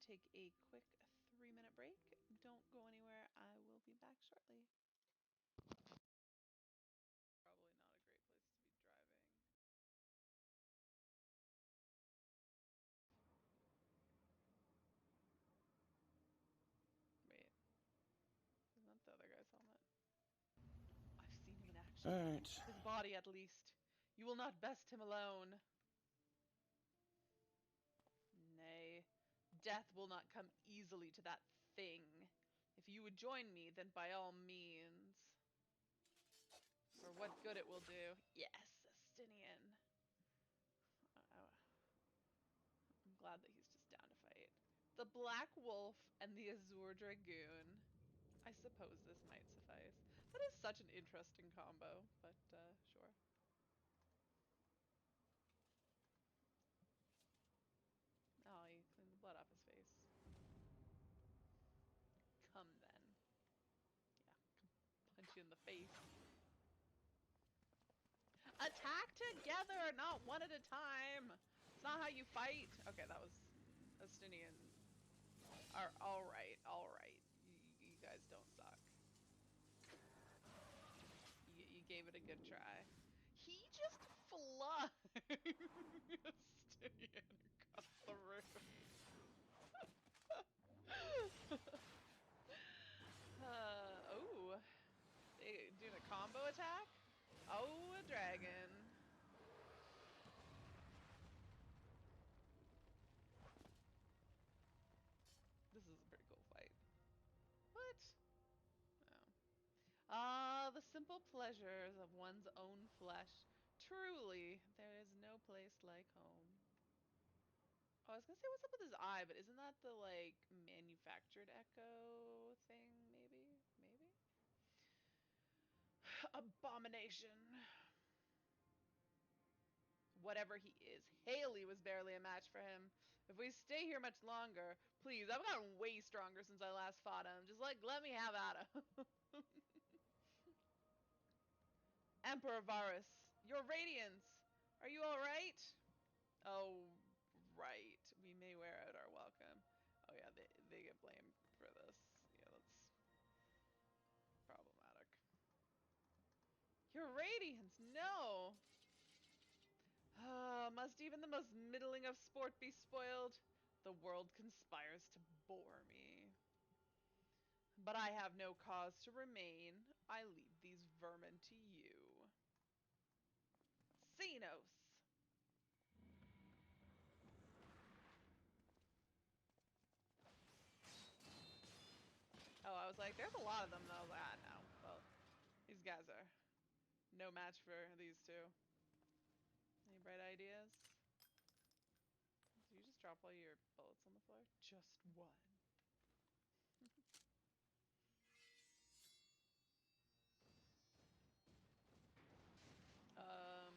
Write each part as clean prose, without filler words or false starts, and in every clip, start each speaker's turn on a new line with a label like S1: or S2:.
S1: take a quick 3-minute break. Don't go anywhere. I will be back shortly. Probably not a great place to be driving. Wait. Isn't that the other guy's helmet? I've seen him in action.
S2: Alright.
S1: His body, at least. You will not best him alone. Nay, death will not come easily to that thing. If you would join me, then by all means. For what good it will do. Yes, Estinian. I'm glad that he's just down to fight. The Black Wolf and the Azure Dragoon. I suppose this might suffice. That is such an interesting combo, but sure. Oh, you cleaned the blood off his face. Come then. Yeah, punch you in the face. Attack together, not one at a time. It's not how you fight. Okay, that was Estinian. All right. You guys don't suck. You gave it a good try. He just flung Estinian across the room. Oh, they doing a combo attack? Oh, a dragon. This is a pretty cool fight. What? Oh. Ah, the simple pleasures of one's own flesh. Truly, there is no place like home. Oh, I was gonna say what's up with his eye, but isn't that the, like, manufactured echo thing, maybe? Maybe? Abomination. Whatever he is, Haley was barely a match for him. If we stay here much longer, please, I've gotten way stronger since I last fought him. Just, like, let me have at him. Emperor Varus, your radiance! Are you alright? Oh, right. We may wear out our welcome. Oh yeah, they get blamed for this. Yeah, that's problematic. Your radiance, no! Must even the most middling of sport be spoiled? The world conspires to bore me. But I have no cause to remain. I leave these vermin to you. Xenos! Oh, I was like, there's a lot of them, though. I was like, ah, no. Well, these guys are no match for these two. Any bright ideas? Did you just drop all your bullets on the floor? Just one. um...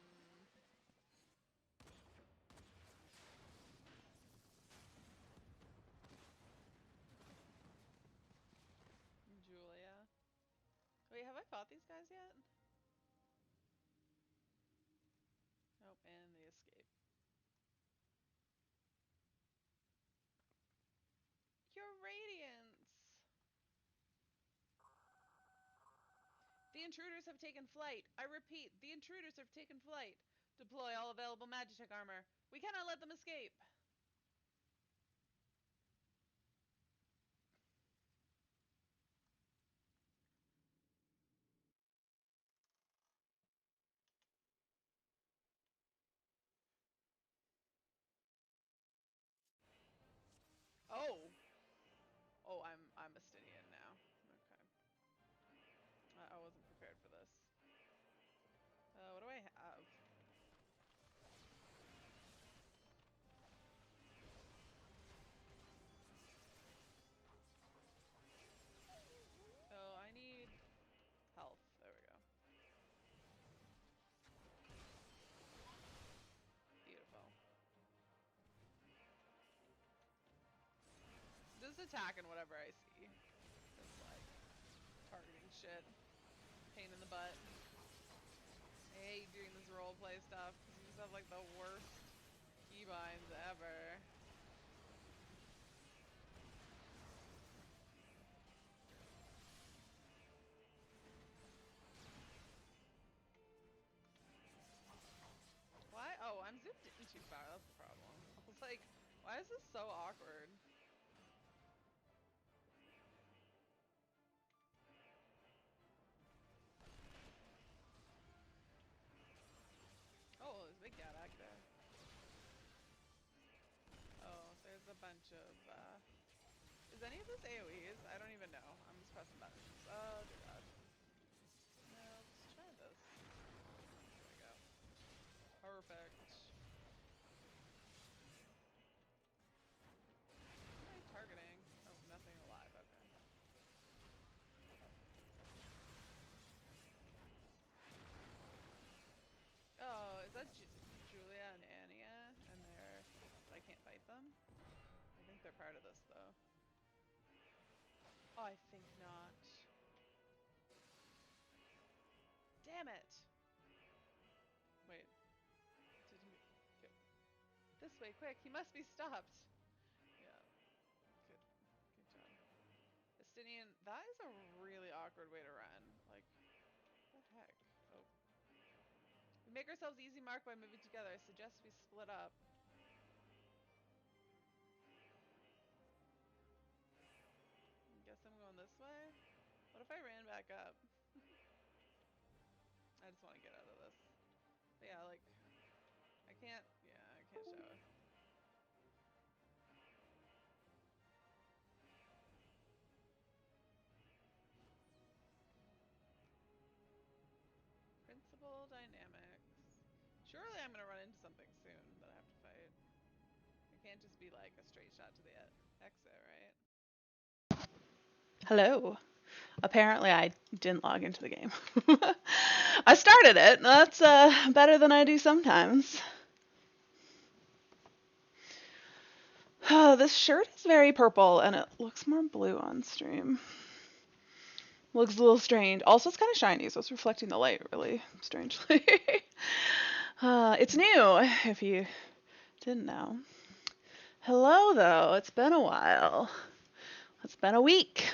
S1: Julia. Wait, have I fought these guys yet? Nope, and they escape. Your radiance! The intruders have taken flight. I repeat, the intruders have taken flight. Deploy all available Magitech armor. We cannot let them escape. Oh! Oh, I'm Estinian now. Okay. I wasn't prepared for this. What do I have? Oh, I need health. There we go. Beautiful. Just attacking whatever I see. Just like targeting shit. Pain in the butt. I hate doing this roleplay stuff because you just have like the worst keybinds ever. is this so awkward? Oh, there's a big Gadak there. Oh, there's a bunch of, is any of this AoEs? I don't even know. I'm just pressing buttons. Oh, dear God. No, let's try this. There we go. Perfect. What am I targeting? Oh, nothing alive. Okay. Oh, is that Julia and Anya? And they're... I can't fight them? I think they're part of this, though. Oh, I think not. Damn it! Wait. Did he... Go this way, quick! He must be stopped! Yeah. Good. Good job. Estinian, that is a really awkward way to run. Like, what the heck? Oh. We make ourselves easy mark by moving together. I suggest we split up. I guess I'm going this way? What if I ran back up? I just want to get out of this. But yeah, like, I can't, yeah, I can't show it. Principal dynamics. Surely I'm going to run into something soon that I have to fight. It can't just be like a straight shot to the exit, right? Hello. Apparently I didn't log into the game. I started it. That's better than I do sometimes. Oh, this shirt is very purple and it looks more blue on stream. Looks a little strange. Also, it's kind of shiny, so it's reflecting the light really strangely. It's new, if you didn't know. Hello, though. It's been a while. It's been a week.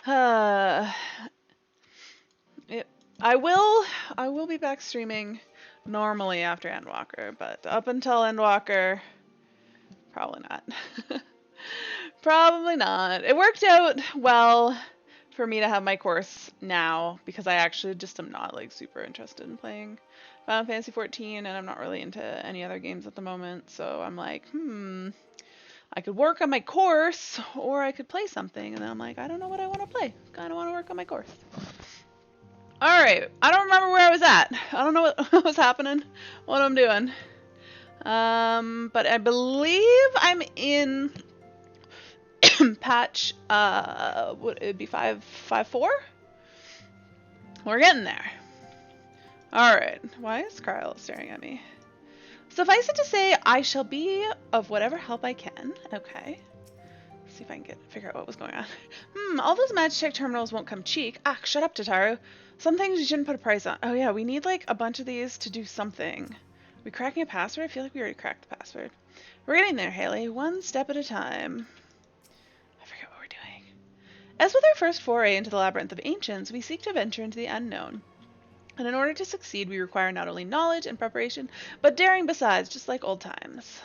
S1: I will be back streaming normally after Endwalker, but up until Endwalker, probably not. Probably not. It worked out well for me to have my course now because I actually just am not like super interested in playing Final Fantasy 14 and I'm not really into any other games at the moment. So I'm like, I could work on my course or I could play something. And then I'm like, I don't know what I want to play. Kind of want to work on my course. All right. I don't remember where I was at. I don't know what was happening, what I'm doing. But I believe I'm in patch, what it'd be 5.4? We're getting there. Alright, why is Kyle staring at me? Suffice it to say, I shall be of whatever help I can. Okay. Let's see if I can figure out what was going on. All those Magitech terminals won't come cheap. Ah, shut up, Tataru. Some things you shouldn't put a price on. Oh yeah, we need like a bunch of these to do something. Are we cracking a password? I feel like we already cracked the password. We're getting there, Haley. One step at a time. I forget what we're doing. As with our first foray into the Labyrinth of Ancients, we seek to venture into the unknown. And in order to succeed, we require not only knowledge and preparation, but daring besides, just like old times.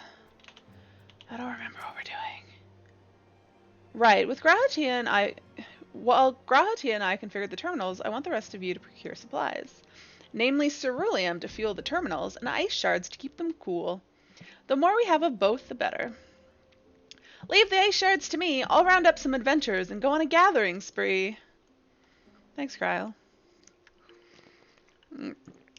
S1: I don't remember what we're doing. Right, with while Grahatia and I configured the terminals, I want the rest of you to procure supplies. Namely ceruleum to fuel the terminals, and ice shards to keep them cool. The more we have of both, the better. Leave the ice shards to me. I'll round up some adventurers and go on a gathering spree. Thanks, Kyle.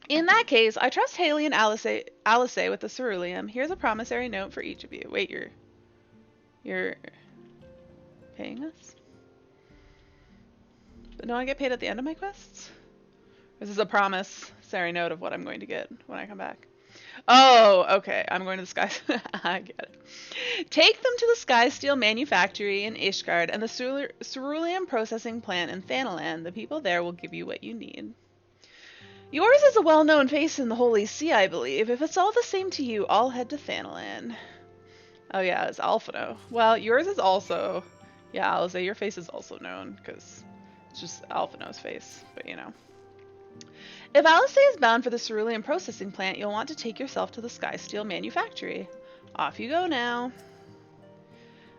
S1: In that case, I trust Haley and Alice with the ceruleum. Here's a promissory note for each of you. Wait, you're paying us? But don't I get paid at the end of my quests? Or is this a promissory note of what I'm going to get when I come back? Oh, okay. I'm going to the Sky... I get it. Take them to the Sky Steel Manufactory in Ishgard and the ceruleum processing plant in Thanalan. The people there will give you what you need. Yours is a well-known face in the Holy See, I believe. If it's all the same to you, I'll head to Thanalan. Oh yeah, it's Alphino. Well, yours is also... Yeah, I'll say your face is also known, because it's just Alphino's face, but you know. If Alice is bound for the ceruleum processing plant, you'll want to take yourself to the Sky Steel Manufactory. Off you go now.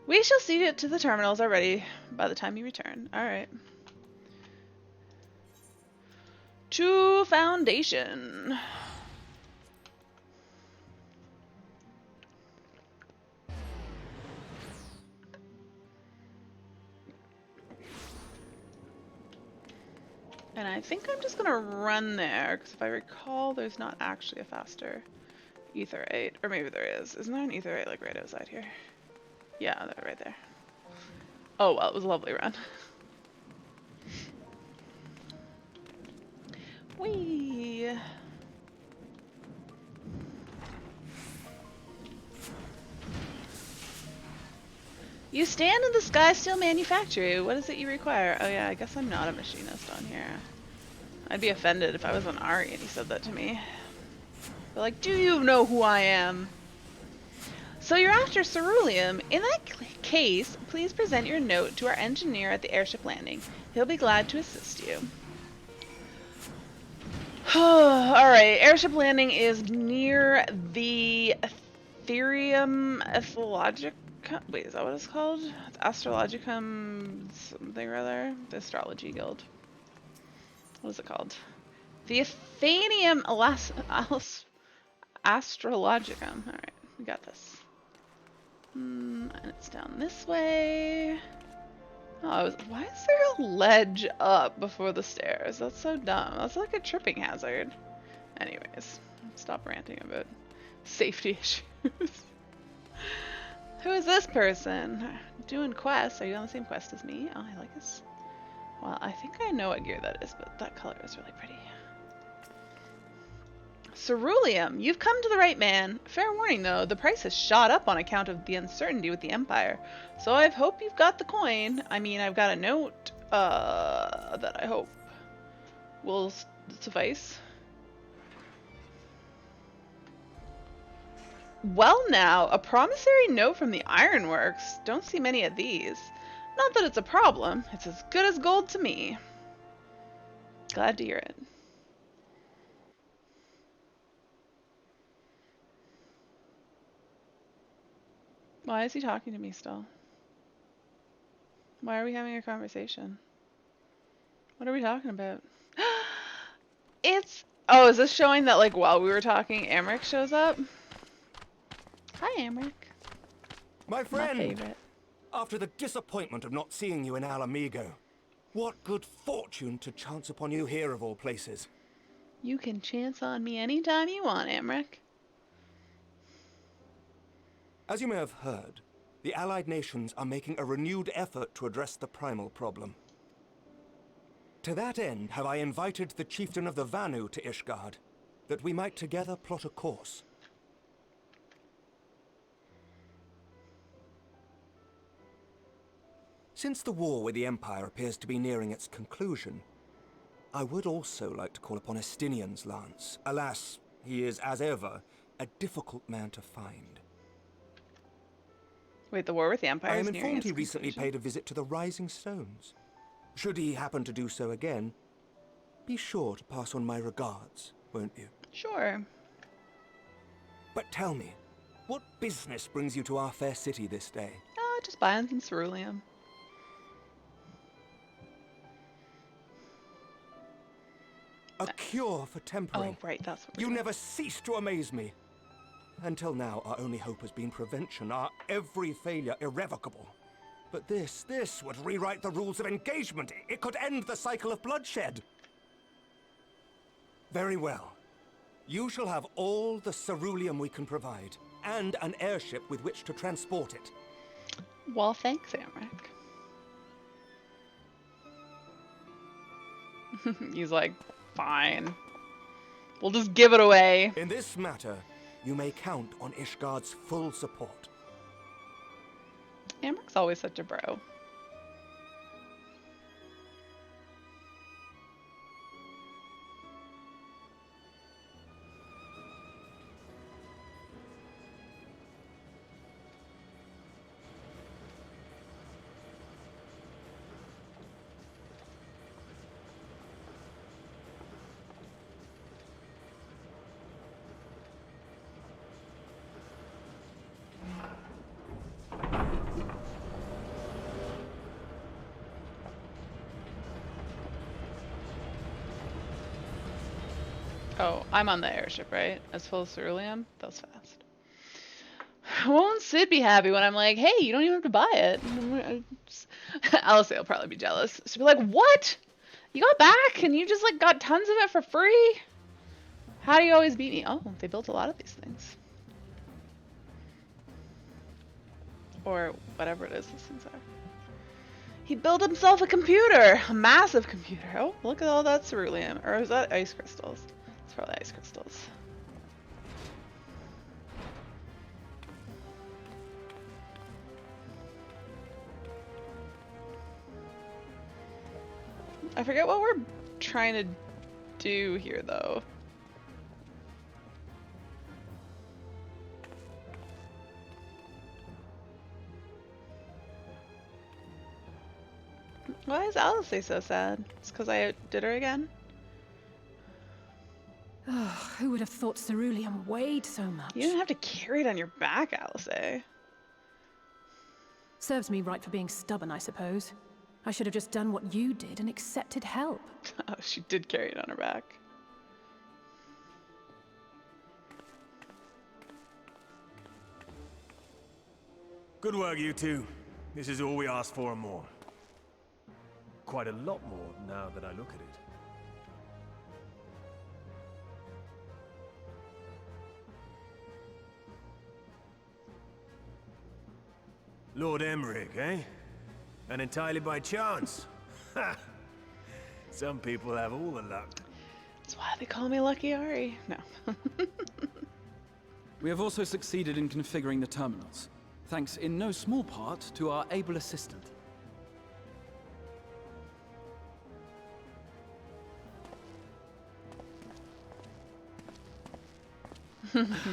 S1: We shall see to the terminals are ready by the time you return. Alright. To Foundation. And I think I'm just gonna run there, because if I recall, there's not actually a faster etherite. Or maybe there is. Isn't there an etherite like right outside here? Yeah, they're right there. Oh well, it was a lovely run. Whee! You stand in the Sky Steel Manufactory. What is it you require? Oh yeah, I guess I'm not a machinist on here. I'd be offended if I was an Ari and he said that to me. But like, do you know who I am? So you're after ceruleum. In that case, please present your note to our engineer at the airship landing. He'll be glad to assist you. Alright, airship landing is near the Ethereum Ethologicum. Wait, is that what it's called? It's Astrologicum something or other? The Astrology Guild. What is it called? The Athenium Astrologicum. Alright, we got this. And it's down this way. Oh, why is there a ledge up before the stairs? That's so dumb. That's like a tripping hazard. Anyways, stop ranting about safety issues. Who is this person? Doing quests. Are you on the same quest as me? Oh, I like this. Well, I think I know what gear that is, but that color is really pretty. Ceruleum, you've come to the right man. Fair warning though, the price has shot up on account of the uncertainty with the Empire. So I hope you've got the coin. I mean, I've got a note that I hope will suffice. Well now, a promissory note from the Ironworks. Don't see many of these. Not that it's a problem. It's as good as gold to me. Glad to hear it. Why is he talking to me still? Why are we having a conversation? What are we talking about? It's... Oh, is this showing that, like, while we were talking, Amric shows up? Hi, Amric.
S2: My friend!
S1: My favorite.
S2: After the disappointment of not seeing you in Alamigo, what good fortune to chance upon you here of all places.
S1: You can chance on me anytime you want, Amric.
S2: As you may have heard, the Allied nations are making a renewed effort to address the primal problem. To that end, have I invited the chieftain of the Vanu to Ishgard, that we might together plot a course. Since the war with the Empire appears to be nearing its conclusion, I would also like to call upon Estinian's lance. Alas, he is, as ever, a difficult man to find.
S1: Wait, the war with the Empire
S2: I
S1: is
S2: am
S1: nearing
S2: informed
S1: its
S2: he recently
S1: conclusion?
S2: paid a visit to the Rising Stones. Should he happen to do so again, be sure to pass on my regards, won't you?
S1: Sure.
S2: But tell me, what business brings you to our fair city this day?
S1: Just buying some ceruleum.
S2: A cure for tempering.
S1: Oh, right, that's what we're
S2: You
S1: doing.
S2: never cease to amaze me. Until now, our only hope has been prevention, our every failure irrevocable. But this would rewrite the rules of engagement. It could end the cycle of bloodshed. Very well. You shall have all the ceruleum we can provide, and an airship with which to transport it.
S1: Well, thanks, Amric. He's like, fine. We'll just give it away.
S2: In this matter, you may count on Ishgard's full support.
S1: Amric's always such a bro. Oh, I'm on the airship, right? As full as ceruleum? That was fast. Won't Sid be happy when I'm like, hey, you don't even have to buy it? Alice will probably be jealous. She'll be like, what? You got back and you just like got tons of it for free? How do you always beat me? Oh, they built a lot of these things. Or whatever it is these things are. He built himself a computer! A massive computer. Oh, look at all that ceruleum. Or is that ice crystals? It's probably ice crystals. I forget what we're trying to do here, though. Why is Alice so sad? It's because I did her again?
S3: Oh, who would have thought ceruleum weighed so much?
S1: You didn't have to carry it on your back, Alice.
S3: Serves me right for being stubborn, I suppose. I should have just done what you did and accepted help.
S1: Oh, she did carry it on her back.
S4: Good work, you two. This is all we asked for and more. Quite a lot more now that I look at it. Lord Emmerich, eh? And entirely by chance. Ha! Some people have all the luck.
S1: That's why they call me Lucky Ari. No.
S5: We have also succeeded in configuring the terminals, thanks in no small part to our able assistant.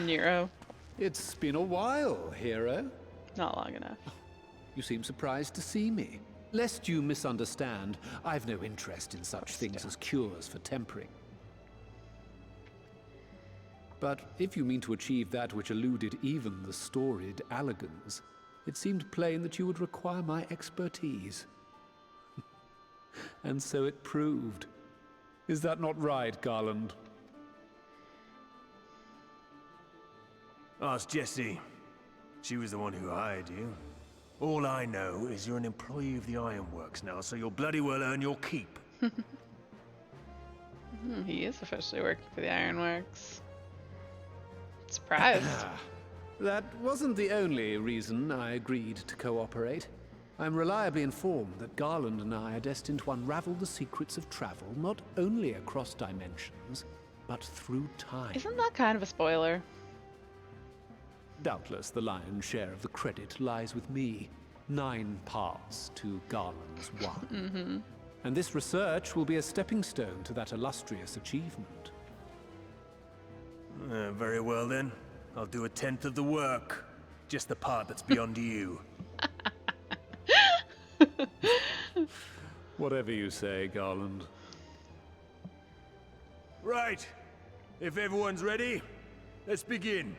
S1: Nero.
S6: It's been a while, hero.
S1: Not long enough.
S6: You seem surprised to see me. Lest you misunderstand, I've no interest in such things as cures for tempering. But if you mean to achieve that which eluded even the storied Allagans, it seemed plain that you would require my expertise. And so it proved. Is that not right, Garland?
S4: Ask Jessie. She was the one who hired you. All I know is you're an employee of the Ironworks now, so you'll bloody well earn your keep.
S1: He is officially working for the Ironworks. Surprised.
S6: That wasn't the only reason I agreed to cooperate. I'm reliably informed that Garland and I are destined to unravel the secrets of travel, not only across dimensions, but through time.
S1: Isn't that kind of a spoiler?
S6: Doubtless the lion's share of the credit lies with me. 9 parts to Garland's 1. And this research will be a stepping stone to that illustrious achievement.
S4: Very well then. I'll do 1/10 of the work. Just the part that's beyond you.
S6: Whatever you say, Garland.
S4: Right. If everyone's ready, let's begin.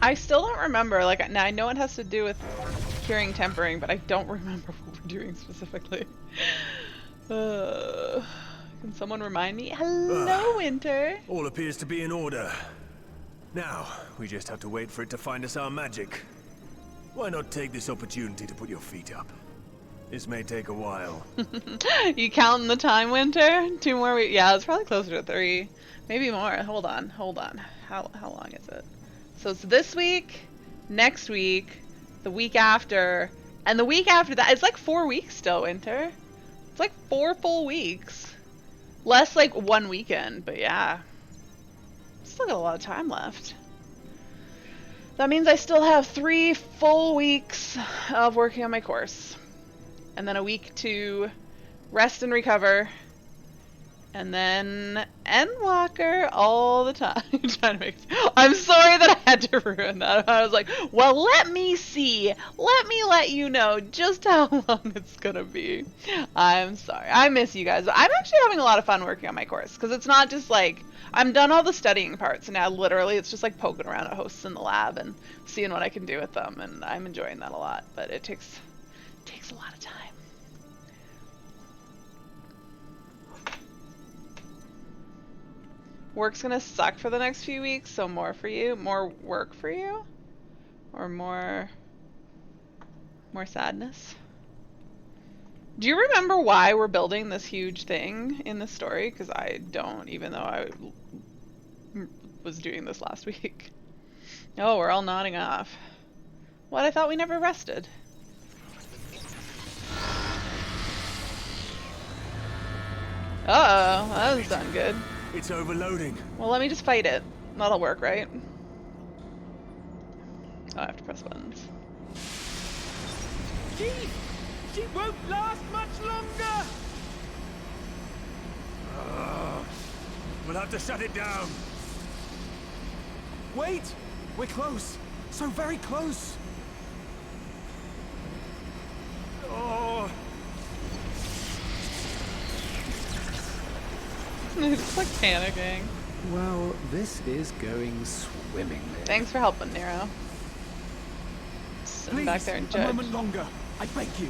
S1: I still don't remember, like, now I know it has to do with curing tempering, but I don't remember what we're doing specifically. Can someone remind me? Hello, Winter!
S4: All appears to be in order. Now, we just have to wait for it to find us our magic. Why not take this opportunity to put your feet up? This may take a while.
S1: You counting the time, Winter? 2 more weeks? Yeah, it's probably closer to 3. Maybe more. Hold on. How long is it? So it's this week, next week, the week after, and the week after that. It's like 4 weeks still, Winter. It's like 4 full weeks. Less like 1 weekend, but yeah. Still got a lot of time left. That means I still have 3 full weeks of working on my course. And then a week to rest and recover. And then Endwalker all the time. Trying to make. I'm sorry that I had to ruin that. I was like, well, let me see. Let me let you know just how long it's gonna be. I'm sorry. I miss you guys. I'm actually having a lot of fun working on my course because it's not just like I'm done all the studying parts, and now literally it's just like poking around at hosts in the lab and seeing what I can do with them, and I'm enjoying that a lot. But it takes a lot of time. Work's gonna suck for the next few weeks, so more for you? More work for you? Or more sadness? Do you remember why we're building this huge thing in the story? Because I don't, even though I was doing this last week. Oh, we're all nodding off. What? I thought we never rested. Uh-oh, that doesn't sound good.
S4: It's overloading.
S1: Well, let me just fight it. That'll work, right? Oh, I have to press buttons.
S4: She won't last much longer! We'll have to shut it down.
S2: Wait! We're close. So very close.
S4: Oh,
S1: It's like panicking.
S6: Well, this is going swimmingly.
S1: Thanks for helping, Nero. Sit back there and
S2: a
S1: judge.
S2: moment longer. I beg you.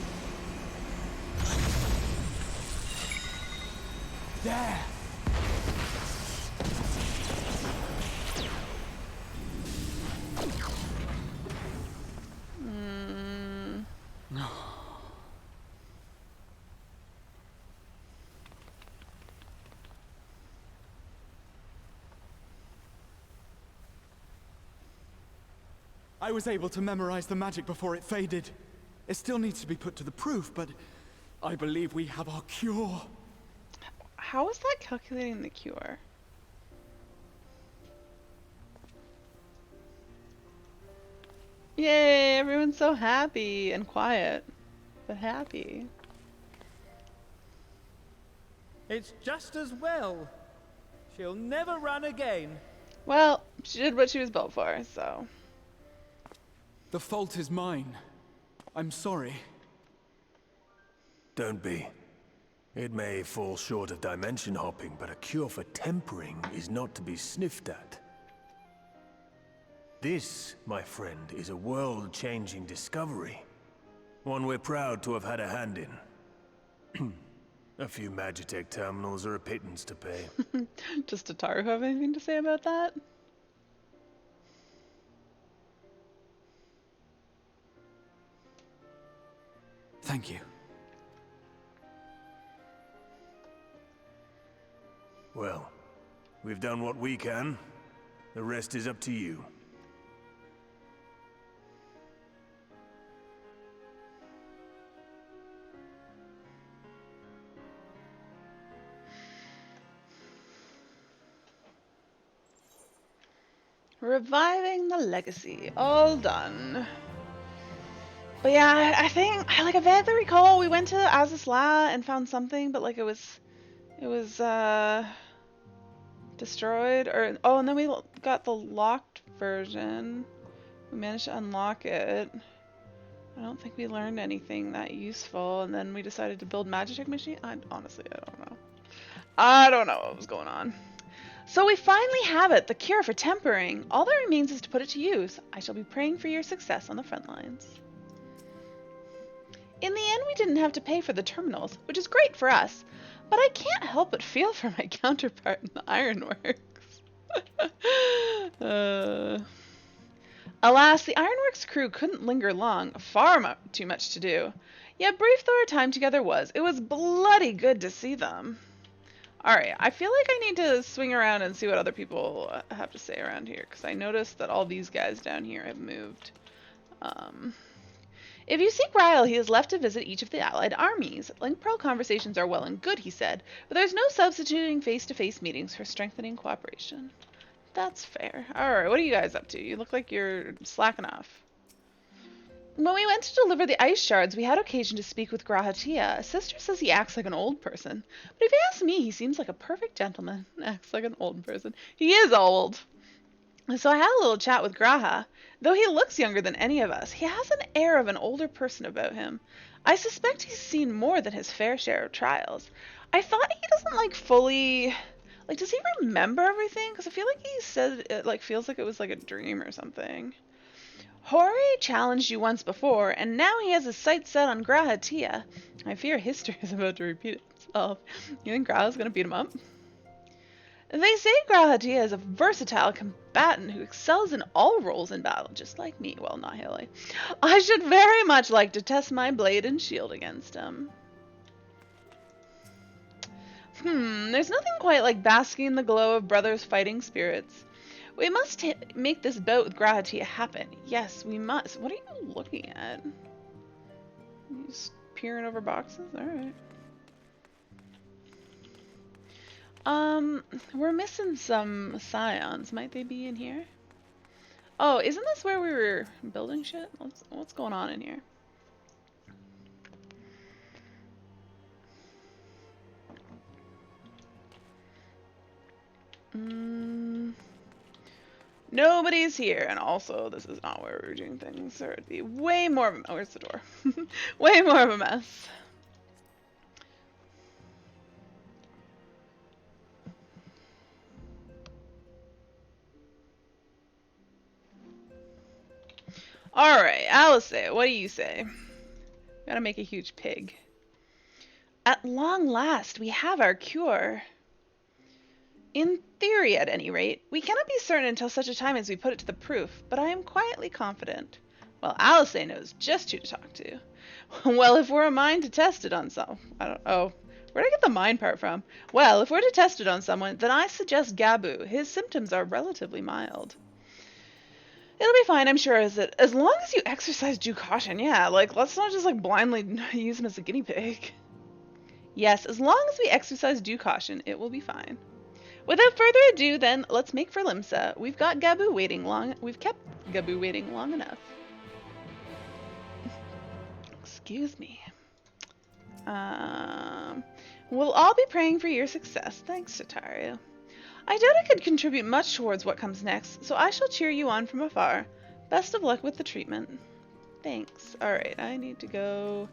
S2: There. I was able to memorize the magic before it faded. It still needs to be put to the proof, but I believe we have our cure.
S1: How is that calculating the cure? Yay, everyone's so happy and quiet, but happy.
S7: It's just as well. She'll never run again.
S1: Well, she did what she was built for, so.
S2: The fault is mine. I'm sorry.
S4: don't be. It may fall short of dimension hopping, but a cure for tempering is not to be sniffed at. This, my friend, is a world-changing discovery. One we're proud to have had a hand in. A few Magitech terminals are a pittance to pay.
S1: Does Tataru have anything to say about that?
S2: Thank you.
S4: Well, we've done what we can. The rest is up to you.
S1: Reviving the legacy. All done. But yeah, I think, I vaguely recall we went to Azazla and found something, but it was destroyed, or, oh, and then we got the locked version. We managed to unlock it. I don't think we learned anything that useful, and then we decided to build Magitech machine. Honestly, I don't know. I don't know what was going on. So we finally have it, the cure for tempering. All that remains is to put it to use. I shall be praying for your success on the front lines. In the end, we didn't have to pay for the terminals, which is great for us, but I can't help but feel for my counterpart in the ironworks. Alas, the ironworks crew couldn't linger long, far too much to do. Yet brief though our time together was, it was bloody good to see them. Alright, I feel like I need to swing around and see what other people have to say around here, because I noticed that all these guys down here have moved. If you seek Ryle, he is left to visit each of the allied armies. Link Pearl conversations are well and good, he said, but there's no substituting face-to-face meetings for strengthening cooperation. That's fair. Alright, what are you guys up to? You look like you're slacking off. When we went to deliver the ice shards, we had occasion to speak with Grahatia. Sister says he acts like an old person. But if you ask me, he seems like a perfect gentleman. Acts like an old person. He is old. So I had a little chat with Graha. Though he looks younger than any of us, he has an air of an older person about him. I suspect he's seen more than his fair share of trials. I thought he doesn't, like, fully... Like, does he remember everything? Because I feel like he said it, like, feels like it was, like, a dream or something. Hori challenged you once before, and now he has his sights set on Grahatia. I fear history is about to repeat itself. You think Graha's gonna beat him up? They say Grahatia is a versatile combatant who excels in all roles in battle, just like me. Well, not Hilly. I should very much like to test my blade and shield against him. There's nothing quite like basking in the glow of brothers' fighting spirits. We must make this bout with Grahatia happen. Yes, we must. What are you looking at? You just peering over boxes? Alright. We're missing some scions. Might they be in here? Oh, isn't this where we were building shit? What's going on in here? Nobody's here, and also this is not where we were doing things. There would be way more of a... Oh, where's the door? Way more of a mess. Alright, Alice, what do you say? Gotta make a huge pig. At long last, we have our cure. In theory, at any rate. We cannot be certain until such a time as we put it to the proof, but I am quietly confident. Well, Alice knows just who to talk to. Well, if we're a mind to test it on some... Oh, where'd I get the mind part from? Well, if we're to test it on someone, then I suggest Gabu. His symptoms are relatively mild. It'll be fine, I'm sure, as long as you exercise due caution, yeah, like, let's not just, like, blindly use him as a guinea pig. Yes, as long as we exercise due caution, it will be fine. Without further ado, then, let's make for Limsa. We've kept Gabu waiting long enough. Excuse me. We'll all be praying for your success. Thanks, Shataru. I doubt I could contribute much towards what comes next, so I shall cheer you on from afar. Best of luck with the treatment. Thanks. Alright, I need to go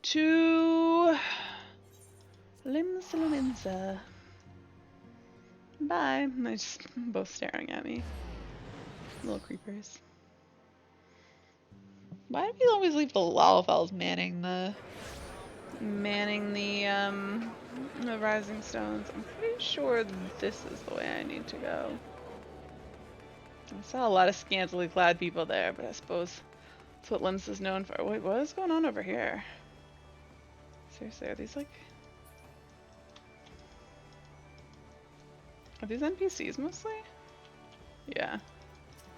S1: to Limsa. Bye. They're just both staring at me. Little creepers. Why do we always leave the Lalafels manning the Rising Stones? I'm pretty sure this is the way I need to go. I saw a lot of scantily clad people there, but I suppose that's what Lims is known for. Wait, what is going on over here? Seriously, are these like... Are these NPCs mostly? Yeah.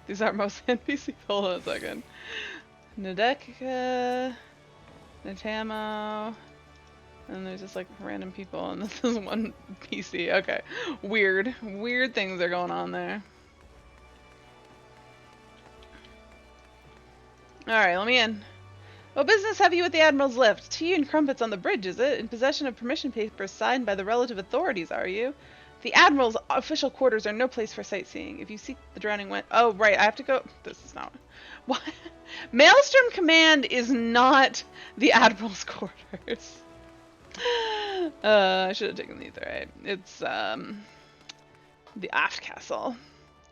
S1: These are mostly NPCs. Hold on a second. Nadeka, Natamo, and there's just like random people, and this is one PC. Okay. Weird things are going on there. Alright, let me in. What business have you with the Admiral's lift? Tea and crumpets on the bridge, is it? In possession of permission papers signed by the relative authorities, are you? The Admiral's official quarters are no place for sightseeing. If you seek the drowning wind... Oh, right, I have to go... This is not... What? Maelstrom Command is not the Admiral's quarters. I should have taken these, right? It's, the aft castle.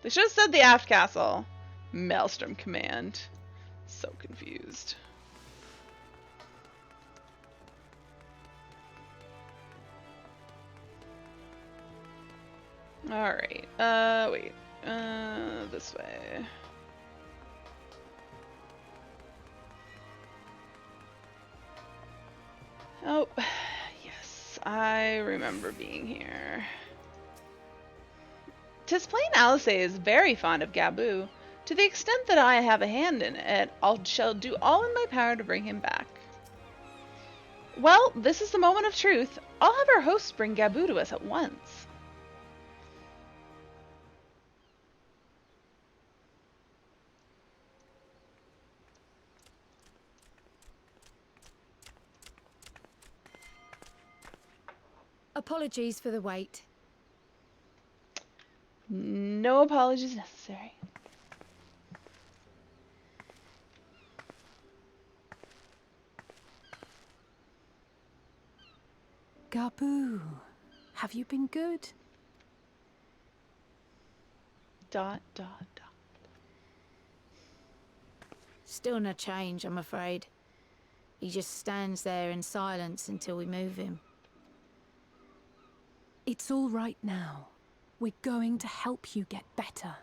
S1: They should have said the aft castle. Maelstrom Command. So confused. Alright, wait. This way. Oh, yes, I remember being here. 'Tis plain Alice is very fond of Gabu. To the extent that I have a hand in it, shall do all in my power to bring him back. Well, this is the moment of truth. I'll have our hosts bring Gabu to us at once.
S8: Apologies for the wait.
S1: No apologies necessary.
S3: Gabu, have you been good?
S1: Dot, dot, dot.
S8: Still no change, I'm afraid. He just stands there in silence until we move him.
S3: It's all right now. We're going to help you get better.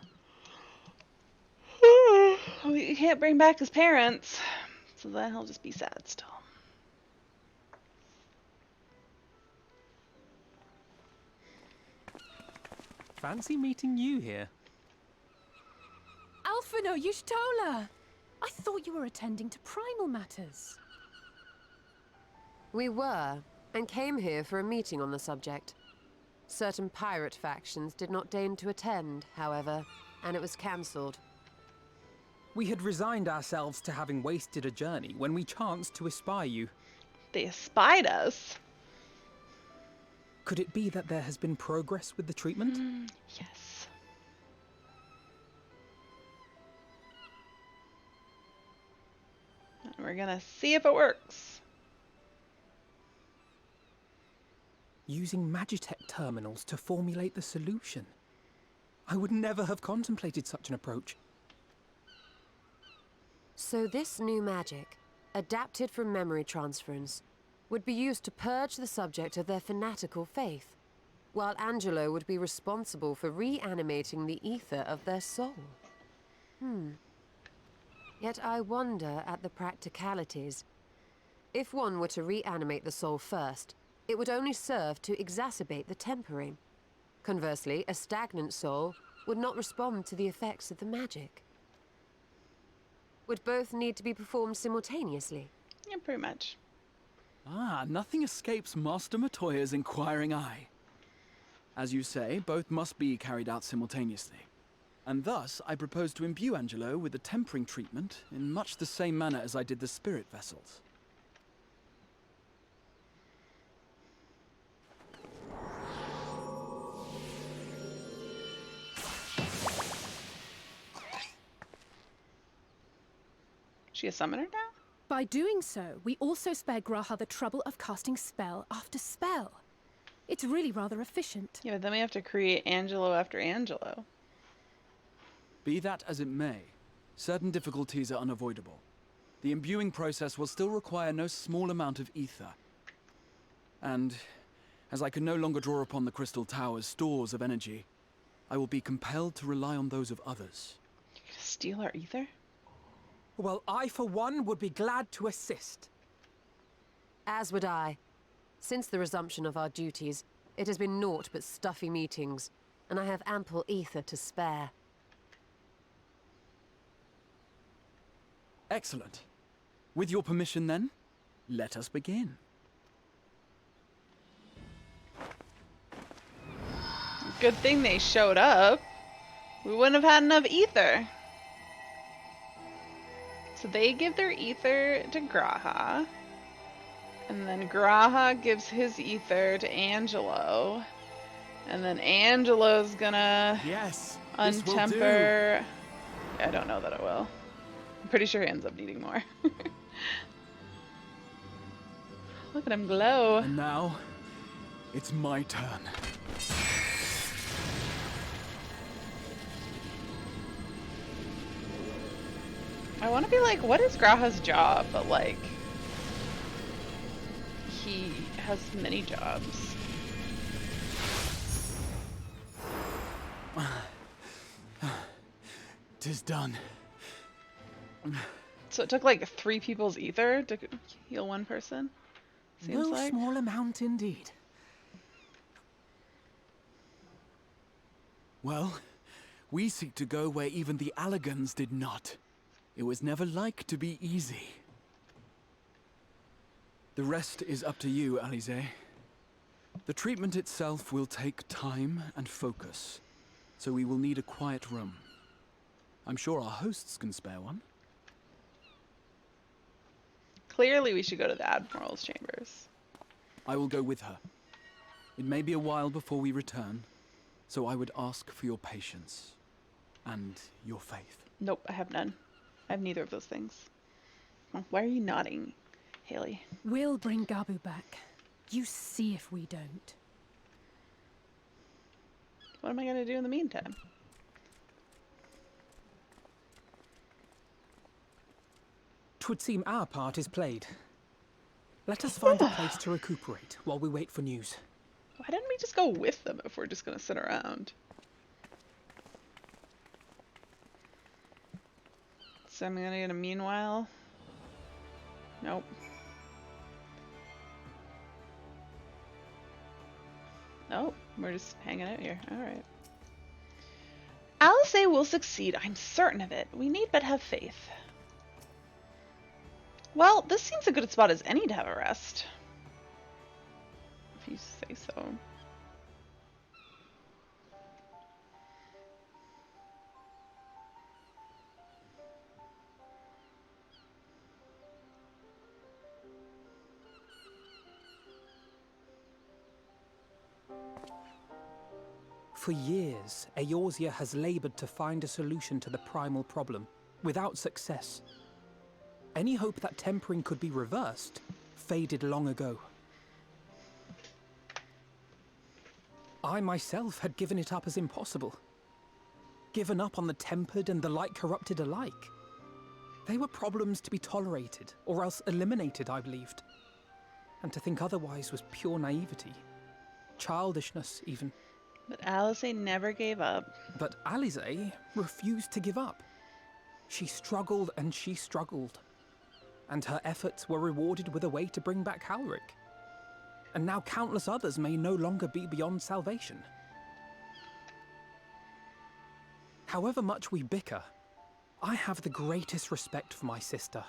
S1: We can't bring back his parents, so then he'll just be sad still.
S9: Fancy meeting you here.
S3: Alphino Yushtola! I thought you were attending to primal matters.
S10: We were, and came here for a meeting on the subject. Certain pirate factions did not deign to attend, however, and it was cancelled.
S9: We had resigned ourselves to having wasted a journey when we chanced to espy you.
S1: They espied us?
S9: Could it be that there has been progress with the treatment?
S1: Yes. And we're gonna see if it works.
S9: Using Magitech terminals to formulate the solution. I would never have contemplated such an approach.
S10: So this new magic, adapted from memory transference, would be used to purge the subject of their fanatical faith, while Angelo would be responsible for reanimating the ether of their soul. Yet I wonder at the practicalities. If one were to reanimate the soul first, it would only serve to exacerbate the tempering. Conversely, a stagnant soul would not respond to the effects of the magic. Would both need to be performed simultaneously?
S1: Yeah, pretty much.
S5: Ah, nothing escapes Master Matoya's inquiring eye. As you say, both must be carried out simultaneously. And thus, I propose to imbue Angelo with the tempering treatment in much the same manner as I did the spirit vessels.
S1: She a summoner now?
S3: By doing so, we also spare Graha the trouble of casting spell after spell. It's really rather efficient.
S1: Yeah, but then we have to create Angelo after Angelo.
S5: Be that as it may, certain difficulties are unavoidable. The imbuing process will still require no small amount of ether. And, as I can no longer draw upon the Crystal Tower's stores of energy, I will be compelled to rely on those of others.
S1: You're gonna steal our ether?
S9: Well, I for one would be glad to assist.
S10: As would I. Since the resumption of our duties, it has been naught but stuffy meetings, and I have ample ether to spare.
S5: Excellent. With your permission then, let us begin.
S1: Good thing they showed up. We wouldn't have had enough ether. So they give their ether to Graha. And then Graha gives his ether to Angelo. And then Angelo's gonna untemper. Yeah, I don't know that it will. I'm pretty sure he ends up needing more. Look at him glow.
S5: And now, it's my turn.
S1: I want to be like, what is Graha's job? But like, he has many jobs.
S5: Tis done.
S1: So it took like 3 people's ether to heal one person? Seems
S9: No
S1: like.
S9: small amount indeed.
S5: Well, we seek to go where even the Allegans did not. It was never like to be easy. The rest is up to you, Alize. The treatment itself will take time and focus, so we will need a quiet room. I'm sure our hosts can spare one.
S1: Clearly we should go to the Admiral's chambers.
S5: I will go with her. It may be a while before we return, so I would ask for your patience and your faith.
S1: Nope, I have none. I have neither of those things. Oh, why are you nodding, Haley?
S3: We'll bring Gabu back. You see if we don't.
S1: What am I gonna do in the meantime?
S9: 'Twould seem our part is played. Let us find a place to recuperate while we wait for news.
S1: Why didn't we just go with them if we're just gonna sit around? So I'm gonna get a meanwhile. Nope. Nope, we're just hanging out here. Alright. Alice will succeed, I'm certain of it. We need but have faith. Well, this seems a good spot as any to have a rest. If you say so.
S9: For years, Eorzea has labored to find a solution to the primal problem, without success. Any hope that tempering could be reversed faded long ago. I myself had given it up as impossible. Given up on the tempered and the light corrupted alike. They were problems to be tolerated, or else eliminated, I believed. And to think otherwise was pure naivety. Childishness, even.
S1: But Alice never gave up.
S9: But Alize refused to give up. She struggled and she struggled. And her efforts were rewarded with a way to bring back Halric. And now countless others may no longer be beyond salvation. However much we bicker, I have the greatest respect for my sister.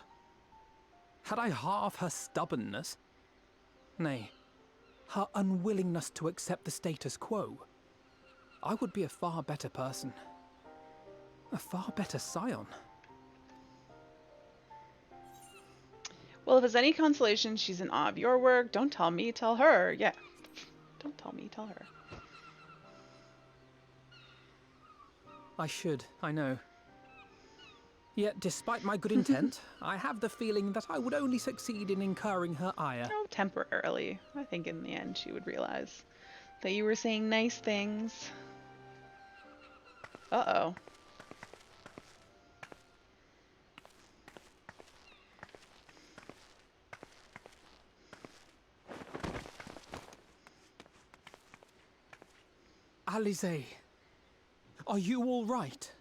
S9: Had I half her stubbornness, nay, her unwillingness to accept the status quo, I would be a far better person. A far better scion.
S1: Well, if it's any consolation, she's in awe of your work. Don't tell me, tell her. Yeah. Don't tell me, tell her.
S9: I should, I know. Yet, despite my good intent, I have the feeling that I would only succeed in incurring her ire.
S1: Oh, temporarily. I think in the end she would realize that you were saying nice things. Uh-oh.
S9: Alize, are you all right?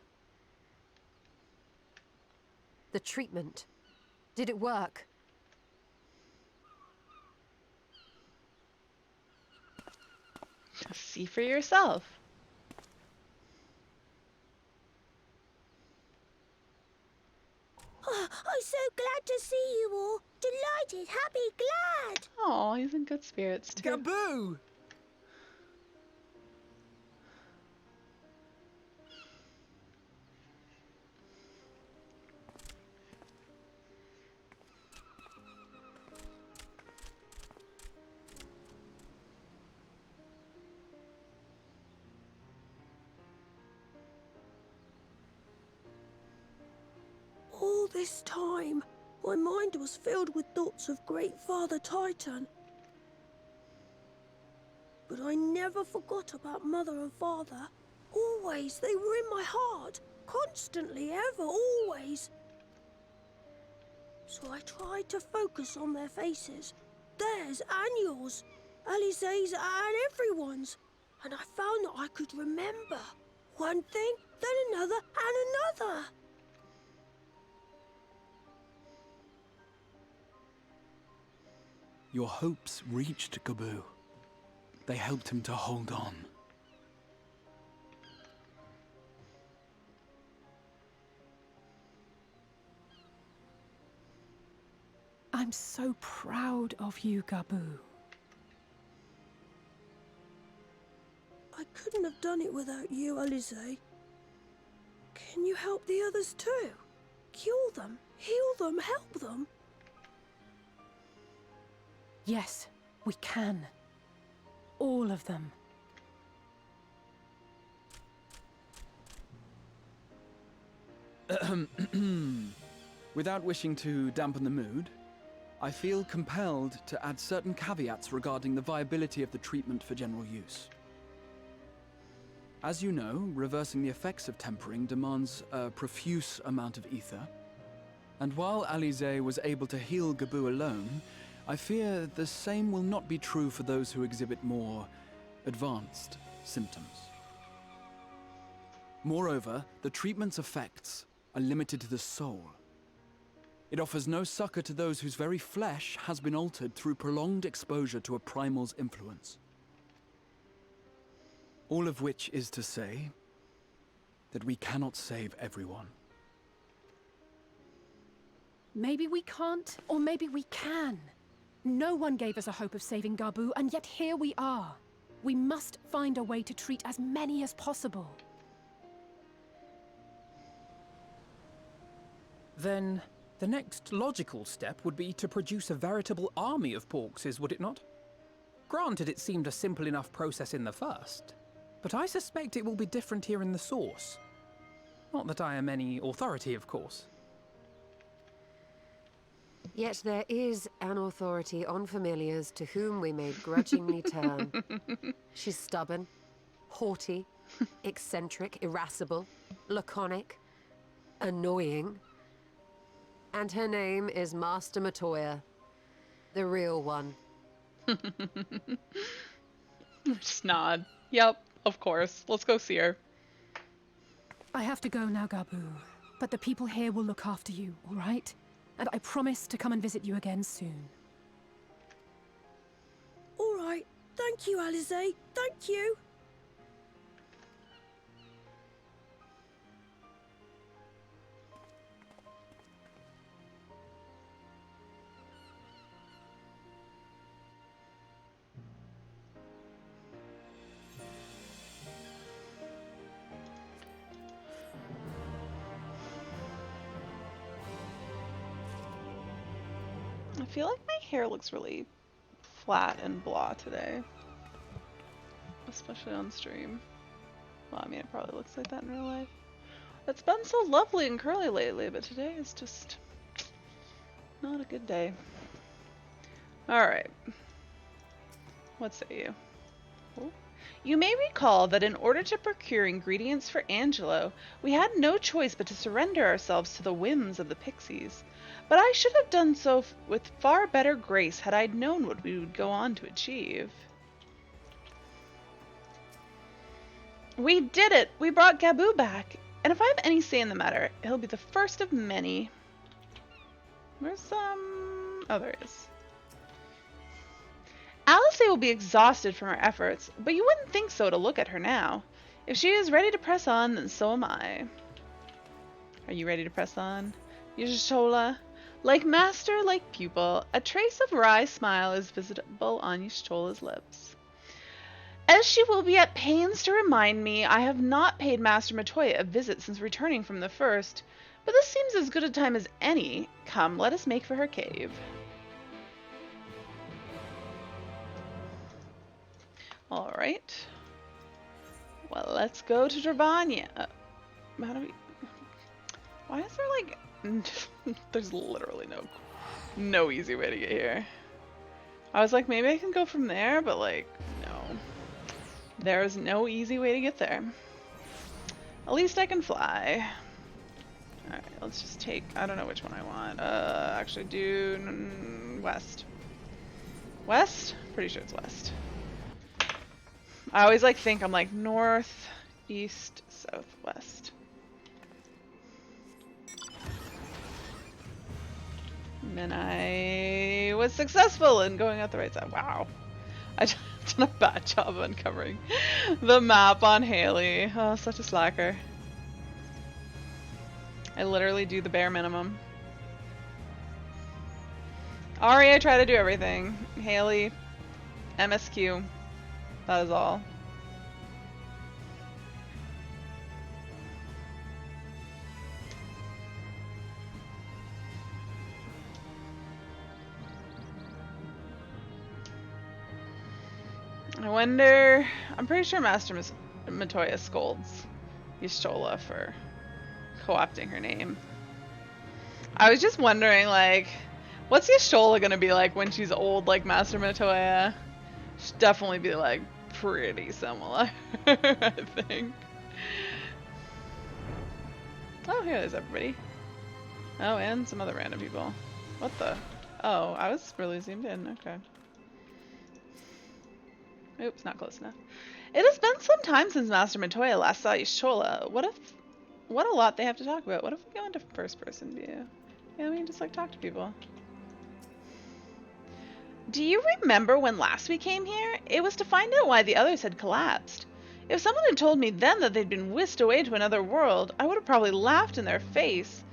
S10: The treatment. Did it work?
S1: See for yourself.
S11: Oh, I'm so glad to see you all. Delighted, happy, glad.
S1: Oh, he's in good spirits too.
S9: Gaboo!
S11: All this time, my mind was filled with thoughts of Great Father Titan. But I never forgot about Mother and Father. Always, they were in my heart. Constantly, ever, always. So I tried to focus on their faces. Theirs and yours. Alize's and everyone's. And I found that I could remember. One thing, then another, and another.
S5: Your hopes reached Gaboo. They helped him to hold on.
S3: I'm so proud of you, Gaboo.
S11: I couldn't have done it without you, Alize. Can you help the others too? Cure them, heal them, help them?
S3: Yes, we can. all of them.
S5: Without wishing to dampen the mood, I feel compelled to add certain caveats regarding the viability of the treatment for general use. As you know, reversing the effects of tempering demands a profuse amount of ether. And while Alize was able to heal Gabu alone, I fear the same will not be true for those who exhibit more advanced symptoms. Moreover, the treatment's effects are limited to the soul. It offers no succor to those whose very flesh has been altered through prolonged exposure to a primal's influence. All of which is to say that we cannot save everyone.
S3: Maybe we can't, or maybe we can. No one gave us a hope of saving Gabu, and yet here we are. We must find a way to treat as many as possible.
S9: Then the next logical step would be to produce a veritable army of Porkses, would it not? Granted, it seemed a simple enough process in the first, but I suspect it will be different here in the source. Not that I am any authority, of course.
S10: Yet there is an authority on familiars to whom we may grudgingly turn. She's stubborn, haughty, eccentric, irascible, laconic, annoying. And her name is Master Matoya, the real one.
S1: Just nod. Yep, of course. Let's go see her.
S3: I have to go now, Gabu. But the people here will look after you, all right? And I promise to come and visit you again soon.
S11: All right. Thank you, Alize. Thank you.
S1: I feel like my hair looks really flat and blah today. Especially on stream. Well, I mean, it probably looks like that in real life. It's been so lovely and curly lately, but today is just not a good day. Alright. What say you? Oh. You may recall that in order to procure ingredients for Angelo, we had no choice but to surrender ourselves to the whims of the pixies. But I should have done so with far better grace had I known what we would go on to achieve. We did it! We brought Gabu back! And if I have any say in the matter, he'll be the first of many. Where's oh, there he is. Alice will be exhausted from her efforts, but you wouldn't think so to look at her now. If she is ready to press on, then so am I. Are you ready to press on? Y'shtola? Like master, like pupil, a trace of wry smile is visible on Y'shtola's lips. As she will be at pains to remind me, I have not paid Master Matoya a visit since returning from the first, but this seems as good a time as any. Come, let us make for her cave. Alright. Well, let's go to Dravanya. How do we... Why is there like... There's literally no easy way to get here. I was like, maybe I can go from there, but like, no. There's no easy way to get there. At least I can fly. Alright, let's just take... I don't know which one I want. Actually do... west. West? Pretty sure it's west. I always like think I'm like north, east, south, west. And then I was successful in going out the right side. Wow. I've done a bad job of uncovering the map on Haley. Oh, such a slacker. I literally do the bare minimum. Ari, I try to do everything. Haley, MSQ. That is all. I wonder... I'm pretty sure Master Matoya scolds Y'shtola for co-opting her name. I was just wondering, like, what's Y'shtola gonna be like when she's old like Master Matoya? She'd definitely be, like, pretty similar, I think. Oh, here there's everybody. Oh, and some other random people. What the? Oh, I was really zoomed in. Okay. Oops, not close enough. It has been some time since Master Matoya last saw Y'shtola. What a lot they have to talk about. What if we go into first-person view? Yeah, we can just, like, talk to people. Do you remember when last we came here? It was to find out why the others had collapsed. If someone had told me then that they'd been whisked away to another world, I would have probably laughed in their face.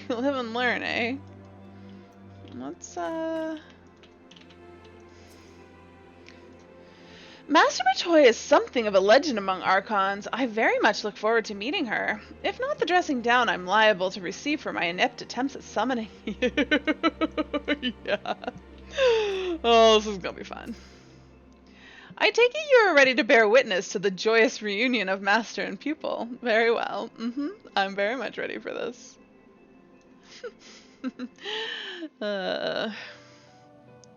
S1: You live and learn, eh? Let's, Master Matoya is something of a legend among Archons. I very much look forward to meeting her. If not the dressing down I'm liable to receive for my inept attempts at summoning you. Yeah. Oh, this is gonna be fun. I take it you are ready to bear witness to the joyous reunion of master and pupil. Very well. I'm very much ready for this.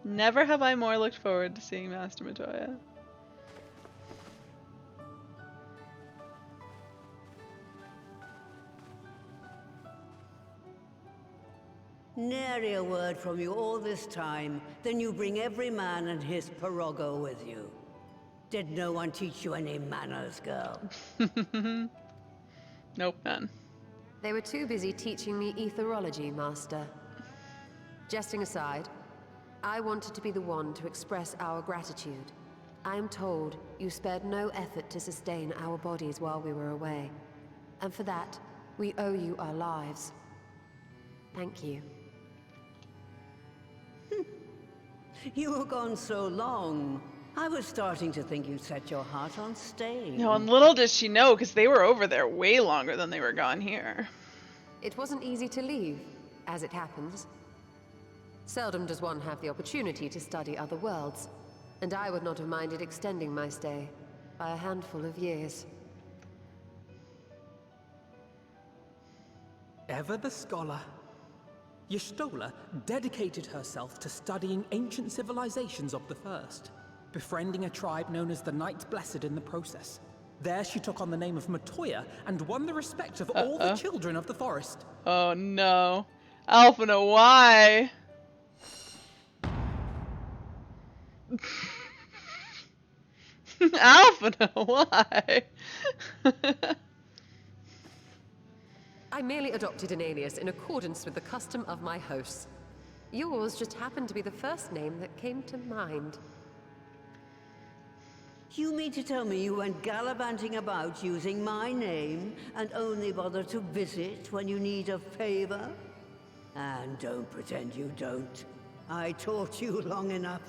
S1: Never have I more looked forward to seeing Master Matoya.
S12: Nary a word from you all this time, then you bring every man and his pirogo with you. Did no one teach you any manners, girl?
S1: Nope, none.
S10: They were too busy teaching me etherology, Master. Jesting aside, I wanted to be the one to express our gratitude. I am told you spared no effort to sustain our bodies while we were away. And for that, we owe you our lives. Thank you.
S12: You were gone so long. I was starting to think you'd set your heart on staying.
S1: No, and little does she know, because they were over there way longer than they were gone here.
S10: It wasn't easy to leave, as it happens. Seldom does one have the opportunity to study other worlds, and I would not have minded extending my stay by a handful of years.
S9: Ever the scholar. Y'shtola dedicated herself to studying ancient civilizations of the First, befriending a tribe known as the Knights Blessed in the process. There she took on the name of Matoya and won the respect of all the children of the forest.
S1: Oh no. Alphina, why? Alphina, why?
S10: I merely adopted an alias in accordance with the custom of my hosts. Yours just happened to be the first name that came to mind.
S12: You mean to tell me you went gallivanting about using my name and only bother to visit when you need a favor? And don't pretend you don't. I taught you long enough.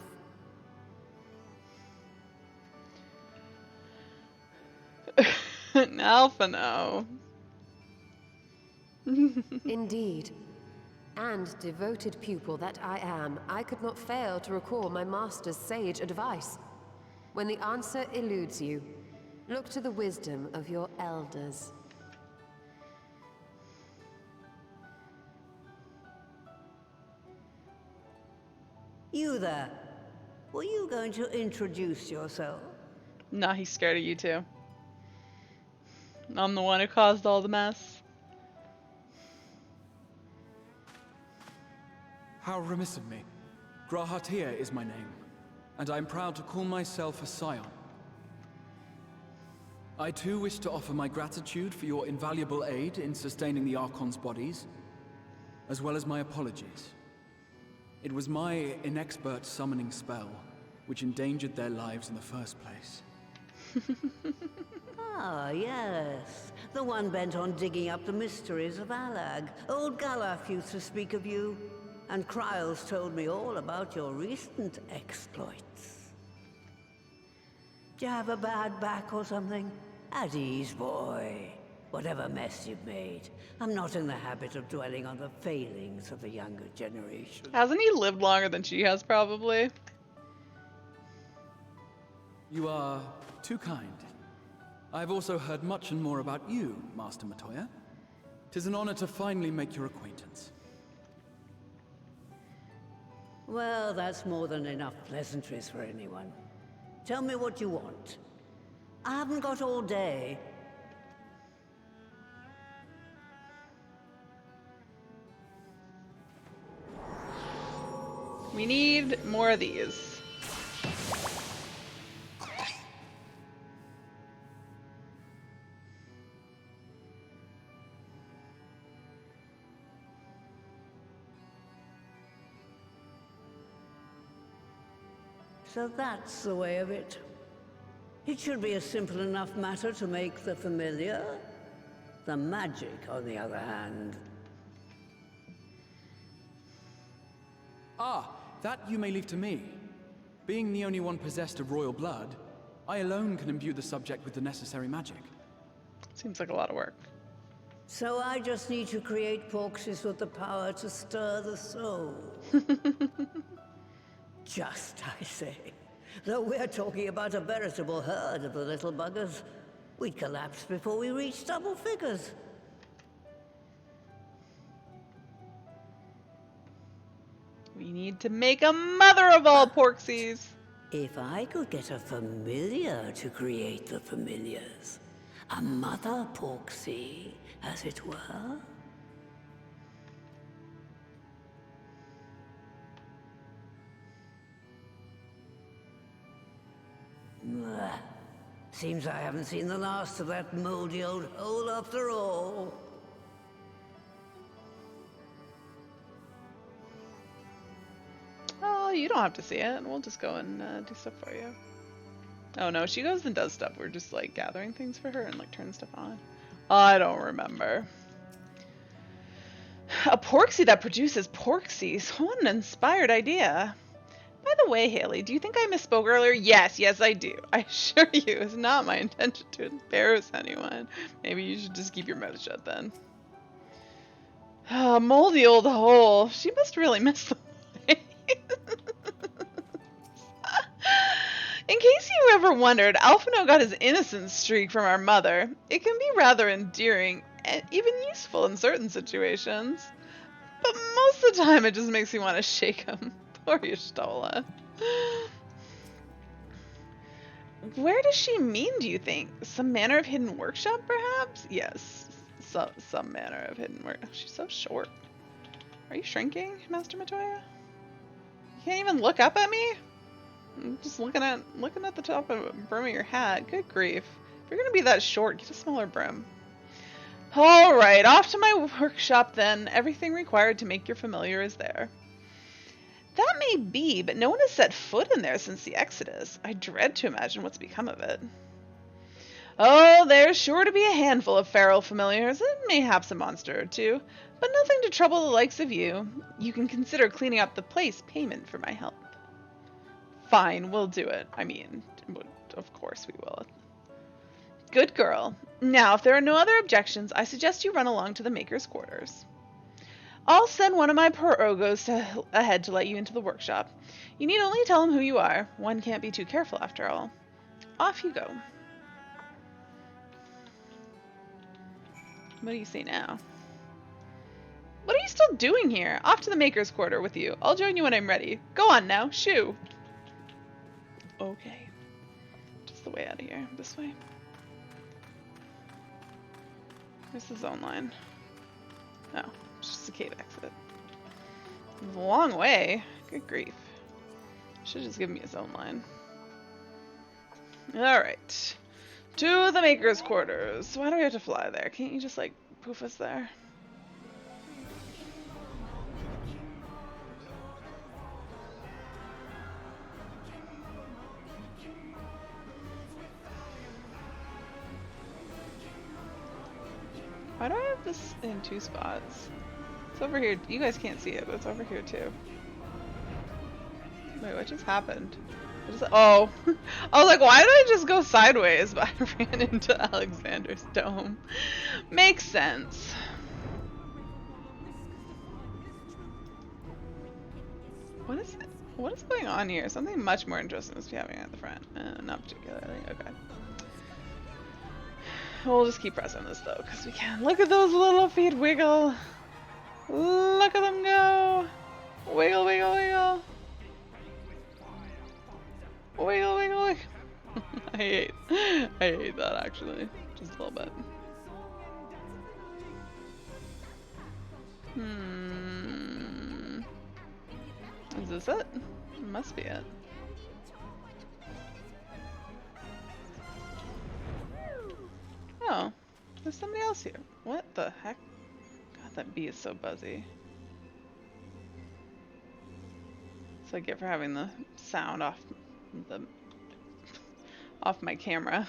S1: Alphina.
S10: Indeed. And devoted pupil that I am, I could not fail to recall my master's sage advice. When the answer eludes you, look to the wisdom of your elders.
S12: You there. Were you going to introduce yourself?
S1: Nah, he's scared of you too. I'm the one who caused all the mess.
S5: How remiss of me. Grahatia is my name, and I am proud to call myself a scion. I too wish to offer my gratitude for your invaluable aid in sustaining the Archon's bodies, as well as my apologies. It was my inexpert summoning spell which endangered their lives in the first place.
S12: Ah, yes. The one bent on digging up the mysteries of Alag. Old Galaf used to speak of you. And Kryles told me all about your recent exploits. Do you have a bad back or something? At ease, boy. Whatever mess you've made, I'm not in the habit of dwelling on the failings of the younger generation.
S1: Hasn't he lived longer than she has, probably?
S5: You are too kind. I've also heard much and more about you, Master Matoya. 'Tis an honor to finally make your acquaintance.
S12: Well, that's more than enough pleasantries for anyone. Tell me what you want. I haven't got all day.
S1: We need more of these.
S12: So that's the way of it. It should be a simple enough matter to make the familiar. The magic, on the other hand.
S5: Ah, that you may leave to me. Being the only one possessed of royal blood, I alone can imbue the subject with the necessary magic.
S1: Seems like a lot of work.
S12: So I just need to create porxies with the power to stir the soul. Just, I say. Though we're talking about a veritable herd of the little buggers, we'd collapse before we reached double figures.
S1: We need to make a mother of all porxies.
S12: If I could get a familiar to create the familiars, a mother porxie, as it were. Seems I haven't seen the last of that moldy old hole after all.
S1: Oh, you don't have to see it. We'll just go and do stuff for you. Oh no, she goes and does stuff. We're just like gathering things for her and like turning stuff on. I don't remember. A porxie that produces porxies. What an inspired idea. By the way, Haley, do you think I misspoke earlier? Yes, I do. I assure you, it's not my intention to embarrass anyone. Maybe you should just keep your mouth shut then. Oh, moldy old hole. She must really miss the place. In case you ever wondered, Alphino got his innocence streak from our mother. It can be rather endearing and even useful in certain situations. But most of the time it just makes me want to shake him. Poor Y'shtola. Where does she mean, do you think? Some manner of hidden workshop, perhaps? Yes, some manner of hidden work. Oh, she's so short. Are you shrinking, Master Matoya? You can't even look up at me? I'm just looking at the top of the brim of your hat. Good grief. If you're gonna be that short, get a smaller brim. Alright, off to my workshop then. Everything required to make your familiar is there. That may be, but no one has set foot in there since the Exodus. I dread to imagine what's become of it. Oh, there's sure to be a handful of feral familiars, and mayhaps a monster or two, but nothing to trouble the likes of you. You can consider cleaning up the place payment for my help. Fine, we'll do it. I mean, of course we will. Good girl. Now, if there are no other objections, I suggest you run along to the Maker's quarters. I'll send one of my pirogos ahead to let you into the workshop. You need only tell him who you are. One can't be too careful after all. Off you go. What do you say now? What are you still doing here? Off to the Maker's quarter with you. I'll join you when I'm ready. Go on now. Shoo. Okay. Just the way out of here. This way. Where's the zone line? Oh. It's just a cave exit. It's a long way. Good grief. Should just give me a zone line. Alright. To the Maker's quarters. Why do we have to fly there? Can't you just like poof us there? Why do I have this in two spots? It's over here. You guys can't see it, but it's over here too. Wait, what just happened? Oh, I was like, why did I just go sideways? But I ran into Alexander's dome. Makes sense. What is it? What is going on here? Something much more interesting is happening at the front. Not particularly. Okay. We'll just keep pressing this though, because we can. Look at those little feet wiggle. Look at them go. Wiggle, wiggle, wiggle. Wiggle, wiggle, wiggle. I hate that actually. Just a little bit. Is this it? It must be it. Oh, there's somebody else here. What the heck? God, that bee is so buzzy. So I get for having the sound off my camera.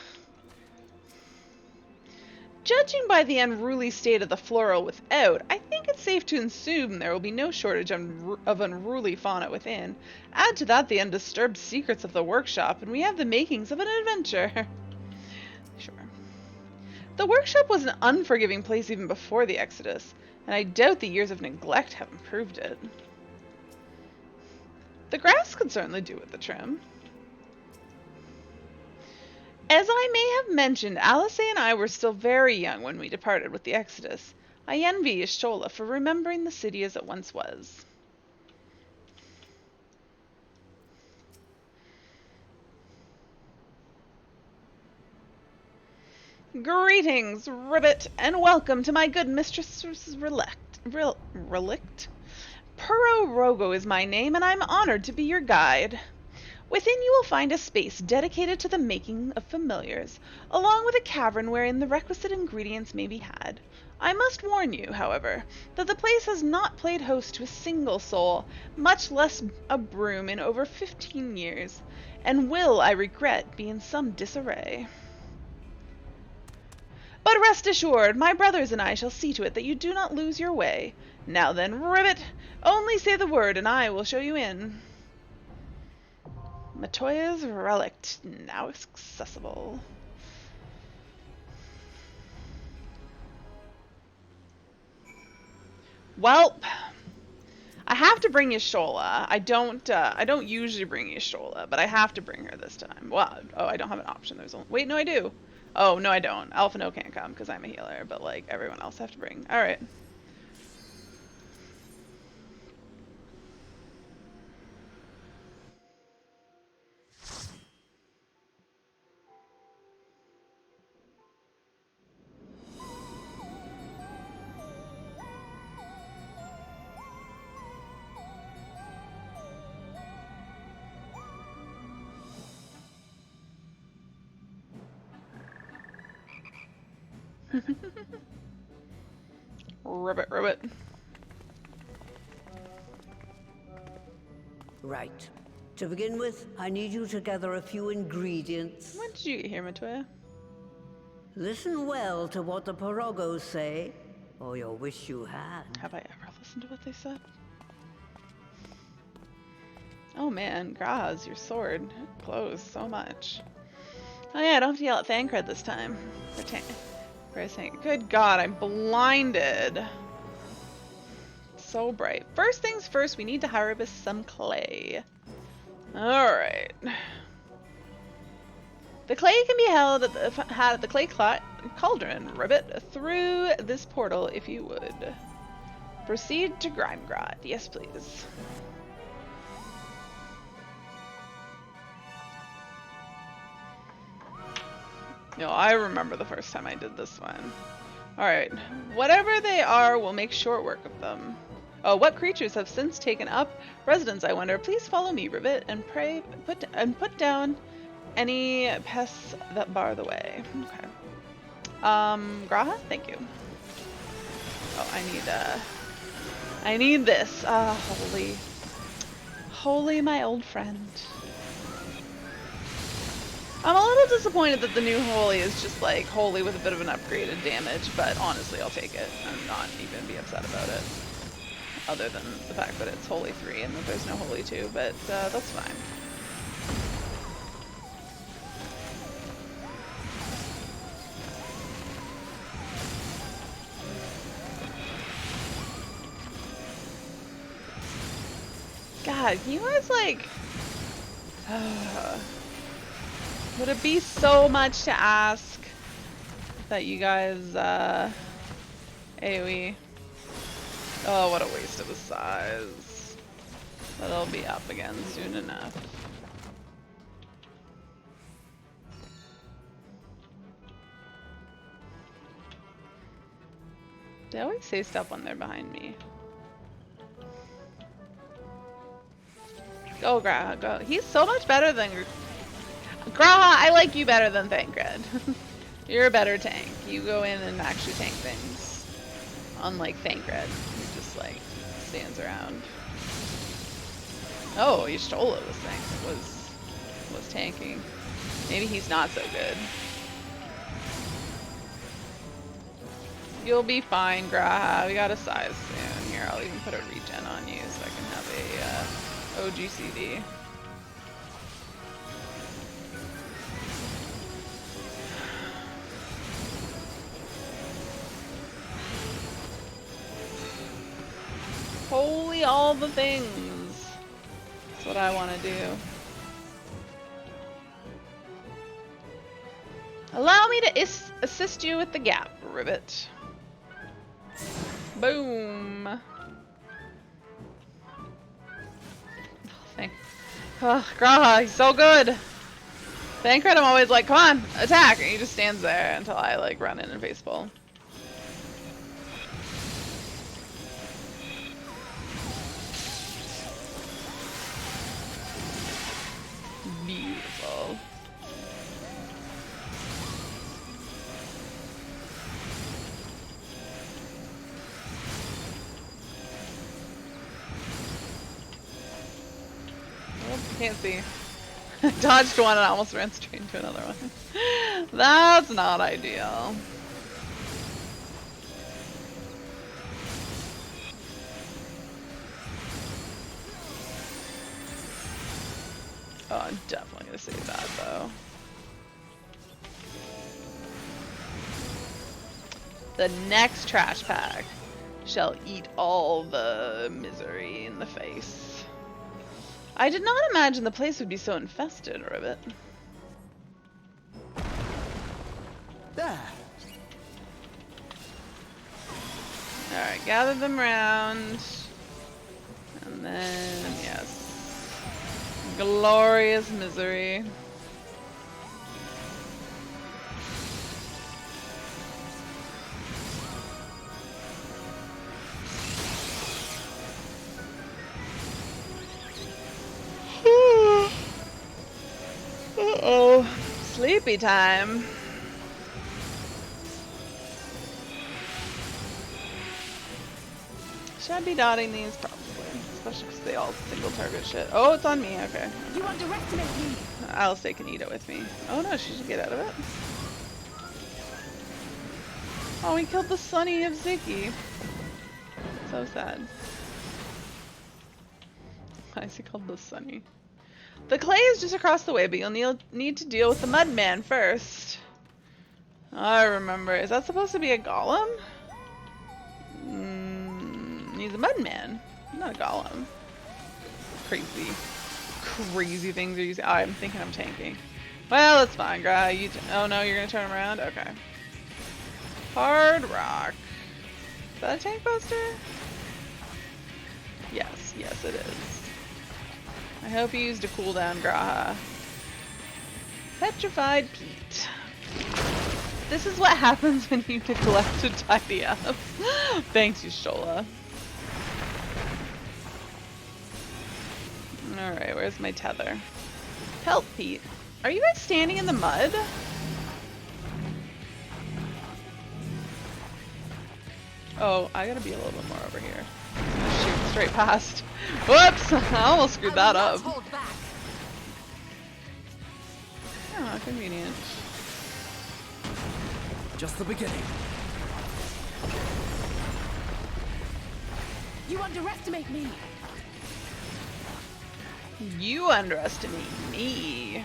S1: Judging by the unruly state of the floral without, I think it's safe to assume there will be no shortage of unruly fauna within. Add to that the undisturbed secrets of the workshop, and we have the makings of an adventure. Sure. The workshop was an unforgiving place even before the Exodus, and I doubt the years of neglect have improved it. The grass could certainly do with the trim. As I may have mentioned, Alice and I were still very young when we departed with the Exodus. I envy Y'shtola for remembering the city as it once was. Greetings, Ribbit, and welcome to my good mistress's relict. Puro Rogo is my name, and I'm honored to be your guide. Within you will find a space dedicated to the making of familiars, along with a cavern wherein the requisite ingredients may be had. I must warn you, however, that the place has not played host to a single soul, much less a broom, in over 15 years, and will, I regret, be in some disarray. But rest assured, my brothers and I shall see to it that you do not lose your way. Now then, Ribbit, only say the word and I will show you in. Matoya's relict, now accessible. Welp, I have to bring Y'shtola. I don't usually bring Y'shtola, but I have to bring her this time. Well, oh, I don't have an option. There's only, wait, no, I do. Oh, no, I don't. Alphino can't come because I'm a healer, but like everyone else I have to bring. All right. Ribbit, ribbit.
S12: Right. To begin with, I need you to gather a few ingredients.
S1: When did you get here, Matoya?
S12: Listen well to what the Porogos say, or you'll wish you had.
S1: Have I ever listened to what they said? Oh man, Graz, your sword glows so much. Oh yeah, I don't have to yell at Thancred this time. Good God, I'm blinded. So bright. First things first, we need to harvest some clay. Alright. The clay can be held at the clay cauldron, Ribbit, through this portal if you would. Proceed to Grimegrod. Yes, please. No, I remember the first time I did this one. Alright. Whatever they are, we'll make short work of them. Oh, what creatures have since taken up residence, I wonder? Please follow me, Ribbit, and put down any pests that bar the way. Okay. Graha? Thank you. Oh, I need this. Holy my old friend. I'm a little disappointed that the new Holy is just like Holy with a bit of an upgraded damage, but honestly I'll take it. I'm not even be upset about it. Other than the fact that it's Holy 3 and that there's no Holy 2, but that's fine. God, God, can you guys like... would it be so much to ask that you guys AoE? Oh, what a waste of a size. But it'll be up again soon enough. They always say stuff when they're behind me. Go, Graha, go. He's so much better than... Graha, I like you better than Thancred. You're a better tank. You go in and actually tank things. Unlike Thancred, who just, like, stands around. Oh, Y'shtola was tanking. Maybe he's not so good. You'll be fine, Graha. We got a size soon. Here, I'll even put a regen on you so I can have a OGCD. Holy all the things. That's what I want to do. Allow me to assist you with the gap, Rivet. Boom. Oh, Graha, he's so good. Thancred, I'm always like, come on, attack, and he just stands there until I like run in and facepal. Beautiful. Can't see. Dodged one and I almost ran straight into another one. That's not ideal. Oh, I'm definitely gonna save that though. The next trash pack shall eat all the misery in the face. I did not imagine the place would be so infested, Rivet.
S5: There.
S1: Alright, gather them round. And then, yes. Glorious misery. Uh-oh. Sleepy time. Should I be dotting these? Probably. Especially because they all single target shit. Oh, it's on me. Okay.
S3: You underestimate me.
S1: Alice can eat it with me. Oh no, she should get out of it. Oh, we killed the Sonny of Ziggy. So sad. Why is he called the Sonny? The clay is just across the way, but you'll need to deal with the Mudman first. I remember. Is that supposed to be a golem? He's a Mudman, not a golem. Crazy things are using. Oh, I'm thinking I'm tanking. Well, that's fine, Gra. Oh no, you're gonna turn him around? Okay. Hard rock. Is that a tank buster? Yes, yes it is. I hope you used a cooldown, Graha. Petrified Pete. This is what happens when you neglect to tidy up. Thanks, Y'shtola. Alright, where's my tether? Help, Pete. Are you guys standing in the mud? Oh, I gotta be a little bit more over here. Shoot straight past. Whoops! I almost screwed that up. Oh, convenient.
S5: Just the beginning.
S3: You underestimate me.
S1: You underestimate me.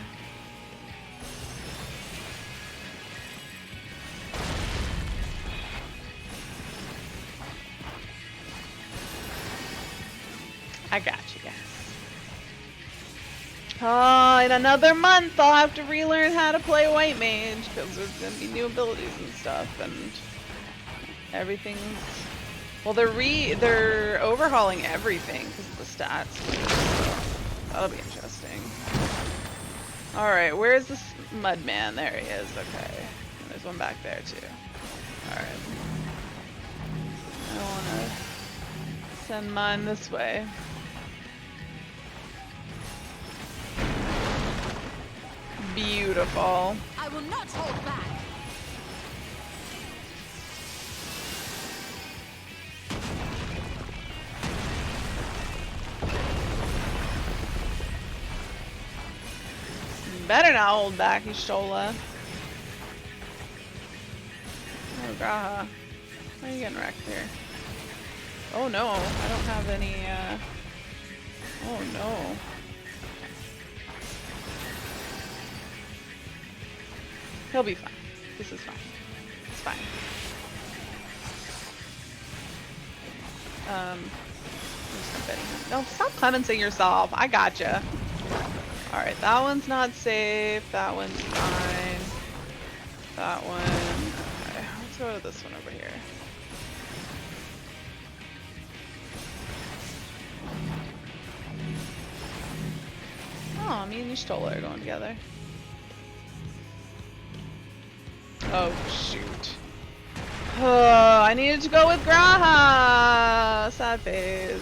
S1: I got you guys. In another month I'll have to relearn how to play White Mage, because there's gonna be new abilities and stuff, and everything's... Well, they're overhauling everything because of the stats. That'll be interesting. Alright, where's this Mudman? There he is, okay. There's one back there too. Alright. I wanna send mine this way. Beautiful.
S13: I will not hold back.
S1: You better not hold back, Y'shtola. Oh, Graha. Why are you getting wrecked here? Oh no, I don't have any, Oh no. He'll be fine. This is fine. It's fine. I'm just gonna betting him. No, stop clemencing yourself. I gotcha. Alright, that one's not safe. That one's fine. That one. Okay, let's go to this one over here. Oh, me and Y'shtola are going together. Oh, shoot. Oh, I needed to go with Graha! Sad face.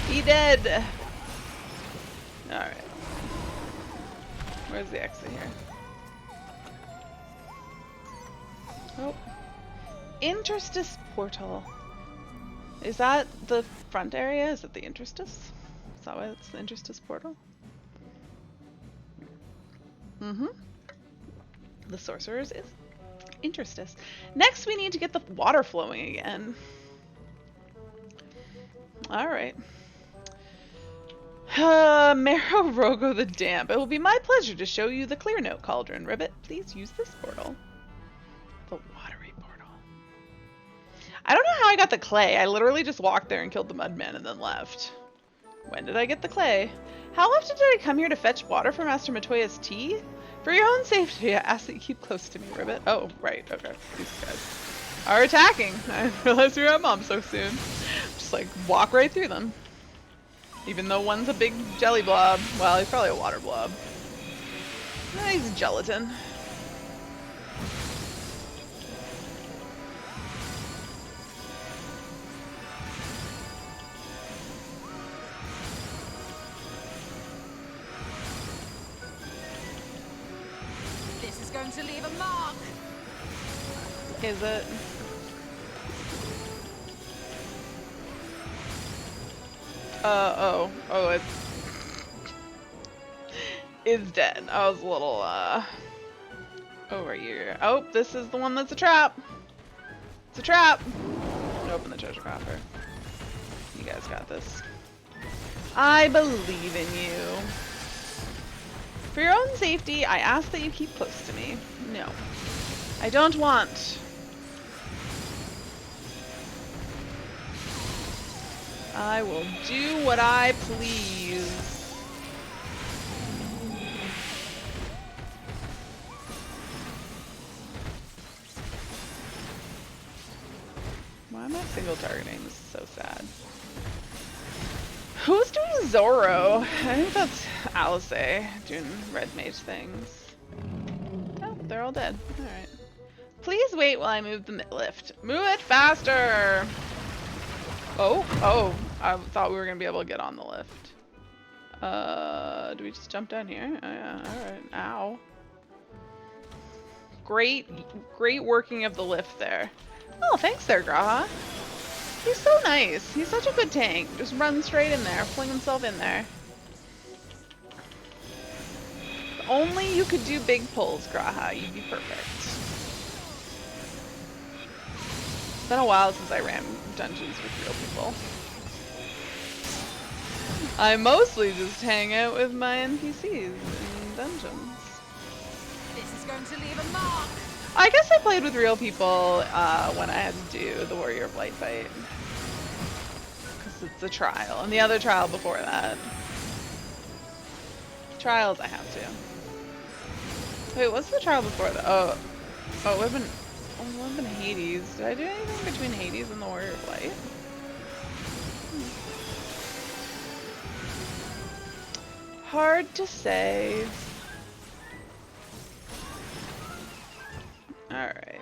S1: He dead! Alright. Where's the exit here? Oh. Interstice portal. Is that the front area? Is it the Interstice? Is that why it's the Interstice portal? Mm-hmm. The Sorcerer's is Interstice. Next we need to get the water flowing again. Alright. Marrow Rogo the Damp. It will be my pleasure to show you the Clear Note Cauldron. Ribbit, please use this portal. The watery portal. I don't know how I got the clay. I literally just walked there and killed the Mudman and then left. When did I get the clay? How often did I come here to fetch water for Master Matoya's tea? For your own safety, I ask that you keep close to me, Ribbit. Oh, right, okay. These guys are attacking. I didn't realize we were at Mom so soon. Just like walk right through them. Even though one's a big jelly blob. Well, he's probably a water blob. No, he's gelatin.
S13: This is going to leave a mark.
S1: Is it? Oh, it's dead. I was a little, over here. Oh, this is the one that's a trap. It's a trap. Open the treasure coffer. You guys got this. I believe in you. For your own safety, I ask that you keep close to me. No. I don't want. I will do what I please. Why am I single targeting? This is so sad. Who's doing Zoro? I think that's Alice doing red mage things. Oh, they're all dead. Alright. Please wait while I move the lift. Move it faster! Oh, I thought we were gonna be able to get on the lift. Do we just jump down here? Oh, yeah, alright. Ow. Great working of the lift there. Oh, thanks there, Graha. He's so nice. He's such a good tank. Just run straight in there, fling himself in there. If only you could do big pulls, Graha. You'd be perfect. It's been a while since I ran dungeons with real people. I mostly just hang out with my NPCs in dungeons.
S13: This is going to leave a mark.
S1: I guess I played with real people when I had to do the Warrior of Light fight. Because it's a trial. And the other trial before that. Trials I have to. Wait, what's the trial before that? Oh, it would have been Hades. Did I do anything between Hades and the Warrior of Light? Hard to say. Alright.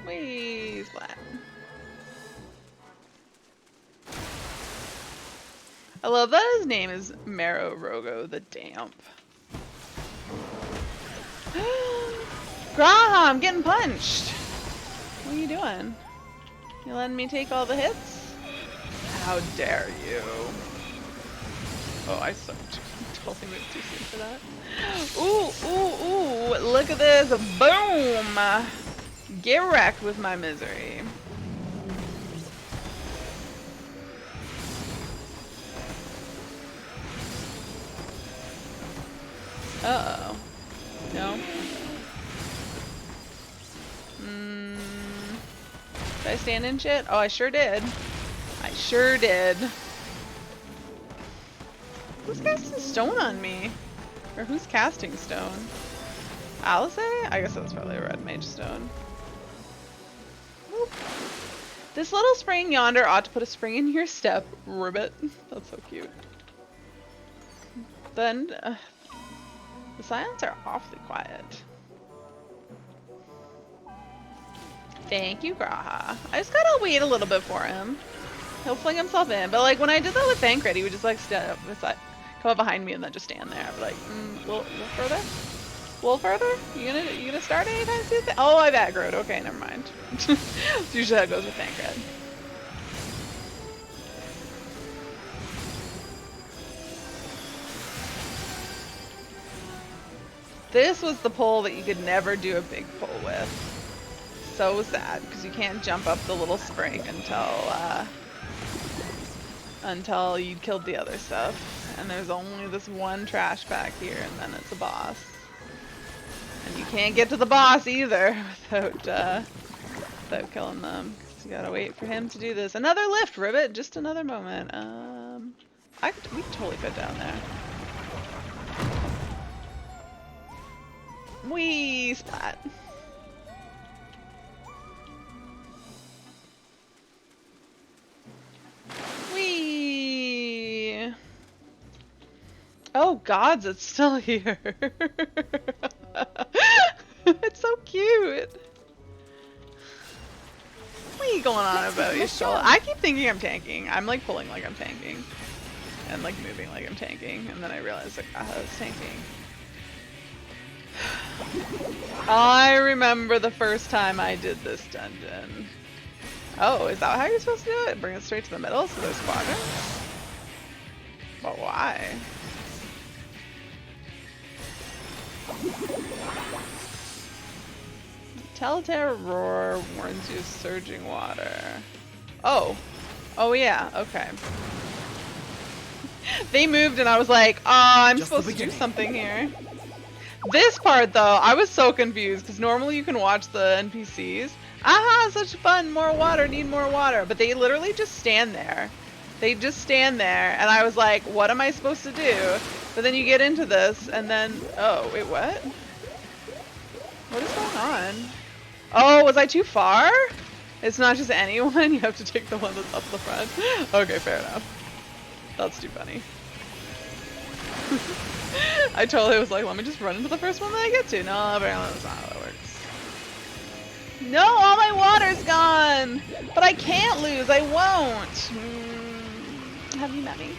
S1: Whee, splat. I love that his name is Marrow Rogo the Damp. Graha, I'm getting punched. What are you doing? You letting me take all the hits? How dare you? Oh, I sucked. Totally moved too soon for that. Ooh, ooh, ooh. Look at this. Boom. Get wrecked with my misery. Uh-oh. No? Did I stand in shit? Oh, I sure did. I sure did. Who's casting stone on me? Or who's casting stone? Alice? I guess that was probably a red mage stone. Whoop. This little spring yonder ought to put a spring in your step, ribbit. That's so cute. Then, the silence are awfully quiet. Thank you, Graha. I just gotta wait a little bit for him. He'll fling himself in. But like when I did that with Thancred, he would just like step beside, come up behind me and then just stand there. I'd be like, a little further? A little further? You gonna start anytime soon? Oh, I've aggroed. Okay, never mind. It's usually how it goes with Thancred. This was the pole that you could never do a big pole with. So sad, because you can't jump up the little spring until you killed the other stuff. And there's only this one trash back here, and then it's a boss. And you can't get to the boss either without killing them. So you gotta wait for him to do this. Another lift, Ribbit. Just another moment. We could totally fit down there. Whee! Splat. Whee! Oh gods, it's still here. It's so cute. What are you going on about, Yashol? I keep thinking I'm tanking. I'm like pulling like I'm tanking. And like moving like I'm tanking. And then I realize like, ah, it's tanking. I remember the first time I did this dungeon. Oh, is that how you're supposed to do it? Bring it straight to the middle so there's quadrants? But why? Telltale roar warns you of surging water. Oh. Oh yeah, okay. They moved and I was like, oh, I'm supposed to do something here. This part though, I was so confused because normally you can watch the NPCs. Aha, such fun, more water, need more water. But they literally just stand there. They just stand there and I was like, what am I supposed to do? But then you get into this and then, oh, wait, what? What is going on? Oh, was I too far? It's not just anyone, you have to take the one that's up the front. Okay, fair enough. That's too funny. I totally was like, let me just run into the first one that I get to. No, apparently that's not how that works. No, all my water's gone! But I can't lose, I won't! Have you met me?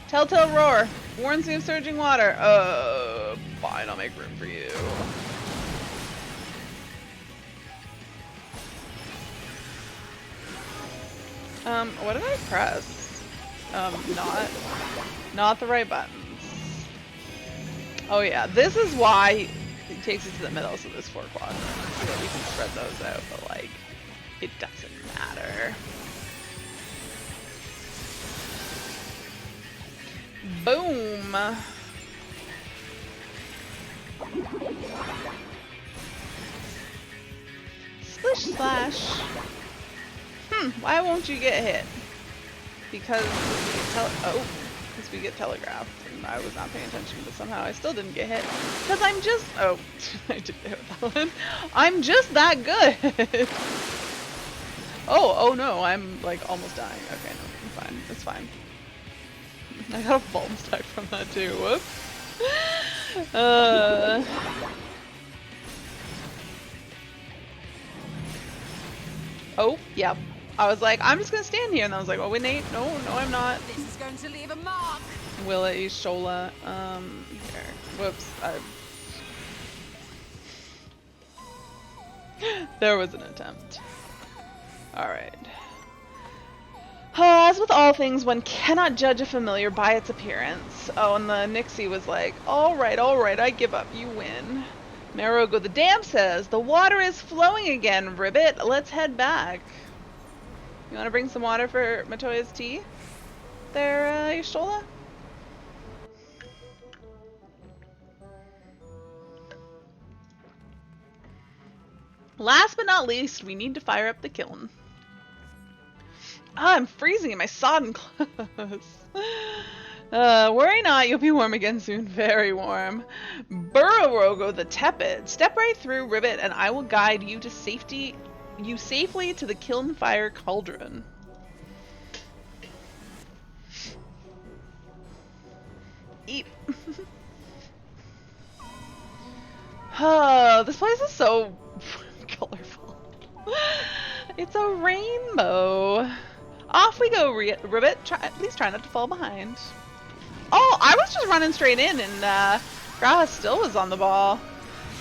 S1: Telltale roar warns you of surging water. Fine, I'll make room for you. What did I press? Not the right buttons. Oh yeah, this is why he takes it to the middle, so there's 4 quadrants, so that we can spread those out, but like, it doesn't matter. Boom! Splish splash! Why won't you get hit? Because we get telegraphed. And I was not paying attention, but somehow I still didn't get hit. Because I'm just... Oh, I did hit that one. I'm just that good! Oh no, I'm like almost dying. Okay, no, I'm fine. It's fine. I got a bulb stack from that too. Whoops. Oh, yep. I was like, I'm just gonna stand here, and I was like, oh wait, Nate, no, I'm not.
S13: This is going to leave a mark.
S1: Willie, Shola, here. Whoops. There was an attempt. Alright. As with all things, one cannot judge a familiar by its appearance. Oh, and the Nixie was like, alright, I give up, you win. Marogo the Dam says, the water is flowing again, Ribbit. Let's head back. You want to bring some water for Matoya's tea? There, Yashola? Last but not least, we need to fire up the kiln. Ah, I'm freezing in my sodden clothes. Worry not, you'll be warm again soon. Very warm. Burrow the Tepid. Step right through, Ribbit, and I will guide you to safely to the kiln fire cauldron. Eat. Oh, this place is so colorful. It's a rainbow. Off we go, Ribbit. Please try not to fall behind. Oh, I was just running straight in, and Graha still was on the ball.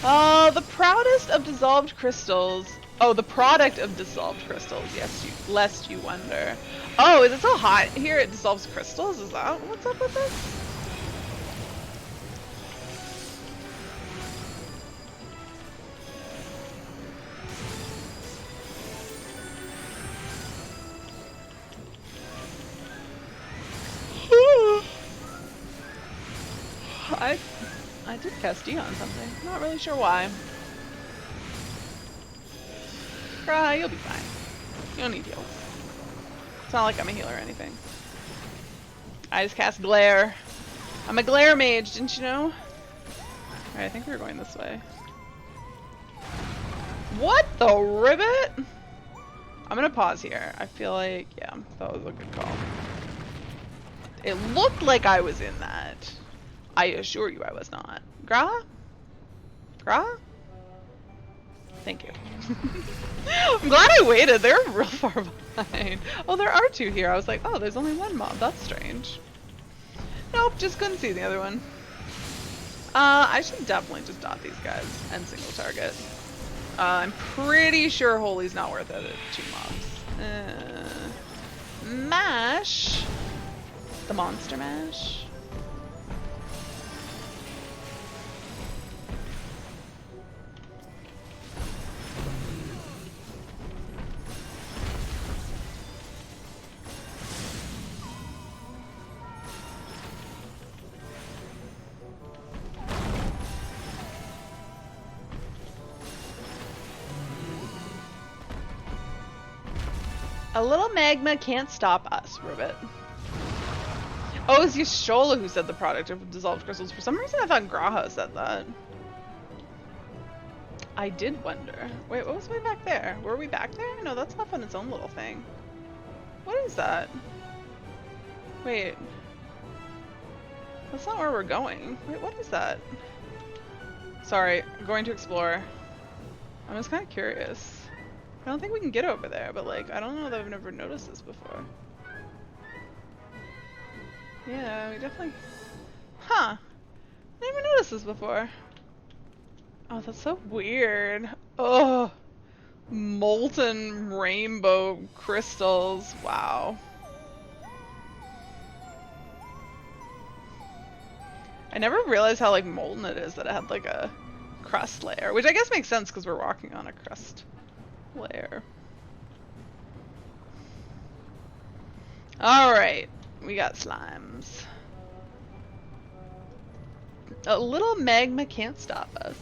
S1: The proudest of dissolved crystals. Oh, the product of dissolved crystals. Yes, lest you wonder. Oh, is it so hot here? It dissolves crystals. Is that what's up with this? I did cast D on something. Not really sure why. Cry, you'll be fine. You don't need heals. It's not like I'm a healer or anything. I just cast Glare. I'm a Glare mage, didn't you know? Alright, I think we're going this way. What the ribbit? I'm gonna pause here. I feel like, yeah, that was a good call. It looked like I was in that. I assure you I was not. Graha? Graha? Thank you. I'm glad I waited. They're real far behind. Oh, there are 2 here. I was like, oh, there's only 1 mob. That's strange. Nope, just couldn't see the other one. I should definitely just dot these guys and single target. I'm pretty sure Holy's not worth it at 2 mobs. Mash. The monster mash. A little magma can't stop us, Ribbit. Oh, it's Yashola who said the product of dissolved crystals. For some reason I thought Graha said that. I did wonder. Wait, what was way back there? Were we back there? No, that's off on its own little thing. What is that? Wait. That's not where we're going. Wait, what is that? Sorry, I'm going to explore. I'm just kind of curious. I don't think we can get over there, but like, I don't know that I've never noticed this before. Yeah, we definitely... Huh. I never noticed this before. Oh, that's so weird. Oh, molten rainbow crystals. Wow. I never realized how like molten it is that it had like a crust layer, which I guess makes sense because we're walking on a crust layer. Alright, we got slimes. A little magma can't stop us.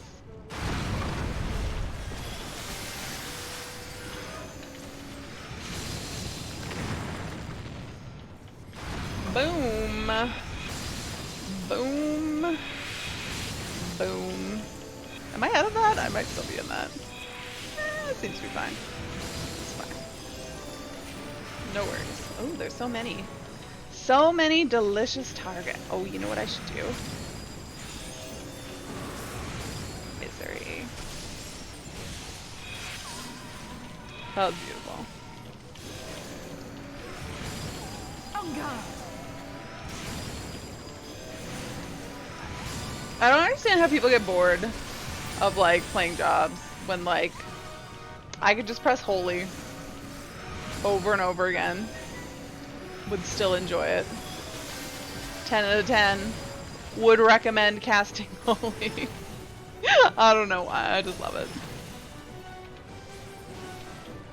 S1: Boom. Boom. Boom. Am I out of that? I might still be in that. It seems to be fine. It's fine. No worries. Oh, there's so many. So many delicious targets. Oh, you know what I should do? Misery. That was beautiful. I don't understand how people get bored of like playing jobs when like I could just press holy over and over again. Would still enjoy it. 10 out of 10. Would recommend casting holy. I don't know why, I just love it.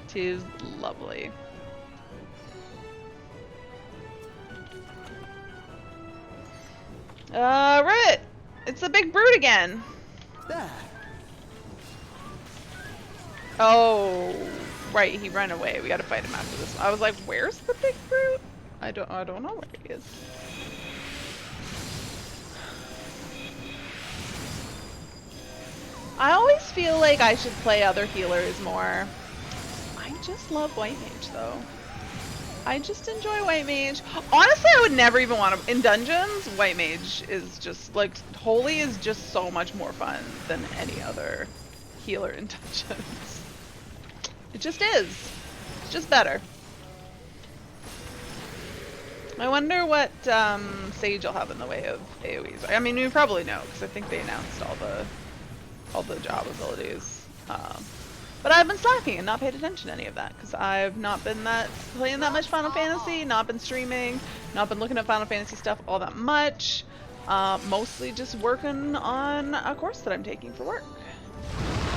S1: 'Tis lovely. Ribbit! It's the big brute again.
S14: There.
S1: Oh, right, he ran away. We gotta fight him after this. I was like, where's the big brute? I don't know where he is. I always feel like I should play other healers more. I just love White Mage though. I just enjoy White Mage. Honestly, I would never even want to... In dungeons, White Mage is just, like, Holy is just so much more fun than any other healer in dungeons. It just is. It's just better. I wonder what Sage will have in the way of AoEs. I mean, we probably know, because I think they announced all the job abilities. But I've been slacking and not paid attention to any of that because I've not been playing that much Final Fantasy, not been streaming, not been looking at Final Fantasy stuff all that much. Mostly just working on a course that I'm taking for work.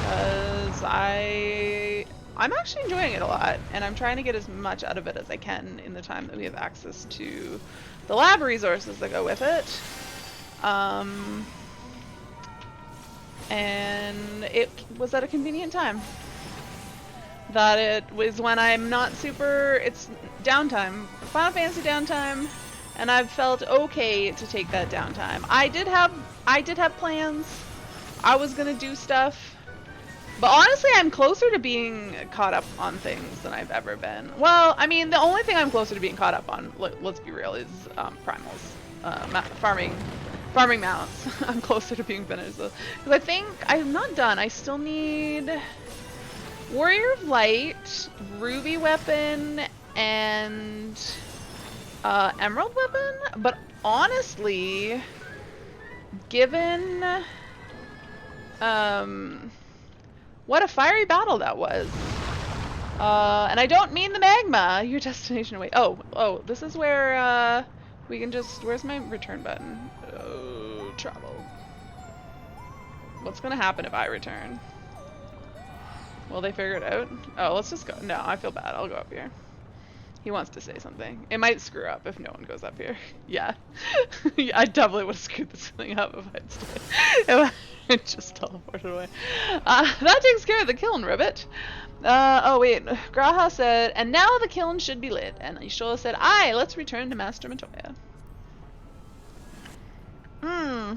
S1: Because I'm actually enjoying it a lot and I'm trying to get as much out of it as I can in the time that we have access to the lab resources that go with it. And it was at a convenient time. That it was when I'm not super, it's downtime, Final Fantasy downtime, and I've felt okay to take that downtime. I did have plans. I was gonna do stuff, but honestly, I'm closer to being caught up on things than I've ever been. Well, I mean, the only thing I'm closer to being caught up on, let's be real, is primals, farming mounts. I'm closer to being finished because I think I'm not done. I still need Warrior of Light, Ruby weapon, and Emerald weapon. But honestly, given what a fiery battle that was, and I don't mean the magma. Your destination away. Oh, this is where we can just. Where's my return button? Oh, travel. What's gonna happen if I return? Will they figure it out? Oh, let's just go. No, I feel bad. I'll go up here. He wants to say something. It might screw up if no one goes up here. Yeah. Yeah, I definitely would have screwed this thing up if I'd stayed. If I just teleported away. That takes care of the kiln, Ribbit. Oh wait, Graha said, and now the kiln should be lit. And Ishola said, aye, let's return to Master Matoya. I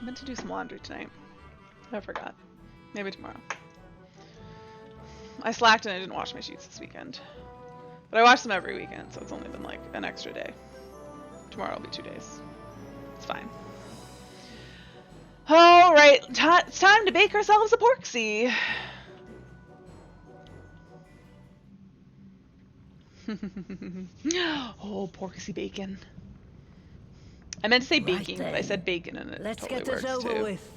S1: meant to do some laundry tonight. I forgot. Maybe tomorrow. I slacked and I didn't wash my sheets this weekend. But I wash them every weekend, so it's only been like an extra day. Tomorrow will be 2 days. It's fine. Alright, it's time to bake ourselves a porksy. Oh, porksy bacon. I meant to say baking, but I said bacon and it
S12: Let's
S1: totally
S12: get this
S1: works
S12: over
S1: too.
S12: with.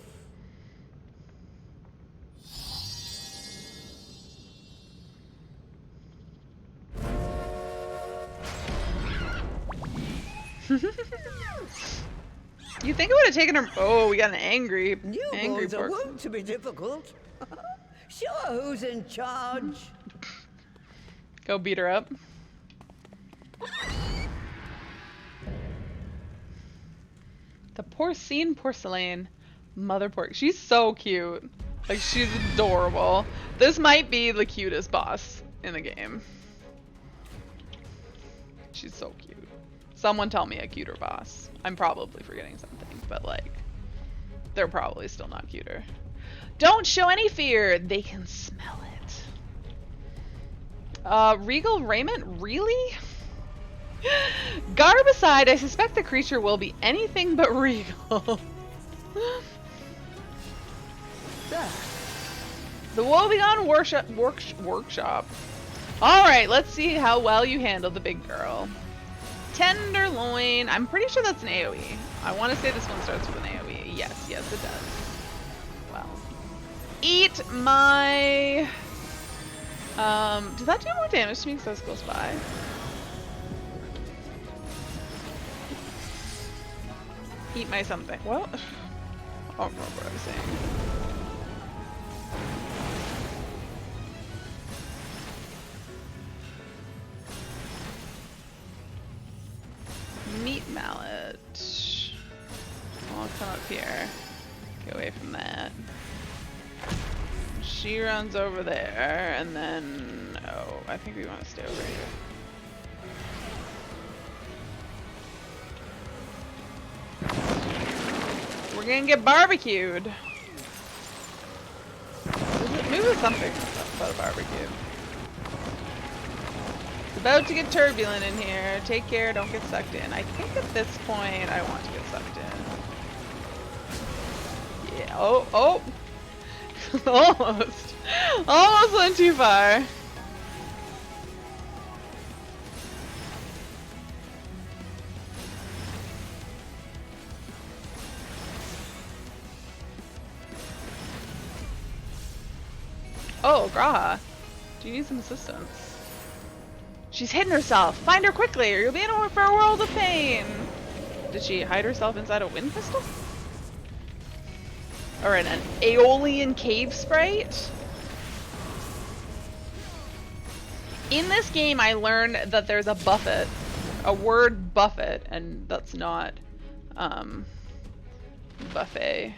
S1: You think it would have taken her? Oh, we got an angry
S12: Newborns are
S1: pork.
S12: wont to be difficult. Sure, who's in charge?
S1: Go beat her up. The porcelain mother pork. She's so cute. Like, she's adorable. This might be the cutest boss in the game. She's so cute. Someone tell me a cuter boss. I'm probably forgetting something, but like, they're probably still not cuter. Don't show any fear. They can smell it. Regal raiment? Really? Garb aside, I suspect the creature will be anything but regal. The Woebegone workshop. Alright, let's see how well you handle the big girl. Tenderloin. I'm pretty sure that's an AoE. I want to say this one starts with an AoE. Yes, yes it does. Well. Eat my... does that do more damage to me because I was close by? Eat my something. What? I don't remember what I was saying. Meat mallet. I'll come up here. Get away from that. She runs over there, and then... Oh, I think we want to stay over here. We're gonna get barbecued. Move with something about a barbecue. It's about to get turbulent in here. Take care, don't get sucked in. I think at this point I want to get sucked in. Yeah, oh. Almost. Almost went too far. Oh, Graha. Do you need some assistance? She's hidden herself. Find her quickly or you'll be in for a world of pain. Did she hide herself inside a wind crystal? Or an Aeolian cave sprite? In this game, I learned that there's a buffet. A word buffet, and that's not, buffet.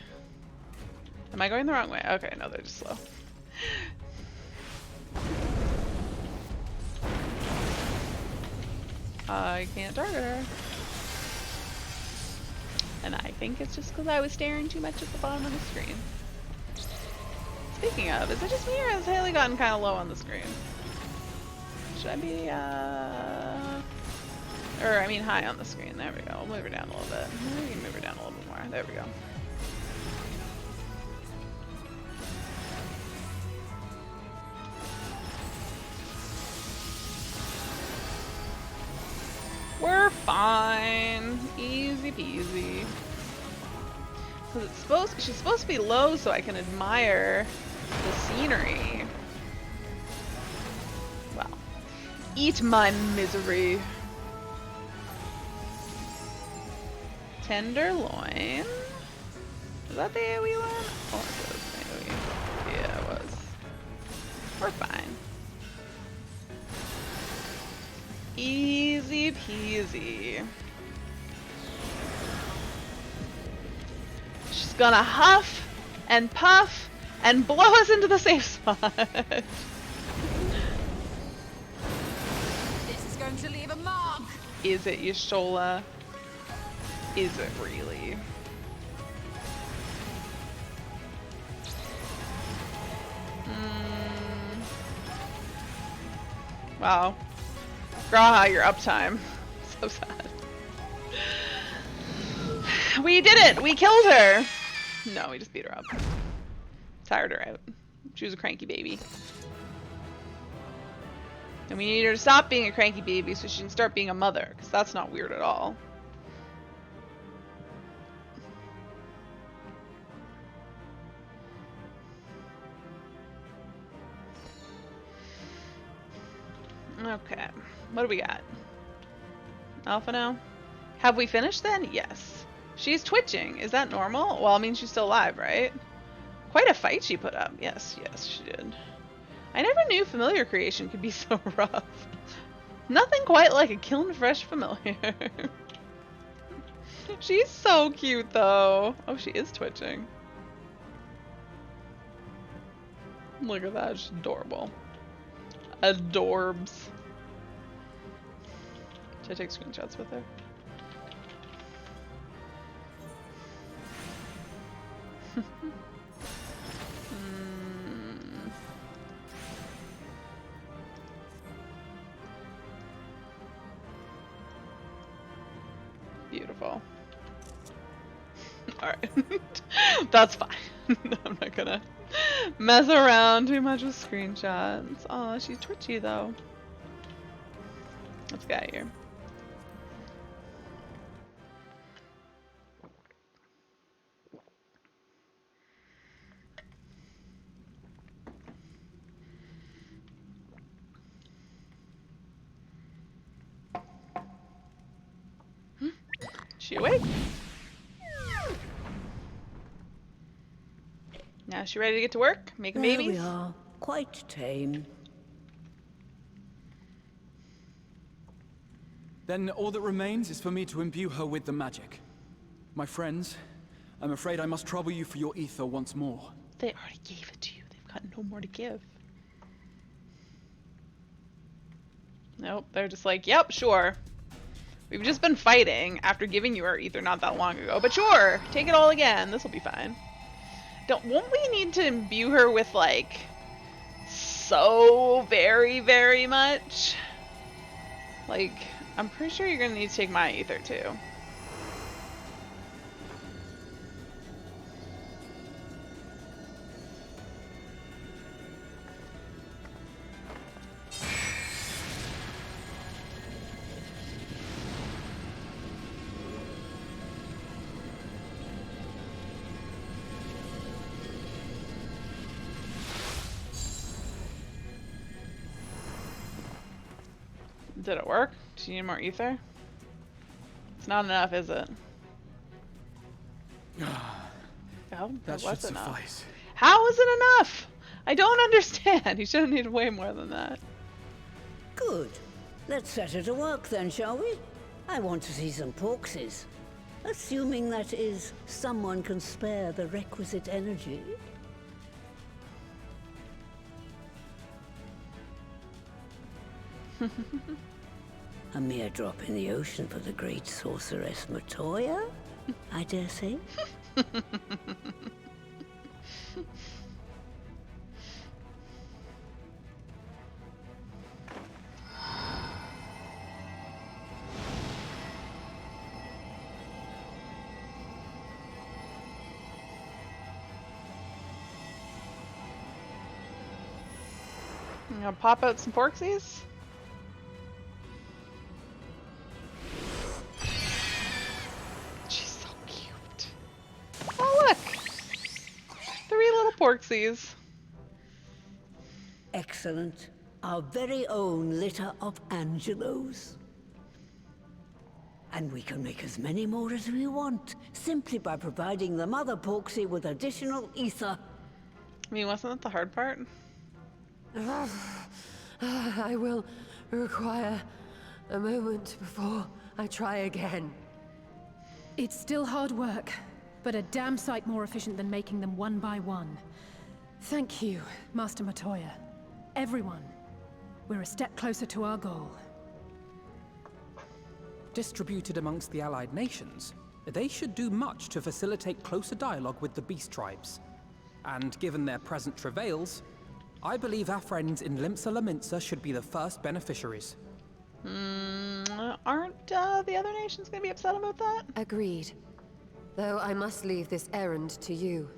S1: Am I going the wrong way? Okay, no, they're just slow. I can't target her. And I think it's just because I was staring too much at the bottom of the screen. Speaking of, is it just me or has Haley gotten kind of low on the screen? Should I be, or I mean high on the screen. There we go. We'll move her down a little bit. We can move her down a little bit more. There we go. We're fine. Easy peasy. Because she's supposed to be low so I can admire the scenery. Well, eat my misery. Tenderloin. Was that the AoE one? Oh, it was the AoE. Yeah, it was. We're fine. Easy peasy. She's gonna huff and puff and blow us into the safe spot.
S13: This is going to leave a mark.
S1: Is it, Yashola? Is it really? Wow. Graha, your uptime. So sad. We did it! We killed her! No, we just beat her up. Tired her out. She was a cranky baby. And we need her to stop being a cranky baby so she can start being a mother, because that's not weird at all. Okay, what do we got? Alpha now? Have we finished then? Yes. She's twitching. Is that normal? Well, I mean, she's still alive, right? Quite a fight she put up. Yes, she did. I never knew familiar creation could be so rough. Nothing quite like a kiln fresh familiar. She's so cute, though. Oh, she is twitching. Look at that. She's adorable. Adorbs. Should I take screenshots with her? Beautiful. Alright. That's fine. I'm not gonna mess around too much with screenshots. Aw, she's twitchy though. Let's get out of here. She awake? Now is she ready to get to work? Making babies?
S12: There we are. Quite tame.
S5: Then all that remains is for me to imbue her with the magic. My friends, I'm afraid I must trouble you for your ether once more.
S1: They already gave it to you. They've got no more to give. Nope, they're just like, yep, sure. We've just been fighting after giving you our ether not that long ago, but sure, take it all again. This will be fine. Won't we need to imbue her with, like, so very, very much? Like, I'm pretty sure you're gonna need to take my ether, too. Did it work? Do you need more ether? It's not enough, is it? Oh,
S5: that should suffice.
S1: How is it enough? I don't understand. You should have needed way more than that.
S12: Good. Let's set her to work then, shall we? I want to see some porksies. Assuming that is, someone can spare the requisite energy. A mere drop in the ocean for the great sorceress Matoya, I dare say.
S1: You gonna pop out some porksies? She's so cute. Oh look! 3 little porksies.
S12: Excellent. Our very own litter of Angelos. And we can make as many more as we want, simply by providing the mother porksy with additional ether.
S1: I mean, wasn't that the hard part?
S10: I will require a moment before I try again.
S3: It's still hard work, but a damn sight more efficient than making them one by one. Thank you, Master Matoya. Everyone. We're a step closer to our goal.
S9: Distributed amongst the allied nations, they should do much to facilitate closer dialogue with the beast tribes. And given their present travails, I believe our friends in Limsa Laminsa should be the first beneficiaries.
S1: Aren't the other nations gonna be upset about that?
S10: Agreed. Though I must leave this errand to you.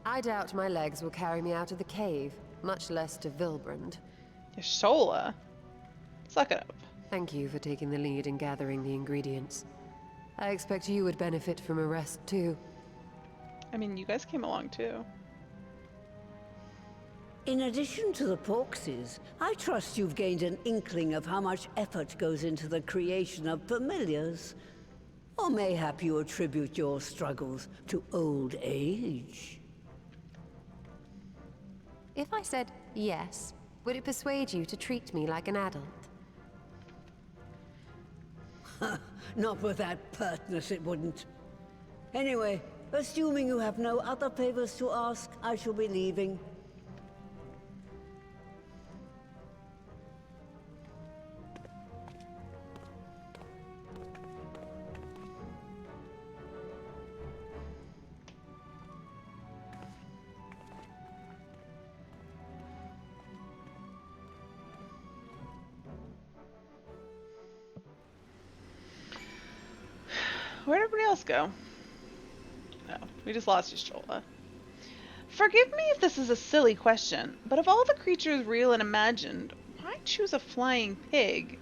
S10: I doubt my legs will carry me out of the cave, much less to Vilbrand.
S1: Yashola? Suck it up.
S10: Thank you for taking the lead in gathering the ingredients. I expect you would benefit from a rest too.
S1: I mean, you guys came along too.
S12: In addition to the porksies, I trust you've gained an inkling of how much effort goes into the creation of familiars. Or mayhap you attribute your struggles to old age?
S10: If I said yes, would it persuade you to treat me like an adult?
S12: Not with that pertness, it wouldn't. Anyway, assuming you have no other favors to ask, I shall be leaving.
S1: Where'd everybody else go? No, we just lost Y'shtola. Forgive me if this is a silly question, but of all the creatures real and imagined, why choose a flying pig?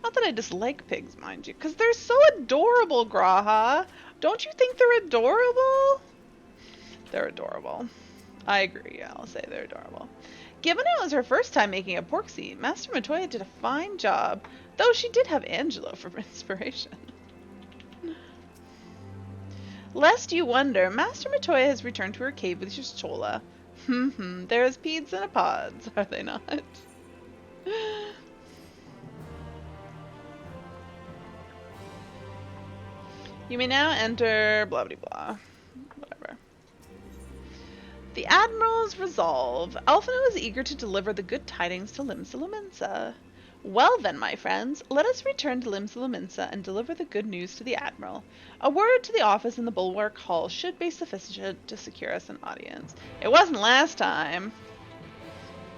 S1: Not that I dislike pigs, mind you, because they're so adorable, Graha. Don't you think they're adorable? They're adorable. I agree, yeah, I'll say they're adorable. Given it was her first time making a porksy, Master Matoya did a fine job, though she did have Angelo for inspiration. Lest you wonder, Master Matoya has returned to her cave with Y'shtola. They're as peas in a pods, are they not? You may now enter blah blah blah. Whatever. The Admiral's resolve. Alphinaud is eager to deliver the good tidings to Limsa Lominsa. Well then, my friends, let us return to Limsa Lominsa and deliver the good news to the Admiral. A word to the office in the Bulwark Hall should be sufficient to secure us an audience. It wasn't last time.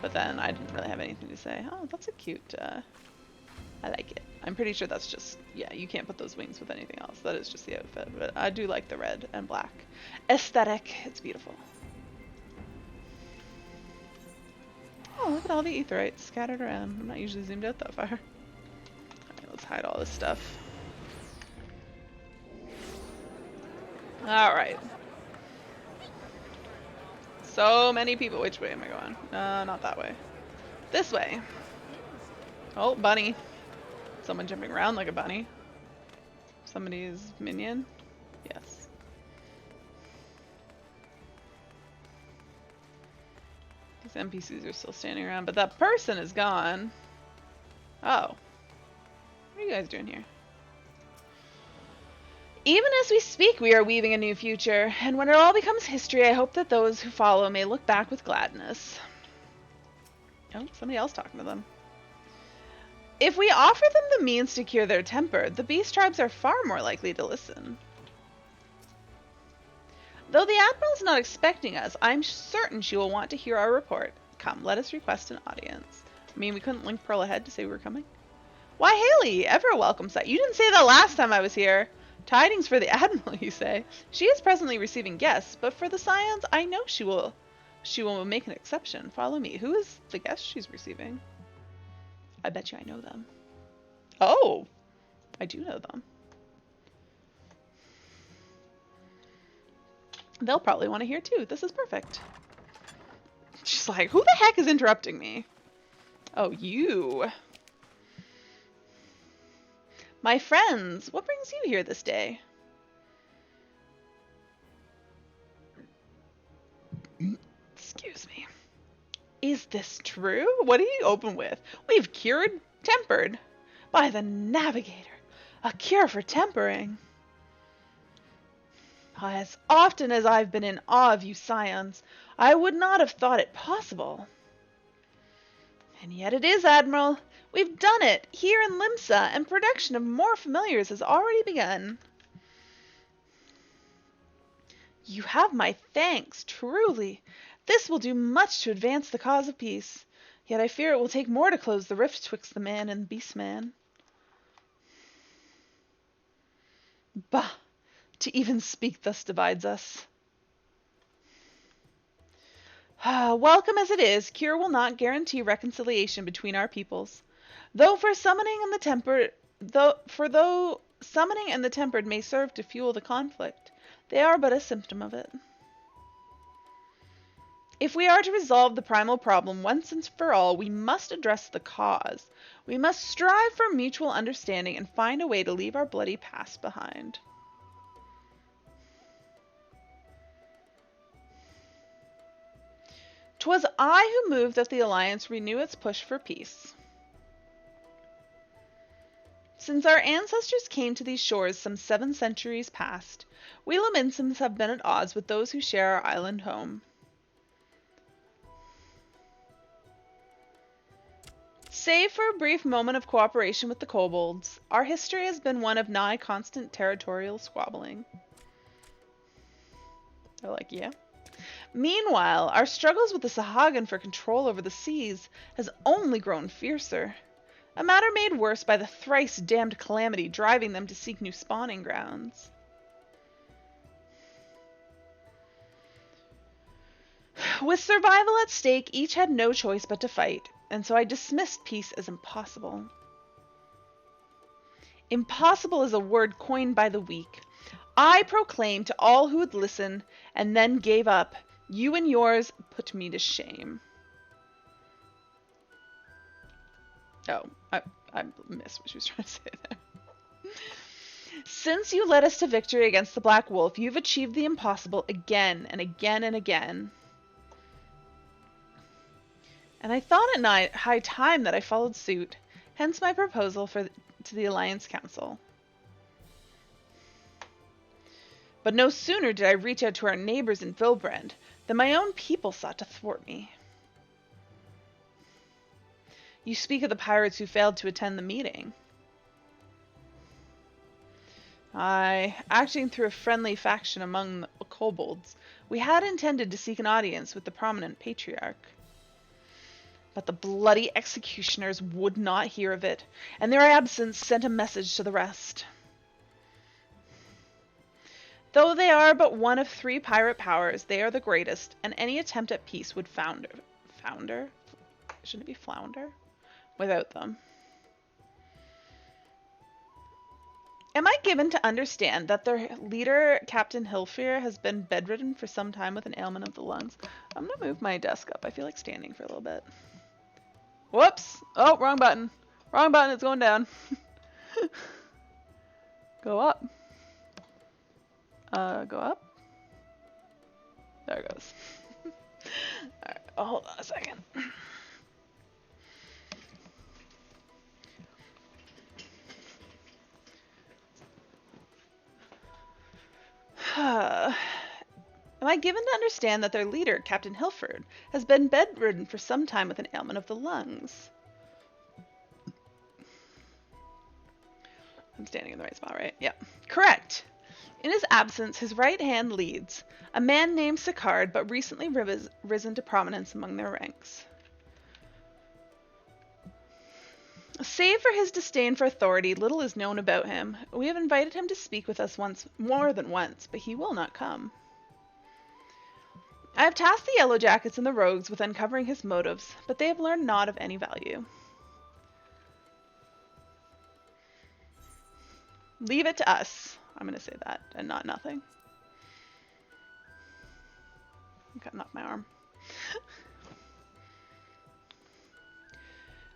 S1: But then I didn't really have anything to say. Oh, that's a cute, I like it. I'm pretty sure that's just, yeah, you can't put those wings with anything else. That is just the outfit. But I do like the red and black aesthetic. It's beautiful. Oh, look at all the aetherites scattered around. I'm not usually zoomed out that far. Alright, let's hide all this stuff. Alright. So many people. Which way am I going? Not that way. This way. Oh, bunny. Someone jumping around like a bunny. Somebody's minion? Yes. These NPCs are still standing around, but that person is gone. Oh. What are you guys doing here? Even as we speak, we are weaving a new future, and when it all becomes history, I hope that those who follow may look back with gladness. Oh, somebody else talking to them. If we offer them the means to cure their temper, the beast tribes are far more likely to listen. Though the Admiral's not expecting us, I'm certain she will want to hear our report. Come, let us request an audience. I mean, we couldn't link Pearl ahead to say we were coming. Why, Haley, ever a welcome sight. You didn't say that last time I was here. Tidings for the Admiral, you say. She is presently receiving guests, but for the Scions, I know she will make an exception. Follow me. Who is the guest she's receiving? I bet you I know them. Oh, I do know them. They'll probably want to hear too. This is perfect. She's like, who the heck is interrupting me? Oh, you. My friends, what brings you here this day? Excuse me. Is this true? What are you open with? We've cured tempered. By the Navigator. A cure for tempering. As often as I've been in awe of you Scions, I would not have thought it possible. And yet it is, Admiral. We've done it here in Limsa, and production of more familiars has already begun. You have my thanks, truly. This will do much to advance the cause of peace. Yet I fear it will take more to close the rift twixt the man and the beast-man. Bah! To even speak thus divides us. Welcome as it is, cure will not guarantee reconciliation between our peoples. Though summoning and the tempered may serve to fuel the conflict, they are but a symptom of it. If we are to resolve the primal problem once and for all, we must address the cause. We must strive for mutual understanding and find a way to leave our bloody past behind. 'Twas I who moved that the Alliance renew its push for peace. Since our ancestors came to these shores some 7 centuries past, we Lominsans have been at odds with those who share our island home. Save for a brief moment of cooperation with the kobolds, our history has been one of nigh constant territorial squabbling. They're like, yeah. Meanwhile, our struggles with the Sahagin for control over the seas has only grown fiercer. A matter made worse by the thrice damned calamity driving them to seek new spawning grounds. With survival at stake, each had no choice but to fight, and so I dismissed peace as impossible. Impossible is a word coined by the weak. I proclaimed to all who would listen, and then gave up. You and yours put me to shame. Oh, I missed what she was trying to say there. Since you led us to victory against the Black Wolf, you've achieved the impossible again and again and again. And I thought it high time that I followed suit, hence my proposal to the Alliance Council. But no sooner did I reach out to our neighbors in Vilbrand than my own people sought to thwart me. You speak of the pirates who failed to attend the meeting. Aye, acting through a friendly faction among the kobolds, we had intended to seek an audience with the prominent patriarch. But the bloody executioners would not hear of it, and their absence sent a message to the rest. Though they are but one of 3 pirate powers, they are the greatest, and any attempt at peace would founder? Shouldn't it be flounder? Without them. Am I given to understand that their leader, Captain Hilfir, has been bedridden for some time with an ailment of the lungs? I'm gonna move my desk up. I feel like standing for a little bit. Whoops! Oh, wrong button. Wrong button, it's going down. Go up. Go up. There it goes. Alright, oh, hold on a second. Am I given to understand that their leader, Captain Hilford, has been bedridden for some time with an ailment of the lungs? I'm standing in the right spot, right? Yep. Correct. In his absence, his right hand leads, a man named Sicard, but recently risen to prominence among their ranks. Save for his disdain for authority, little is known about him. We have invited him to speak with us more than once, but he will not come. I have tasked the Yellow Jackets and the Rogues with uncovering his motives, but they have learned naught of any value. Leave it to us. I'm going to say that, and not nothing. I'm cutting off my arm.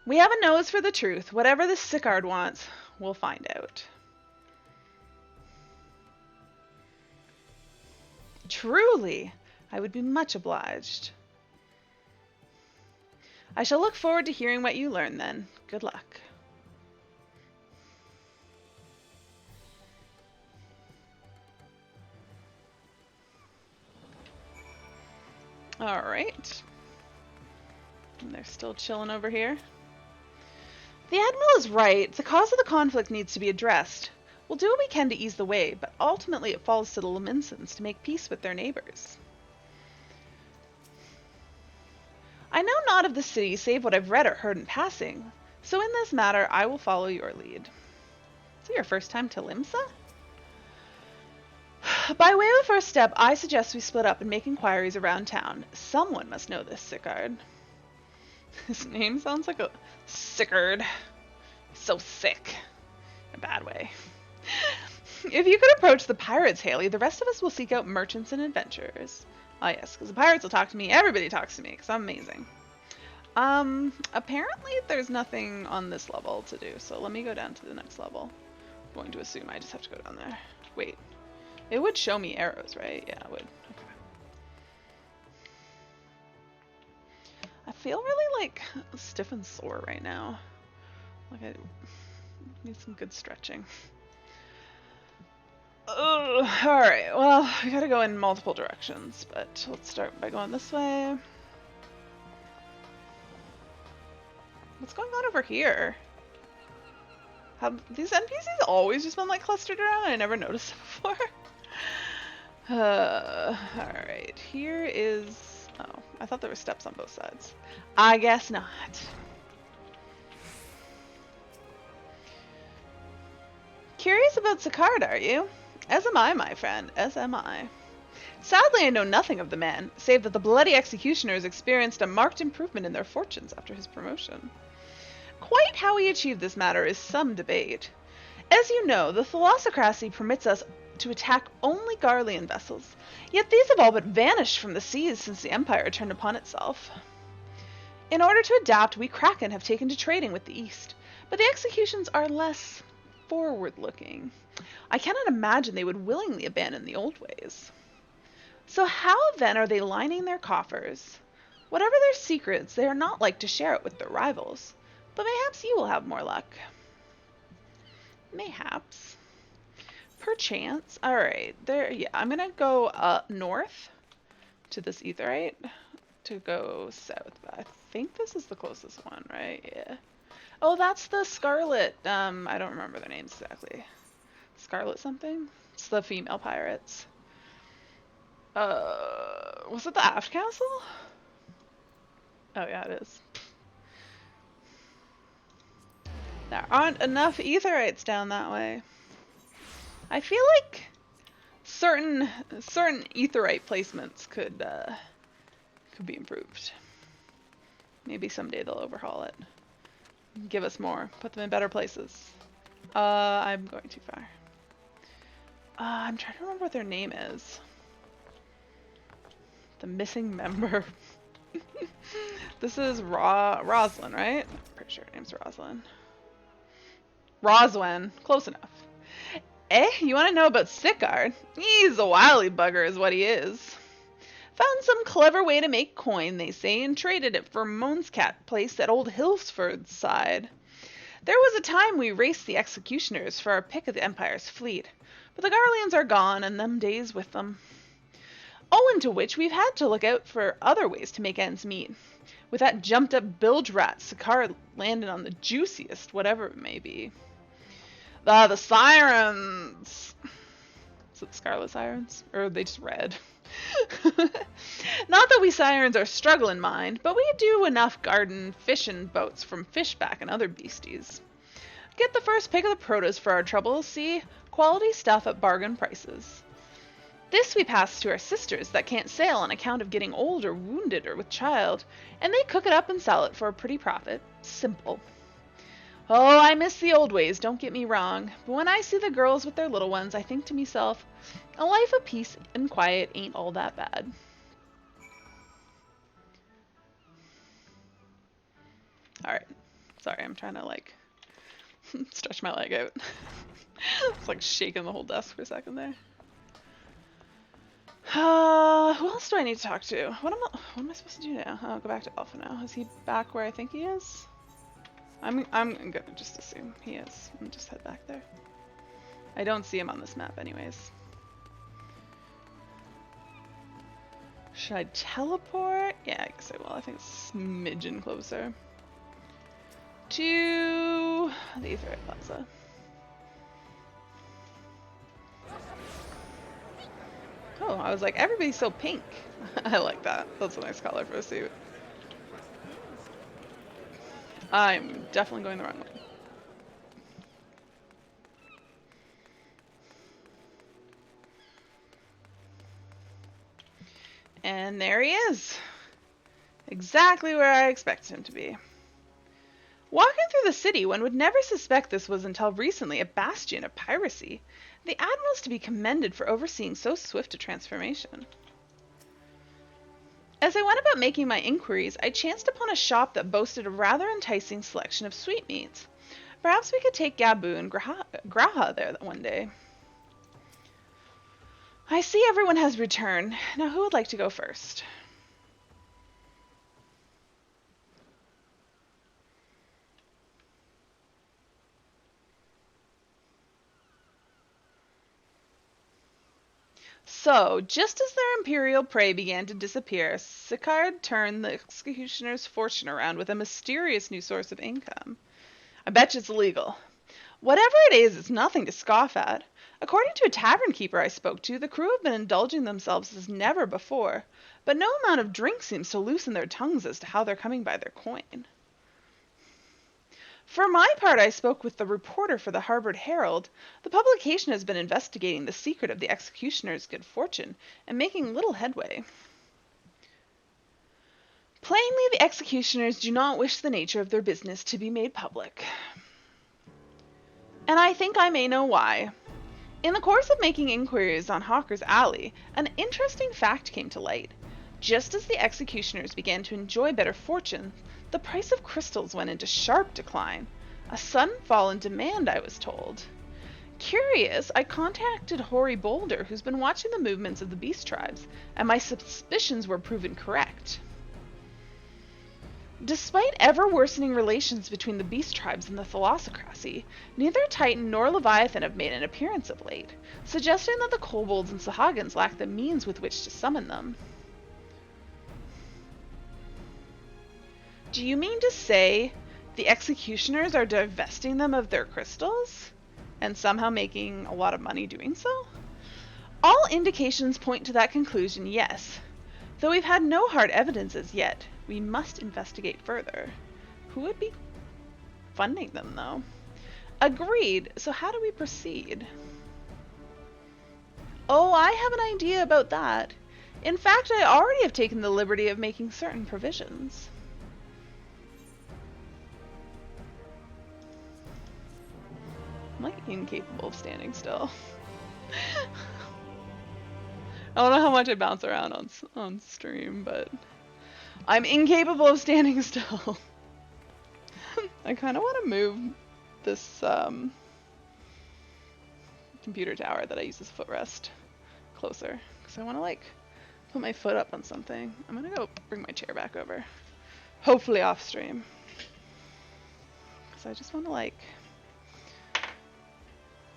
S1: We have a nose for the truth. Whatever this Sicard wants, we'll find out. Truly, I would be much obliged. I shall look forward to hearing what you learn then. Good luck. Alright. They're still chilling over here. The Admiral is right. The cause of the conflict needs to be addressed. We'll do what we can to ease the way, but ultimately it falls to the Lominsans to make peace with their neighbors. I know naught of the city save what I've read or heard in passing, so in this matter I will follow your lead. Is it your first time to Limsa? By way of a first step, I suggest we split up and make inquiries around town. Someone must know this Sicard. His name sounds like a Sicard. So sick. In a bad way. If you could approach the pirates, Haley, the rest of us will seek out merchants and adventurers. Oh yes, because the pirates will talk to me. Everybody talks to me, because I'm amazing. Apparently there's nothing on this level to do, so let me go down to the next level. I'm going to assume I just have to go down there. Wait. It would show me arrows, right? Yeah, it would. Okay. feel really like stiff and sore right now. Like I need some good stretching. Alright, well, we gotta go in multiple directions, but let's start by going this way. What's going on over here? Have these NPCs always just been like clustered around? I never noticed it before. Alright, here is... Oh, I thought there were steps on both sides. I guess not. Curious about Sicard, are you? As am I, my friend, as am I. Sadly, I know nothing of the man, save that the bloody executioners experienced a marked improvement in their fortunes after his promotion. Quite how he achieved this matter is some debate. As you know, the Thalassocracy permits us to attack only Garlean vessels, yet these have all but vanished from the seas since the Empire turned upon itself. In order to adapt, we Kraken have taken to trading with the East, but the executions are less forward-looking. I cannot imagine they would willingly abandon the old ways. So how then are they lining their coffers? Whatever their secrets, they are not like to share it with their rivals, but mayhaps you will have more luck. Mayhaps. Perchance. Alright, there, yeah, I'm gonna go north to this aetheryte to go south, but I think this is the closest one, right? Yeah. Oh, that's the Scarlet, I don't remember their names exactly. Scarlet something? It's the female pirates. Was it the Aft Castle? Oh yeah, it is. There aren't enough aetherites down that way. I feel like certain aetherite placements could be improved. Maybe someday they'll overhaul it. Give us more. Put them in better places. I'm going too far. I'm trying to remember what their name is. The missing member. This is Roslyn, right? I'm pretty sure her name's Roslyn. Roswen. Close enough. Eh? You want to know about Sicard? He's a wily bugger is what he is. Found some clever way to make coin, they say, and traded it for Moanscat Place at Old Hilfsford's side. There was a time we raced the executioners for our pick of the Empire's fleet, but the Garleans are gone, and them days with them. Owing to which we've had to look out for other ways to make ends meet. With that jumped-up bilge rat, Sicard landed on the juiciest, whatever it may be. The Sirens! Is it the Scarlet Sirens? Or are they just red? Not that we Sirens are struggling mind, but we do enough garden fishing boats from Fishback and other beasties. Get the first pick of the produce for our troubles, see? Quality stuff at bargain prices. This we pass to our sisters that can't sail on account of getting old or wounded or with child, and they cook it up and sell it for a pretty profit. Simple. Oh, I miss the old ways, don't get me wrong, but when I see the girls with their little ones, I think to myself, a life of peace and quiet ain't all that bad. Alright. Sorry, I'm trying to, like, stretch my leg out. It's like shaking the whole desk for a second there. Who else do I need to talk to? What am I supposed to do now? I'll go back to Alpha now. Is he back where I think he is? I'm gonna just assume he is and just head back there. I don't see him on this map anyways. Should I teleport? Yeah, I guess I will. I think it's a smidgen closer. To the Aetherite Plaza. Oh, I was like, everybody's so pink. I like that. That's a nice color for a suit. I'm definitely going the wrong way. And there he is. Exactly where I expected him to be. Walking through the city, one would never suspect this was until recently a bastion of piracy. The Admiral's to be commended for overseeing so swift a transformation. As I went about making my inquiries, I chanced upon a shop that boasted a rather enticing selection of sweetmeats. Perhaps we could take Gabu and Graha there one day. I see everyone has returned. Now who would like to go first? So, just as their imperial prey began to disappear, Sicard turned the executioner's fortune around with a mysterious new source of income. I bet you it's illegal. Whatever it is, it's nothing to scoff at. According to a tavern keeper I spoke to, the crew have been indulging themselves as never before, but no amount of drink seems to loosen their tongues as to how they're coming by their coin. For my part, I spoke with the reporter for the Harvard Herald. The publication has been investigating the secret of the executioner's good fortune and making little headway. Plainly, the executioners do not wish the nature of their business to be made public. And I think I may know why. In the course of making inquiries on Hawker's Alley, an interesting fact came to light. Just as the executioners began to enjoy better fortune, the price of crystals went into sharp decline. A sudden fall in demand, I was told. Curious, I contacted Hoary Boulder, who's been watching the movements of the beast tribes, and my suspicions were proven correct. Despite ever-worsening relations between the beast tribes and the thalassocracy, neither Titan nor Leviathan have made an appearance of late, suggesting that the kobolds and Sahagins lack the means with which to summon them. Do you mean to say the executioners are divesting them of their crystals? And somehow making a lot of money doing so? All indications point to that conclusion, yes. Though we've had no hard evidence as yet, we must investigate further. Who would be funding them, though? Agreed. So how do we proceed? Oh, I have an idea about that. In fact, I already have taken the liberty of making certain provisions. I'm like incapable of standing still. I don't know how much I bounce around on stream, but I'm incapable of standing still. I kind of want to move this computer tower that I use as footrest closer, because I want to like put my foot up on something. I'm gonna go bring my chair back over, hopefully off stream, because I just want to like,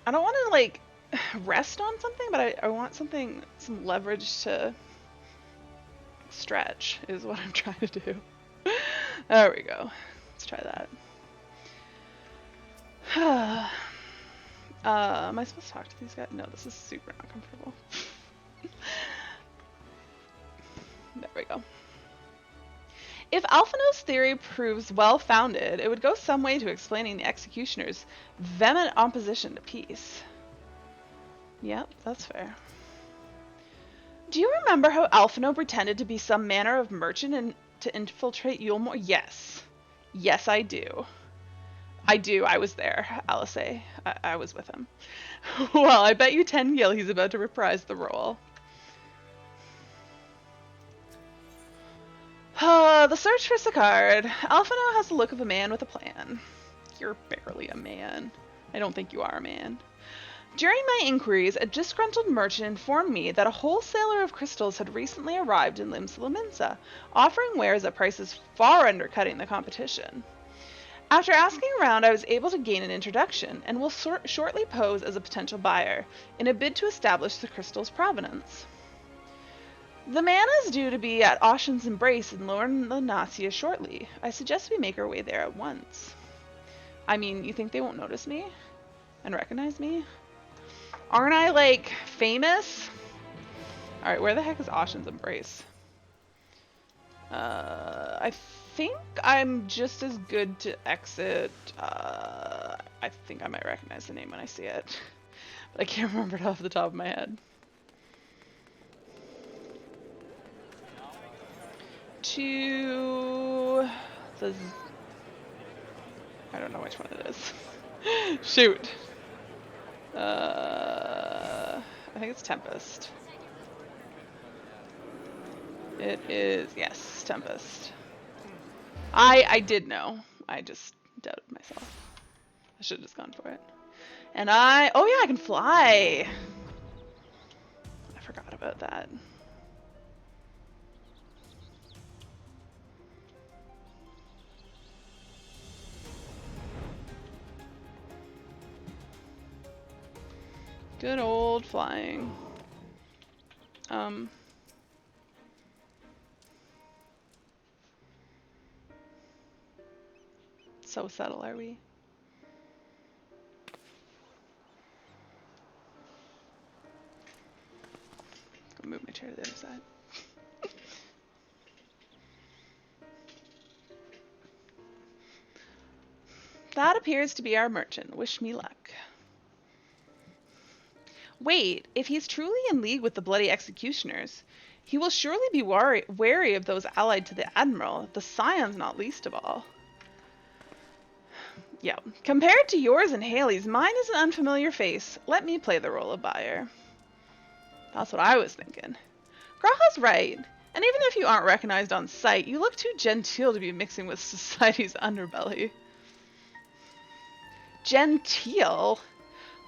S1: I don't want to like rest on something, but I want something, some leverage to stretch is what I'm trying to do. There we go. Let's try that. Am I supposed to talk to these guys? No, this is super uncomfortable. There we go. If Alphino's theory proves well-founded, it would go some way to explaining the executioner's vehement opposition to peace. Yep, that's fair. Do you remember how Alphino pretended to be some manner of merchant and to infiltrate Yulmore? Yes. Yes, I do. I do. I was there, Alice. I was with him. Well, I bet you 10 gil he's about to reprise the role. The search for Sicard. Alphino has the look of a man with a plan. You're barely a man. I don't think you are a man. During my inquiries, a disgruntled merchant informed me that a wholesaler of crystals had recently arrived in Limsa, offering wares at prices far undercutting the competition. After asking around, I was able to gain an introduction, and will shortly pose as a potential buyer, in a bid to establish the crystal's provenance. The man is due to be at Ocean's Embrace in Lower Lunacia shortly. I suggest we make our way there at once. I mean, you think they won't notice me? And recognize me? Aren't I, like, famous? Alright, where the heck is Ocean's Embrace? I think I'm just as good to exit. I think I might recognize the name when I see it. But I can't remember it off the top of my head. To the... I don't know which one it is. Shoot. I think it's Tempest. It is, yes, Tempest. I did know. I just doubted myself. I should have just gone for it. And oh yeah, I can fly. I forgot about that. Good old flying. So subtle, are we? Go move my chair to the other side. That appears to be our merchant. Wish me luck. Wait, if he's truly in league with the bloody executioners, he will surely be wary of those allied to the Admiral, the Scions not least of all. Yeah, compared to yours and Haley's, mine is an unfamiliar face. Let me play the role of buyer. That's what I was thinking. Graha's right, and even if you aren't recognized on sight, you look too genteel to be mixing with society's underbelly. Genteel?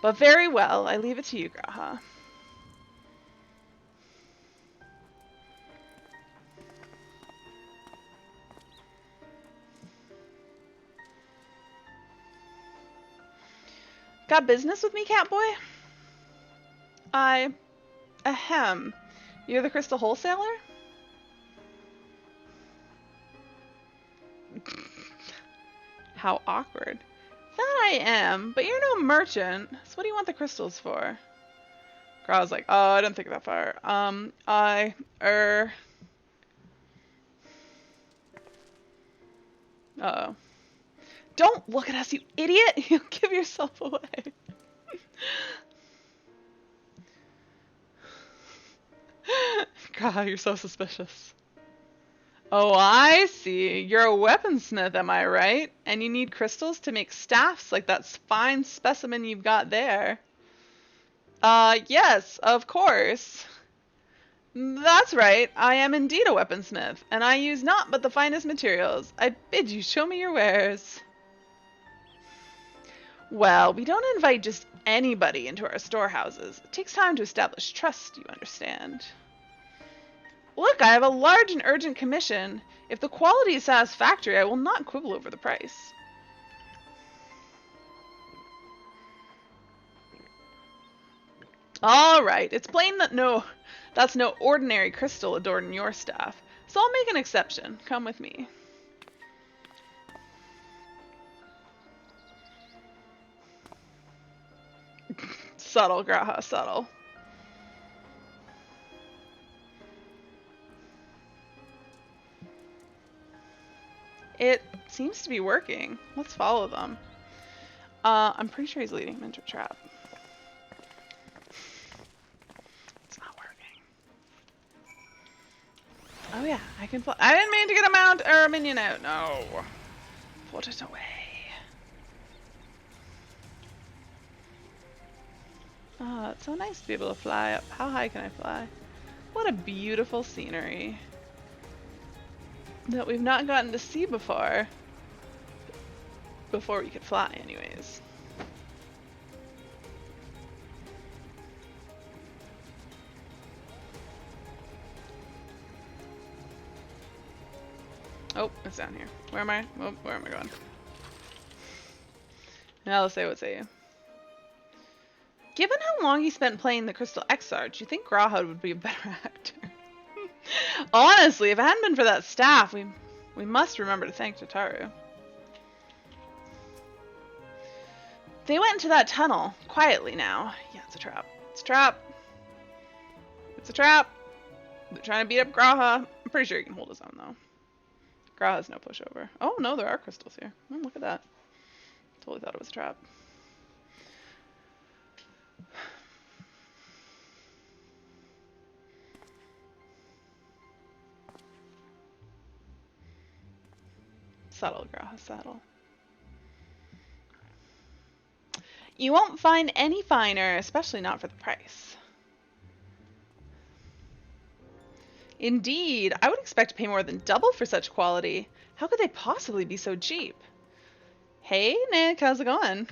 S1: But very well, I leave it to you, Graha. Got business with me, Catboy? Ahem. You're the crystal wholesaler? How awkward. That I am, but you're no merchant, so what do you want the crystals for? Growl's like, oh, I didn't think that far. Uh-oh. Don't look at us, you idiot! You'll give yourself away. God, you're so suspicious. Oh, I see. You're a weaponsmith, am I right? And you need crystals to make staffs like that fine specimen you've got there. Yes, of course. That's right. I am indeed a weaponsmith, and I use naught but the finest materials. I bid you show me your wares. Well, we don't invite just anybody into our storehouses. It takes time to establish trust, you understand. Look, I have a large and urgent commission. If the quality is satisfactory, I will not quibble over the price. All right, it's plain that that's no ordinary crystal adorning your staff, so I'll make an exception. Come with me. Subtle, Graha, subtle. It seems to be working. Let's follow them. I'm pretty sure he's leading him into a trap. It's not working. Oh yeah, I can I didn't mean to get a mount or a minion out. No. Put it away. Oh, it's so nice to be able to fly up. How high can I fly? What a beautiful scenery that we've not gotten to see before. Before we could fly, anyways. Oh, it's down here. Where am I? Oh, where am I going? Now let's say what say you. Given how long he spent playing the Crystal Exarch, you think Grahad would be a better actor. Honestly, if it hadn't been for that staff, we must remember to thank Tataru. They went into that tunnel, quietly now. Yeah, it's a trap. It's a trap. It's a trap. They're trying to beat up Graha. I'm pretty sure he can hold his own, though. Graha's no pushover. Oh, no, there are crystals here. Oh, look at that. Totally thought it was a trap. Subtle, Graha, subtle. You won't find any finer, especially not for the price. Indeed, I would expect to pay more than double for such quality. How could they possibly be so cheap? Hey, Nick, how's it going?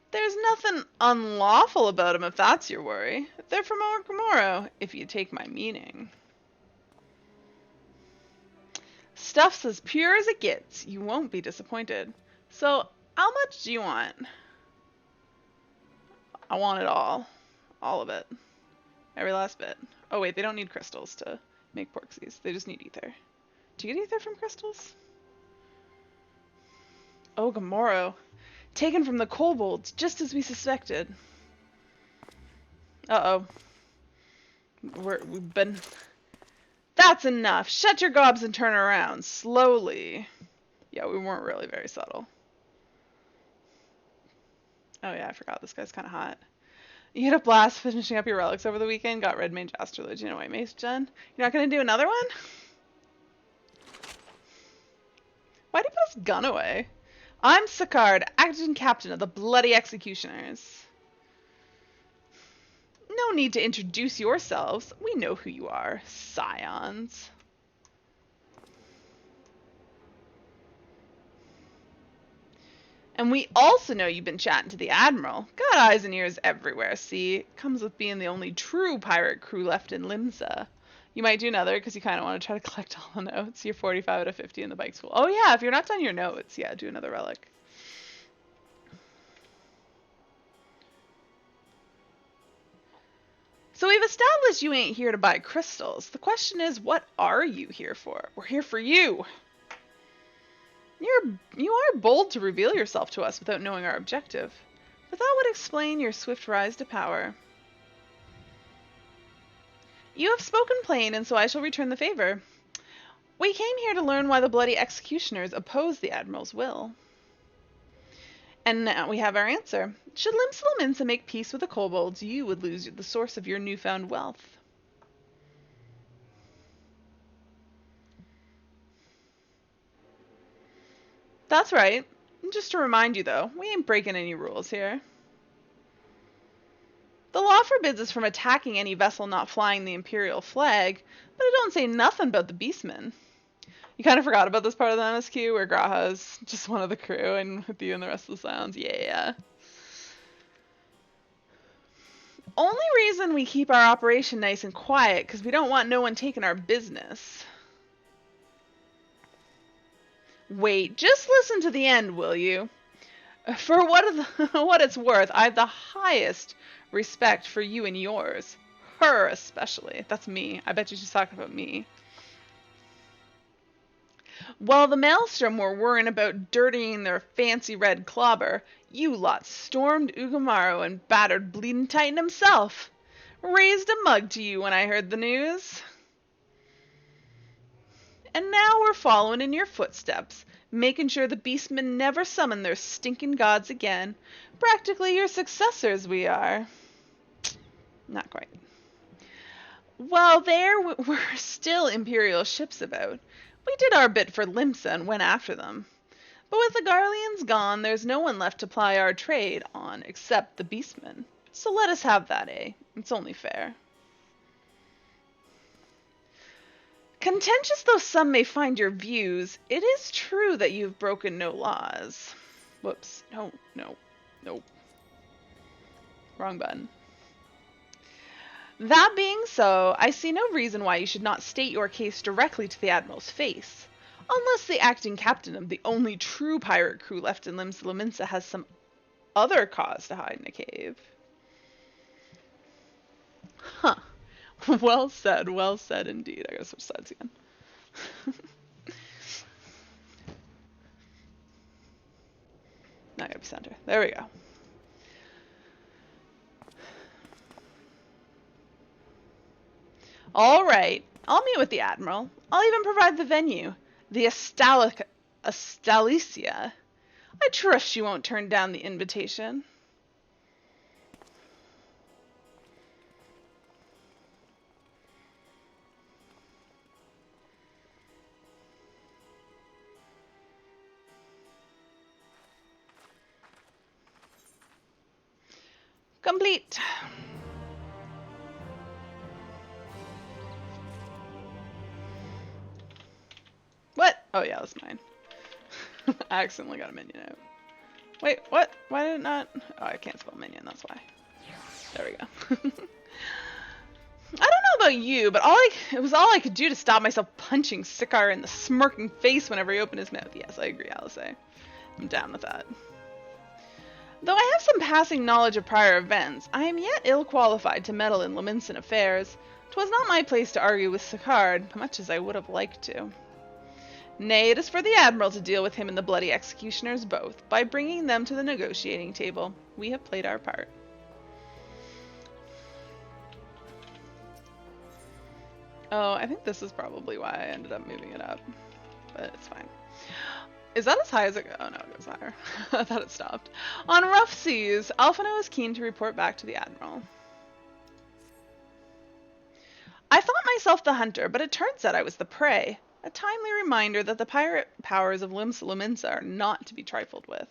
S1: There's nothing unlawful about them if that's your worry. They're from Orgrimmaro, if you take my meaning. Stuff's as pure as it gets. You won't be disappointed. So, how much do you want? I want it all. All of it. Every last bit. Oh wait, they don't need crystals to make porksies. They just need ether. Do you get ether from crystals? Oh, Gamoro. Taken from the kobolds, just as we suspected. Uh-oh. We've been... That's enough! Shut your gobs and turn around. Slowly. Yeah, we weren't really very subtle. Oh yeah, I forgot. This guy's kind of hot. You had a blast finishing up your relics over the weekend. Got Red Mage Astrology and a White Mace Gen. You're not going to do another one? Why'd he put his gun away? I'm Sicard, acting captain of the Bloody Executioners. No need to introduce yourselves. We know who you are, scions. And we also know you've been chatting to the Admiral. Got eyes and ears everywhere, see? Comes with being the only true pirate crew left in Limsa. You might do another because you kind of want to try to collect all the notes. You're 45 out of 50 in the bike school. Oh yeah, if you're not done your notes, yeah, do another relic. So we've established you ain't here to buy crystals. The question is, what are you here for? We're here for you. You are bold to reveal yourself to us without knowing our objective. But that would explain your swift rise to power. You have spoken plain, and so I shall return the favor. We came here to learn why the Bloody Executioners oppose the Admiral's will. And now we have our answer. Should Limsa make peace with the kobolds, you would lose the source of your newfound wealth. That's right. Just to remind you, though, we ain't breaking any rules here. The law forbids us from attacking any vessel not flying the Imperial flag, but it don't say nothing about the Beastmen. You kind of forgot about this part of the MSQ where Graha's just one of the crew and with you and the rest of the Scions. Yeah. Only reason we keep our operation nice and quiet because we don't want no one taking our business. Wait, just listen to the end, will you? For what it's worth, I have the highest respect for you and yours. Her especially. That's me. I bet you she's talking about me. While the Maelstrom were worrying about dirtying their fancy red clobber, you lot stormed Ugamaru and battered Bleeding Titan himself. Raised a mug to you when I heard the news. And now we're following in your footsteps, making sure the Beastmen never summon their stinking gods again. Practically your successors we are. Not quite. Well, there were still Imperial ships about. We did our bit for Limsa and went after them. But with the Garleans gone, there's no one left to ply our trade on except the Beastmen. So let us have that, eh? It's only fair. Contentious though some may find your views, it is true that you've broken no laws. Whoops. No. Wrong button. That being so, I see no reason why you should not state your case directly to the Admiral's face. Unless the acting captain of the only true pirate crew left in Limsa has some other cause to hide in a cave. Huh. Well said indeed. I gotta switch sides again. Now I gotta be center. There we go. Alright, I'll meet with the Admiral. I'll even provide the venue. The Astalicia. I trust she won't turn down the invitation. Complete. What? Oh yeah, that's mine. I accidentally got a minion out. Wait, what? Why did it not? Oh, I can't spell minion, that's why. There we go. I don't know about you, but it was all I could do to stop myself punching Sicard in the smirking face whenever he opened his mouth. Yes, I agree, Alice. I'm down with that. Though I have some passing knowledge of prior events, I am yet ill-qualified to meddle in Lominsan affairs. 'Twas not my place to argue with Sicard, much as I would have liked to. Nay, it is for the Admiral to deal with him and the bloody executioners both, by bringing them to the negotiating table. We have played our part. Oh, I think this is probably why I ended up moving it up, but it's fine. Is that as high as it goes? Oh no, it goes higher. I thought it stopped. On rough seas, Alphino is keen to report back to the Admiral. I thought myself the hunter, but it turns out I was the prey. A timely reminder that the pirate powers of Lominsa are not to be trifled with.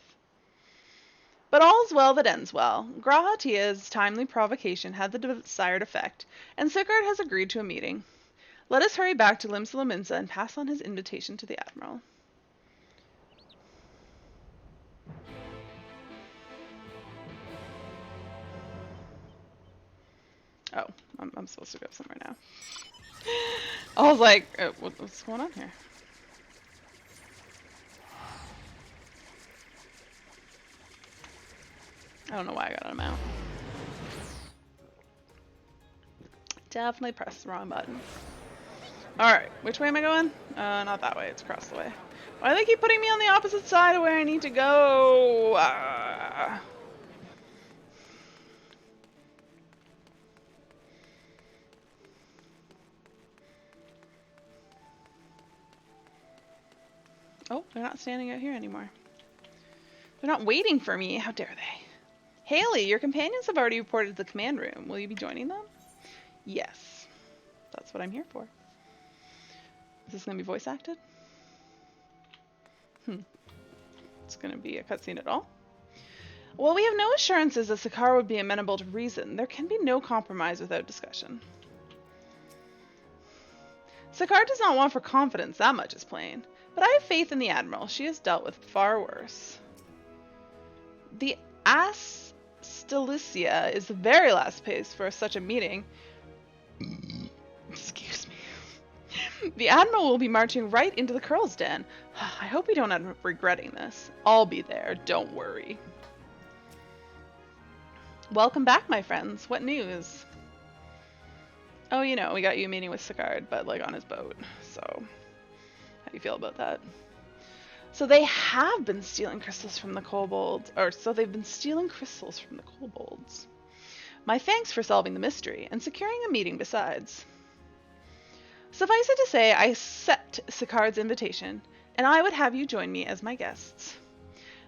S1: But all's well that ends well. Grahatia's timely provocation had the desired effect, and Sicard has agreed to a meeting. Let us hurry back to Lominsa and pass on his invitation to the Admiral. Oh, I'm supposed to go somewhere now. I was like, what's going on here? I don't know why I got on a mount. Definitely pressed the wrong button. Alright, which way am I going? Not that way, it's across the way. Why do they keep putting me on the opposite side of where I need to go? Oh, they're not standing out here anymore. They're not waiting for me. How dare they? Haley, your companions have already reported to the command room. Will you be joining them? Yes. That's what I'm here for. Is this going to be voice acted? It's going to be a cutscene at all? Well, we have no assurances that Sicard would be amenable to reason. There can be no compromise without discussion. Sicard does not want for confidence, that much is plain. But I have faith in the Admiral. She has dealt with far worse. The Astalicia is the very last place for such a meeting. Excuse me. The Admiral will be marching right into the Curl's Den. I hope we don't end up regretting this. I'll be there, don't worry. Welcome back, my friends. What news? Oh, you know, we got you a meeting with Sicard, but like on his boat. So, how do you feel about that? So they have been stealing crystals from the kobolds, or so they've been stealing crystals from the kobolds. My thanks for solving the mystery, and securing a meeting besides. Suffice it to say, I accept Sicard's invitation, and I would have you join me as my guests.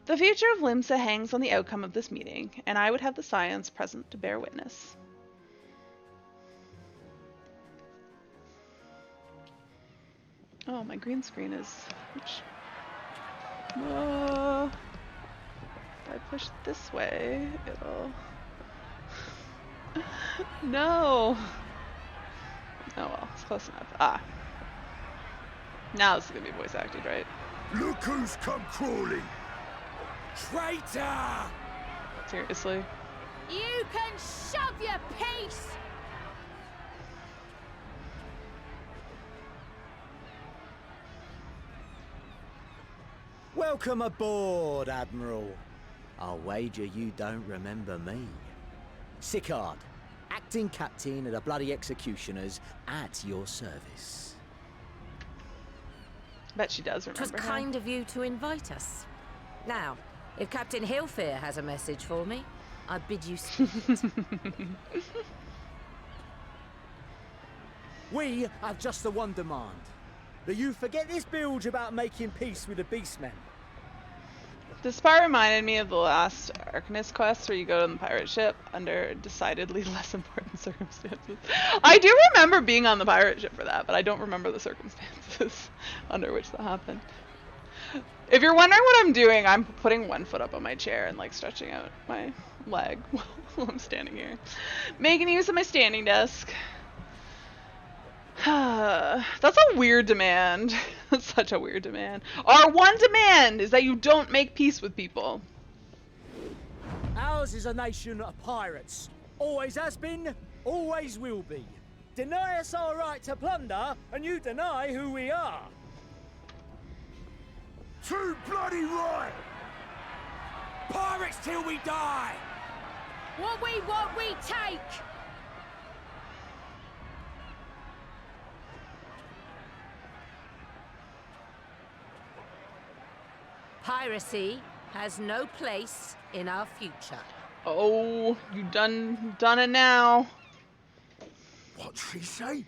S1: The future of Limsa hangs on the outcome of this meeting, and I would have the scions present to bear witness. Oh, my green screen is... Whoa. If I push this way, it'll... No! Oh well, it's close enough. Ah. Now this is gonna be voice acted, right?
S14: Look who's come crawling! Traitor!
S1: Seriously?
S13: You can shove your piece!
S15: Welcome aboard, Admiral. I'll wager you don't remember me. Sicard, acting captain of the bloody executioners, at your service.
S1: Bet she does remember.
S16: It was kind of you to invite us. Now, if Captain Hillfear has a message for me, I bid you speak it.
S15: We have just the one demand. That you forget this bilge about making peace with the Beastmen.
S1: This part reminded me of the last Arcanist quest where you go on the pirate ship under decidedly less important circumstances. I do remember being on the pirate ship for that, but I don't remember the circumstances under which that happened. If you're wondering what I'm doing, I'm putting one foot up on my chair and like stretching out my leg while I'm standing here. Making use of my standing desk. That's a weird demand. That's such a weird demand. Our one demand is that you don't make peace with people.
S15: Ours is a nation of pirates. Always has been, always will be. Deny us our right to plunder, and you deny who we are.
S14: Too bloody right!
S15: Pirates till we die!
S13: What we want, we take!
S16: Piracy has no place in our future.
S1: Oh, you done it now.
S15: What'd she say?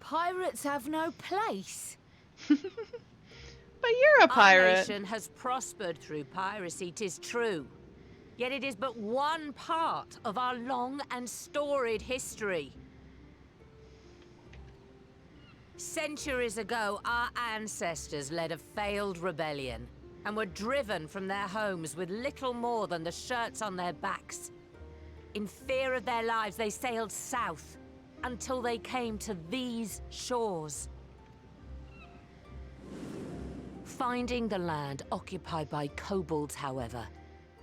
S8: Pirates have no place.
S1: But you're a pirate.
S16: Our nation has prospered through piracy, 'tis true. Yet it is but one part of our long and storied history. Centuries ago, our ancestors led a failed rebellion and were driven from their homes with little more than the shirts on their backs. In fear of their lives, they sailed south until they came to these shores. Finding the land occupied by kobolds, however,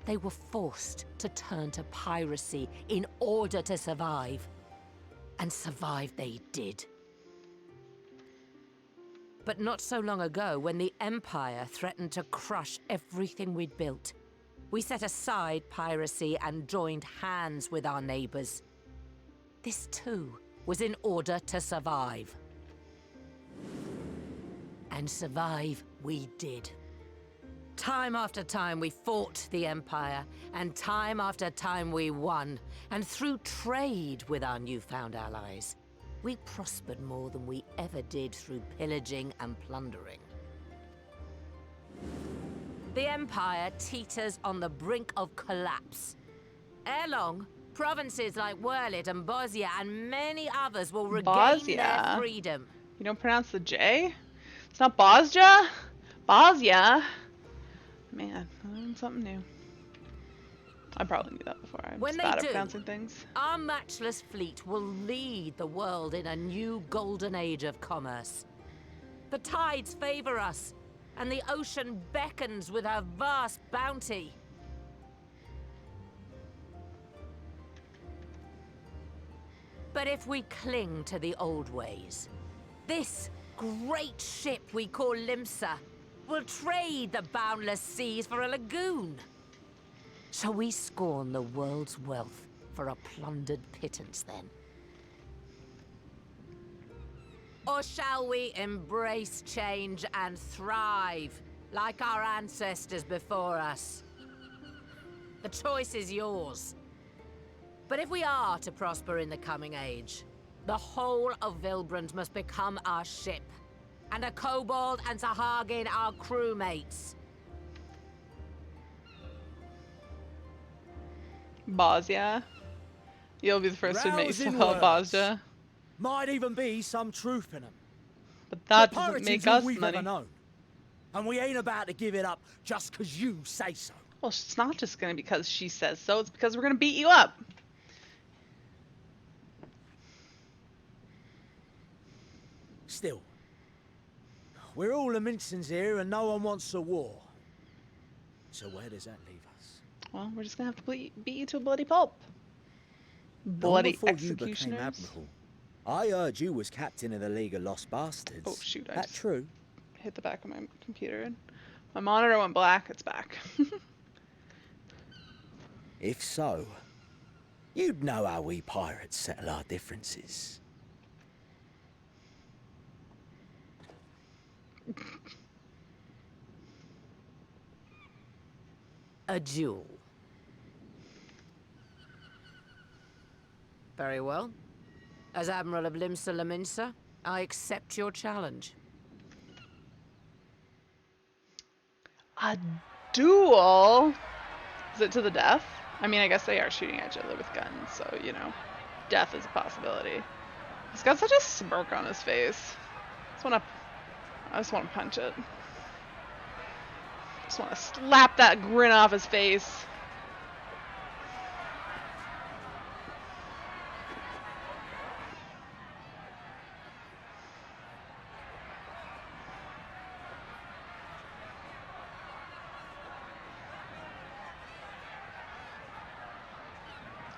S16: they were forced to turn to piracy in order to survive. And survive they did. But not so long ago, when the Empire threatened to crush everything we'd built, we set aside piracy and joined hands with our neighbors. This too was in order to survive. And survive we did. Time after time we fought the Empire, and time after time we won. And through trade with our newfound allies, we prospered more than we ever did through pillaging and plundering. The Empire teeters on the brink of collapse. Ere long, provinces like Wurlit and Bosnia and many others will regain their freedom.
S1: You don't pronounce the J? It's not Bosnia? Bosnia? Man, I learned something new. I probably knew that before. I'm
S16: When
S1: just bad
S16: they
S1: at
S16: do,
S1: pronouncing things.
S16: our matchless fleet will lead the world in a new golden age of commerce. The tides favor us, and the ocean beckons with her vast bounty. But if we cling to the old ways, this great ship we call Limsa will trade the boundless seas for a lagoon. Shall we scorn the world's wealth for a plundered pittance, then? Or shall we embrace change and thrive, like our ancestors before us? The choice is yours. But if we are to prosper in the coming age, the whole of Vilbrand must become our ship, and a kobold and Sahagin our crewmates.
S1: Bosnia. You'll be the first to admit you
S15: Rousing
S1: spelled
S15: words.
S1: Bosnia.
S15: Might even be some truth in them.
S1: But that
S15: The
S1: doesn't
S15: pirates
S1: make
S15: is all
S1: us
S15: we've
S1: money.
S15: ever known. And we ain't about to give it up just 'cause you say so.
S1: Well, it's not just gonna be because she says so, it's because we're gonna beat you up.
S15: Still, we're all the Mincins here and no one wants a war. So where does that leave us?
S1: Well, we're just gonna have to beat you to a bloody pulp.
S15: Long
S1: Bloody
S15: before you became
S1: executioners.
S15: admiral, I heard you was captain of the League of Lost Bastards.
S1: Oh shoot, I
S15: That
S1: just
S15: true?
S1: hit the back of my computer and my monitor went black. It's back.
S15: If so, you'd know how we pirates settle our differences.
S16: A duel. Very well. As Admiral of Limsa Laminsa, I accept your challenge.
S1: A duel? Is it to the death? I mean, I guess they are shooting at each other with guns, so, you know, death is a possibility. He's got such a smirk on his face. I just want to punch it. Just want to slap that grin off his face.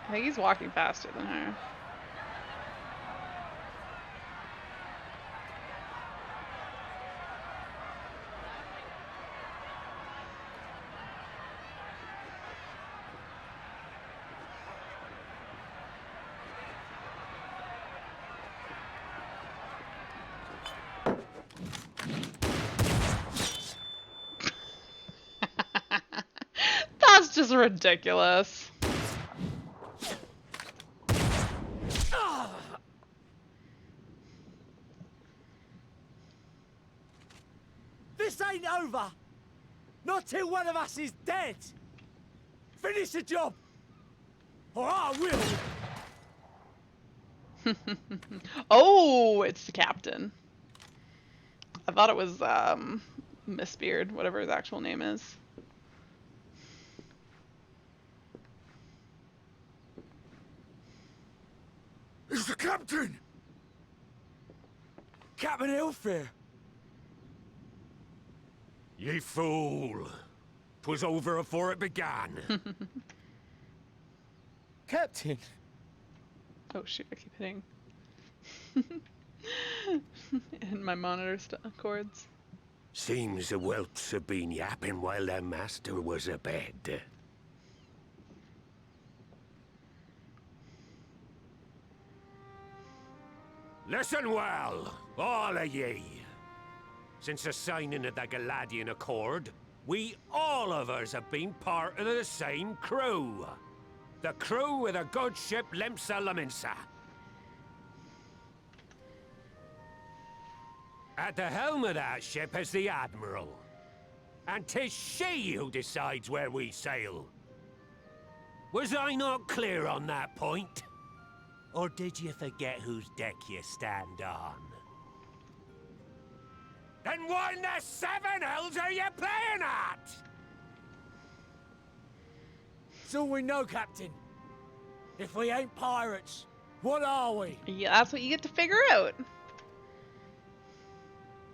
S1: I think he's walking faster than her. is ridiculous.
S15: This ain't over! Not till one of us is dead! Finish the job! Or I will!
S1: Oh, it's the captain. I thought it was, Mistbeard, whatever his actual name is.
S14: It's the captain!
S15: Captain Ilfir!
S14: Ye fool! 'Twas over afore it began.
S15: Captain!
S1: Oh shoot, I keep hitting. And my monitor cords.
S14: Seems the whelps have been yapping while their master was abed. Listen well, all of ye. Since the signing of the Galadian Accord, we all of us have been part of the same crew. The crew of the good ship Lemsa Laminsa. At the helm of that ship is the Admiral. And 'tis she who decides where we sail. Was I not clear on that point? Or did you forget whose deck you stand on? Then what in the seven hells are you playing at?
S15: It's all we know, Captain. If we ain't pirates, what are we?
S1: Yeah, that's what you get to figure out.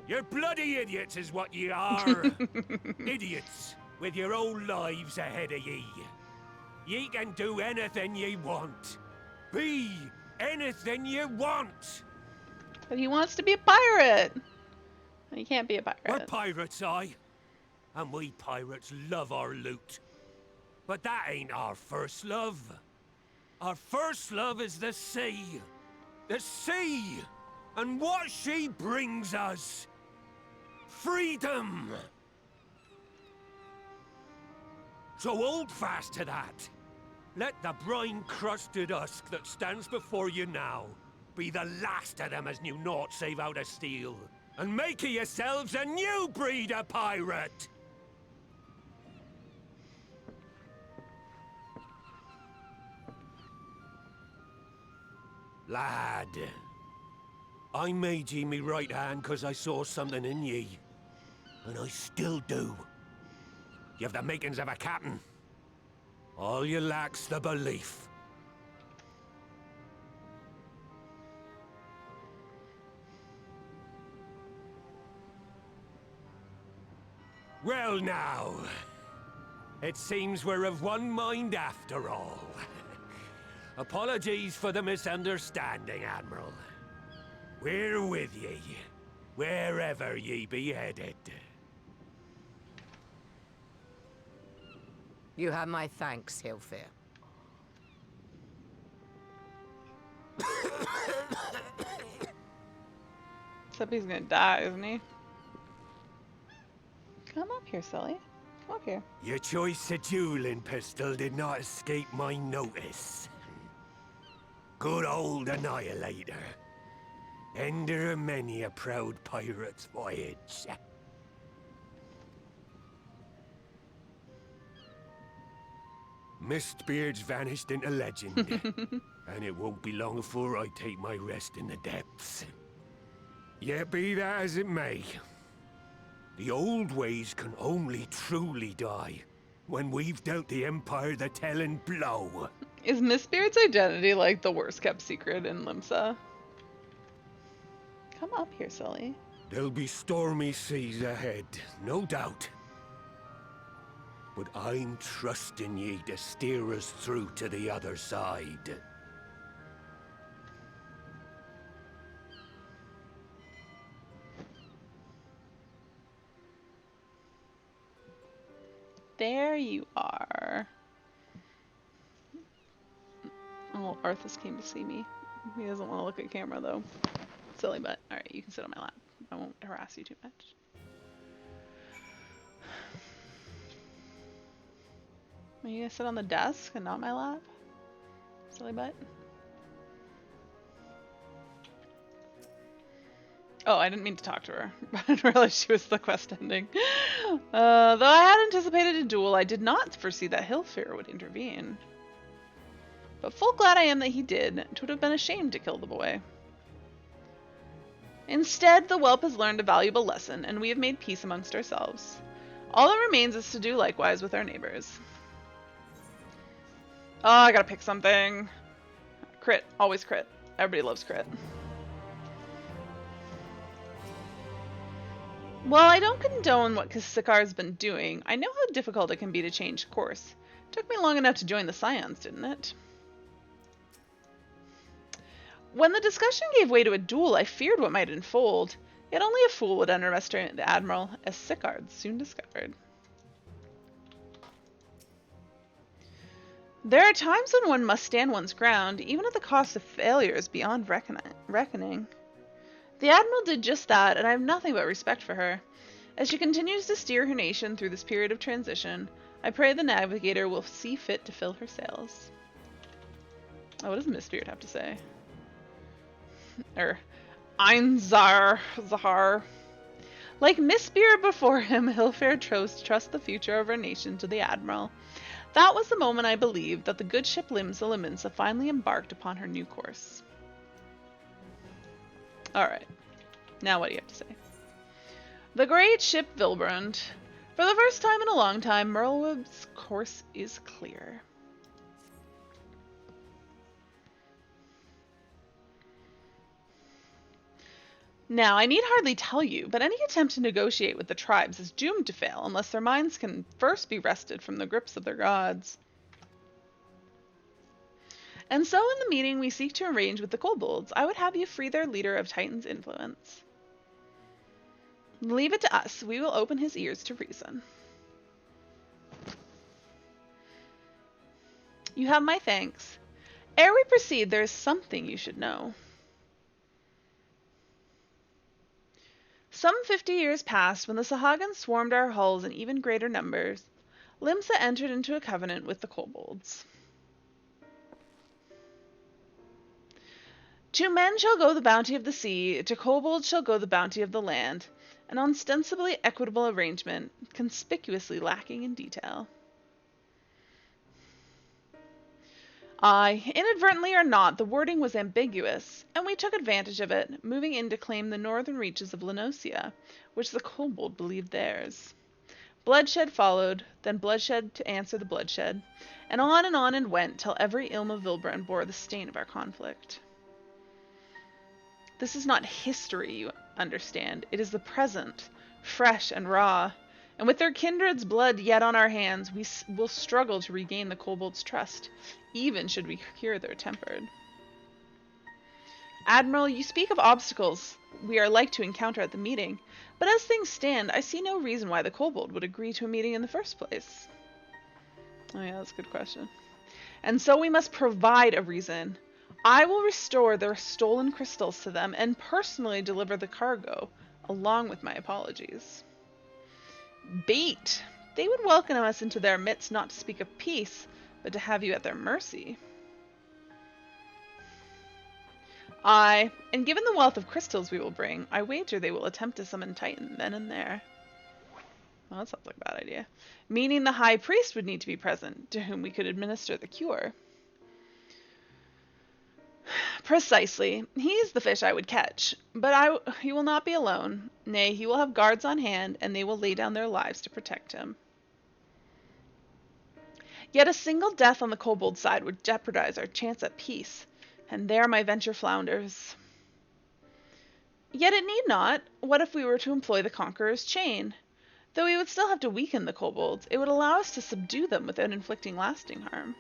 S14: You're bloody idiots is what ye are. Idiots with your own lives ahead of ye. Ye can do anything ye want. Be anything you want.
S1: But he wants to be a pirate. He can't be a pirate.
S14: We're pirates, and we pirates love our loot. But that ain't our first love. Our first love is the sea. The sea! And what she brings us. Freedom! So hold fast to that. Let the brine-crusted husk that stands before you now be the last of them as knew naught save out of steel. And make of yourselves a new breed of pirate! Lad, I made ye me right hand 'cause I saw something in ye. And I still do. You've the makings of a captain. All you lack's the belief. Well now, it seems we're of one mind after all. Apologies for the misunderstanding, Admiral. We're with ye, wherever ye be headed.
S16: You have my thanks, Hilfir.
S1: Except he's gonna die, isn't he? Come up here, silly. Come up here.
S14: Your choice of dueling pistol did not escape my notice. Good old Annihilator. Ender of many a proud pirate's voyage. Mistbeard's vanished into legend. And it won't be long before I take my rest in the depths. Yet be that as it may, the old ways can only truly die when we've dealt the Empire the telling blow.
S1: Is Mistbeard's identity like the worst kept secret in Limsa? Come up here, silly.
S14: There'll be stormy seas ahead, no doubt. But I'm trusting ye to steer us through to the other side.
S1: There you are. Oh, Arthas came to see me. He doesn't want to look at camera though. Silly butt. Alright, you can sit on my lap. I won't harass you too much. Are you gonna sit on the desk and not my lap? Silly butt. Oh, I didn't mean to talk to her. I didn't realize she was the quest ending. Though I had anticipated a duel, I did not foresee that Hilfir would intervene. But full glad I am that he did. 'Twould have been a shame to kill the boy. Instead, the whelp has learned a valuable lesson, and we have made peace amongst ourselves. All that remains is to do likewise with our neighbors. Oh, I gotta pick something. Crit. Always crit. Everybody loves crit. Well, I don't condone what Sikar's been doing. I know how difficult it can be to change course. It took me long enough to join the Scions, didn't it? When the discussion gave way to a duel, I feared what might unfold. Yet only a fool would underestimate the Admiral, as Sikard soon discovered. There are times when one must stand one's ground, even at the cost of failures beyond reckoning. The Admiral did just that, and I have nothing but respect for her. As she continues to steer her nation through this period of transition, I pray the Navigator will see fit to fill her sails. Oh, what does Mistbeard have to say? Zahar. Like Mistbeard before him, Hilfir chose to trust the future of our nation to the Admiral. That was the moment I believed that the good ship Limsa finally embarked upon her new course. Alright, now what do you have to say? The great ship Vilbrand. For the first time in a long time, Merlweb's course is clear. Now, I need hardly tell you, but any attempt to negotiate with the tribes is doomed to fail unless their minds can first be wrested from the grips of their gods. And so in the meeting we seek to arrange with the kobolds, I would have you free their leader of Titan's influence. Leave it to us. We will open his ears to reason. You have my thanks. Ere we proceed, there is something you should know. Some 50 years past, when the Sahagins swarmed our hulls in even greater numbers, Limsa entered into a covenant with the kobolds. To men shall go the bounty of the sea, to kobolds shall go the bounty of the land, an ostensibly equitable arrangement, conspicuously lacking in detail. Aye, inadvertently or not, the wording was ambiguous, and we took advantage of it, moving in to claim the northern reaches of Lenosia, which the kobold believed theirs. Bloodshed followed, then bloodshed to answer the bloodshed, and on it went, till every ilm of Vilbrand bore the stain of our conflict. This is not history, you understand. It is the present, fresh and raw, and with their kindred's blood yet on our hands, we will struggle to regain the kobold's trust, even should we hear their tempered. Admiral, you speak of obstacles we are like to encounter at the meeting, but as things stand, I see no reason why the kobold would agree to a meeting in the first place. Oh yeah, that's a good question. And so we must provide a reason. I will restore their stolen crystals to them and personally deliver the cargo, along with my apologies. Bait! They would welcome us into their midst not to speak of peace, but to have you at their mercy. Aye, and given the wealth of crystals we will bring, I wager they will attempt to summon Titan then and there. Well, that sounds like a bad idea. Meaning the High Priest would need to be present, to whom we could administer the cure. Precisely. He is the fish I would catch, but he will not be alone. Nay, he will have guards on hand, and they will lay down their lives to protect him. Yet a single death on the kobold side would jeopardize our chance at peace, and there my venture flounders. Yet it need not. What if we were to employ the Conqueror's chain? Though we would still have to weaken the kobolds, it would allow us to subdue them without inflicting lasting harm.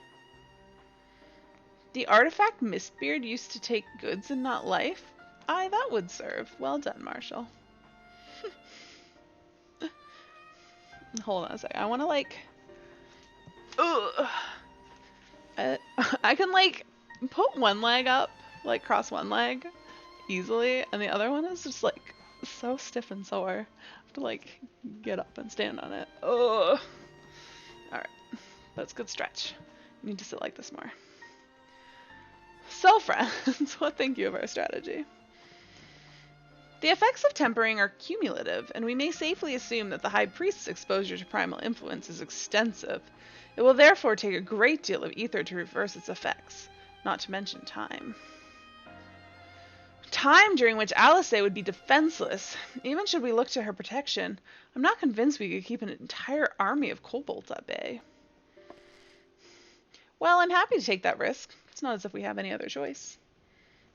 S1: The artifact Mistbeard used to take goods and not life? Aye, that would serve. Well done, Marshall. Hold on a sec. I want to, like... Ugh. I can, like, put one leg up, like, cross one leg easily, and the other one is just, like, so stiff and sore. I have to, like, get up and stand on it. Ugh. Alright. That's a good stretch. You need to sit like this more. So friends, what think you of our strategy? The effects of tempering are cumulative, and we may safely assume that the High Priest's exposure to primal influence is extensive. It will therefore take a great deal of ether to reverse its effects, not to mention time. Time during which Alice would be defenseless. Even should we look to her protection, I'm not convinced we could keep an entire army of kobolds at bay. Well, I'm happy to take that risk. It's not as if we have any other choice.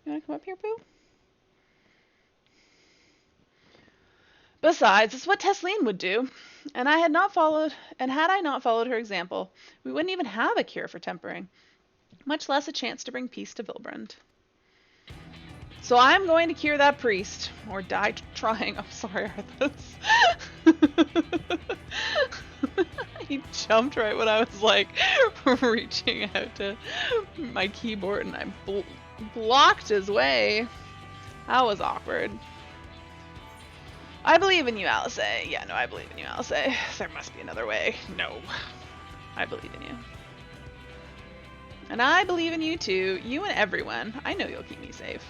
S1: You want to come up here, Pooh? Besides, it's what Tesleen would do, and had I not followed her example, we wouldn't even have a cure for tempering, much less a chance to bring peace to Vilbrand. So I'm going to cure that priest, or die trying. I'm sorry, Arthas. He jumped right when I was like reaching out to my keyboard, and I blocked his way. That was awkward. I believe in you, Alice. Yeah, no, I believe in you, Alice. There must be another way. No. I believe in you. And I believe in you too. You and everyone. I know you'll keep me safe.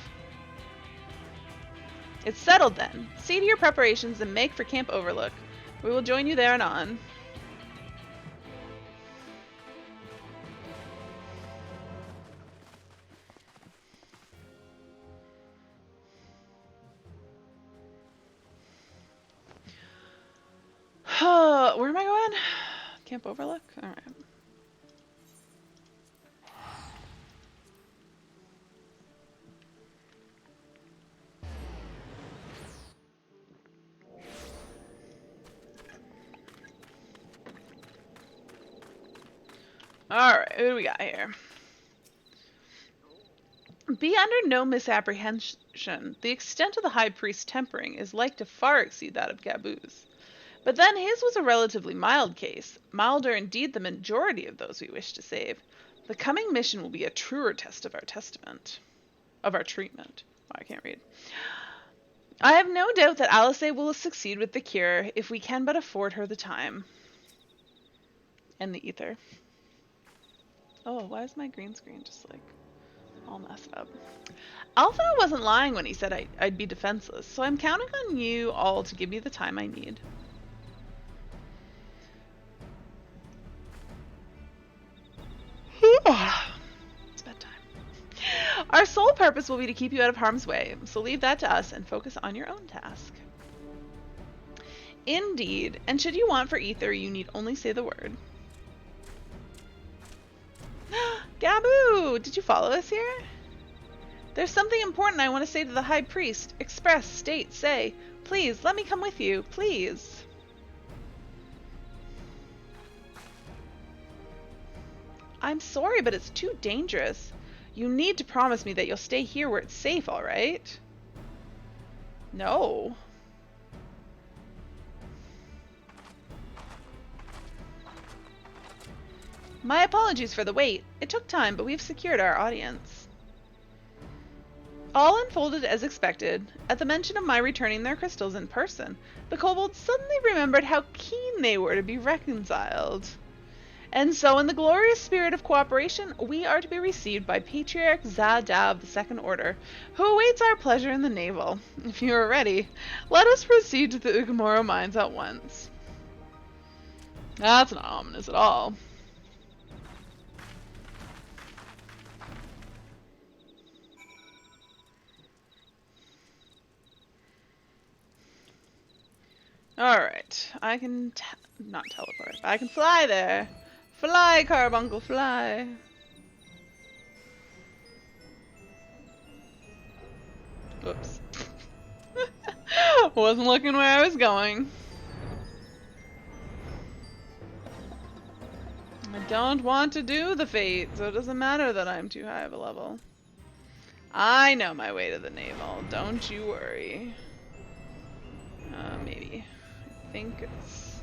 S1: It's settled then. See to your preparations and make for Camp Overlook. We will join you there and on. Where am I going? Camp Overlook? Alright. Alright, who do we got here? Be under no misapprehension. The extent of the High Priest's tempering is like to far exceed that of Gabu's. But then his was a relatively mild case, milder indeed the majority of those we wish to save. The coming mission will be a truer test of our treatment. Oh, I can't read. I have no doubt that Alice will succeed with the cure if we can but afford her the time. And the ether. Oh, why is my green screen just like all messed up? Alpha wasn't lying when he said I'd be defenseless, so I'm counting on you all to give me the time I need. It's bedtime. Our sole purpose will be to keep you out of harm's way, so leave that to us and focus on your own task. Indeed, and should you want for ether, you need only say the word. Gabu! Did you follow us here? There's something important I want to say to the High Priest. Express, state, say. Please, let me come with you. Please. I'm sorry, but it's too dangerous. You need to promise me that you'll stay here where it's safe, all right? No. My apologies for the wait. It took time, but we've secured our audience. All unfolded as expected. At the mention of my returning their crystals in person, the kobolds suddenly remembered how keen they were to be reconciled. And so, in the glorious spirit of cooperation, we are to be received by Patriarch Zadav of the Second Order, who awaits our pleasure in the navel. If you are ready, let us proceed to the Ugamoro mines at once. That's not ominous at all. Alright, I can not teleport, but I can fly there. Fly, Carbuncle, fly. Whoops. Wasn't looking where I was going. I don't want to do the fate, so it doesn't matter that I'm too high of a level. I know my way to the navel, don't you worry. Maybe. I think it's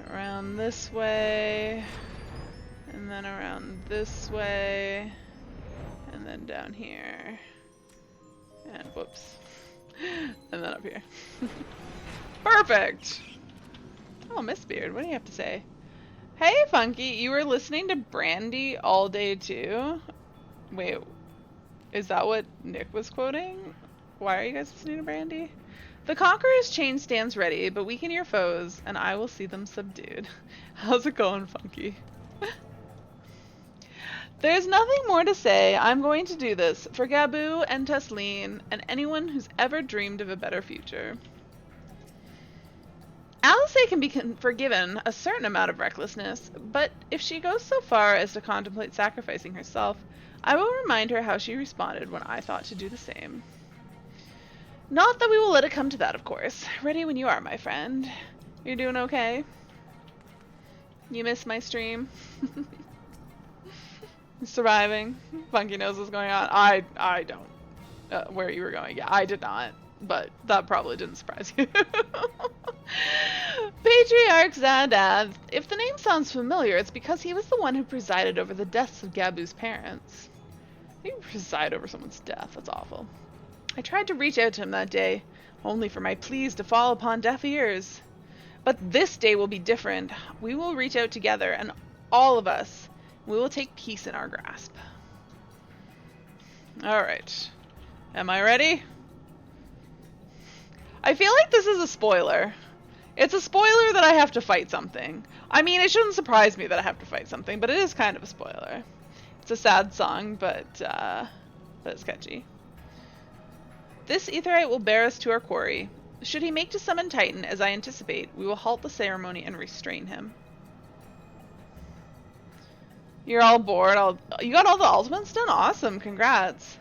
S1: around this way, and then around this way, and then down here, and whoops, and then up here. Perfect! Oh, Mistbeard, what do you have to say? Hey, Funky, you were listening to Brandy all day too? Wait, is that what Nick was quoting? Why are you guys listening to Brandy? The Conqueror's chain stands ready, but weaken your foes, and I will see them subdued. How's it going, Funky? There's nothing more to say. I'm going to do this for Gabu and Tesleen and anyone who's ever dreamed of a better future. Alice can be forgiven a certain amount of recklessness, but if she goes so far as to contemplate sacrificing herself, I will remind her how she responded when I thought to do the same. Not that we will let it come to that, of course. Ready when you are, my friend. You're doing okay? You missed my stream? Surviving? Funky knows what's going on. I don't. Where you were going. Yeah, I did not. But that probably didn't surprise you. Patriarch Zadad. If the name sounds familiar, it's because he was the one who presided over the deaths of Gabu's parents. You preside over someone's death. That's awful. I tried to reach out to him that day, only for my pleas to fall upon deaf ears. But this day will be different. We will reach out together, and all of us, we will take peace in our grasp. Alright. Am I ready? I feel like this is a spoiler. It's a spoiler that I have to fight something. I mean, it shouldn't surprise me that I have to fight something, but it is kind of a spoiler. It's a sad song, but it's catchy. This Aetheryte will bear us to our quarry. Should he make to summon Titan, as I anticipate, we will halt the ceremony and restrain him. You're all bored. You got all the ultimates done? Awesome, congrats.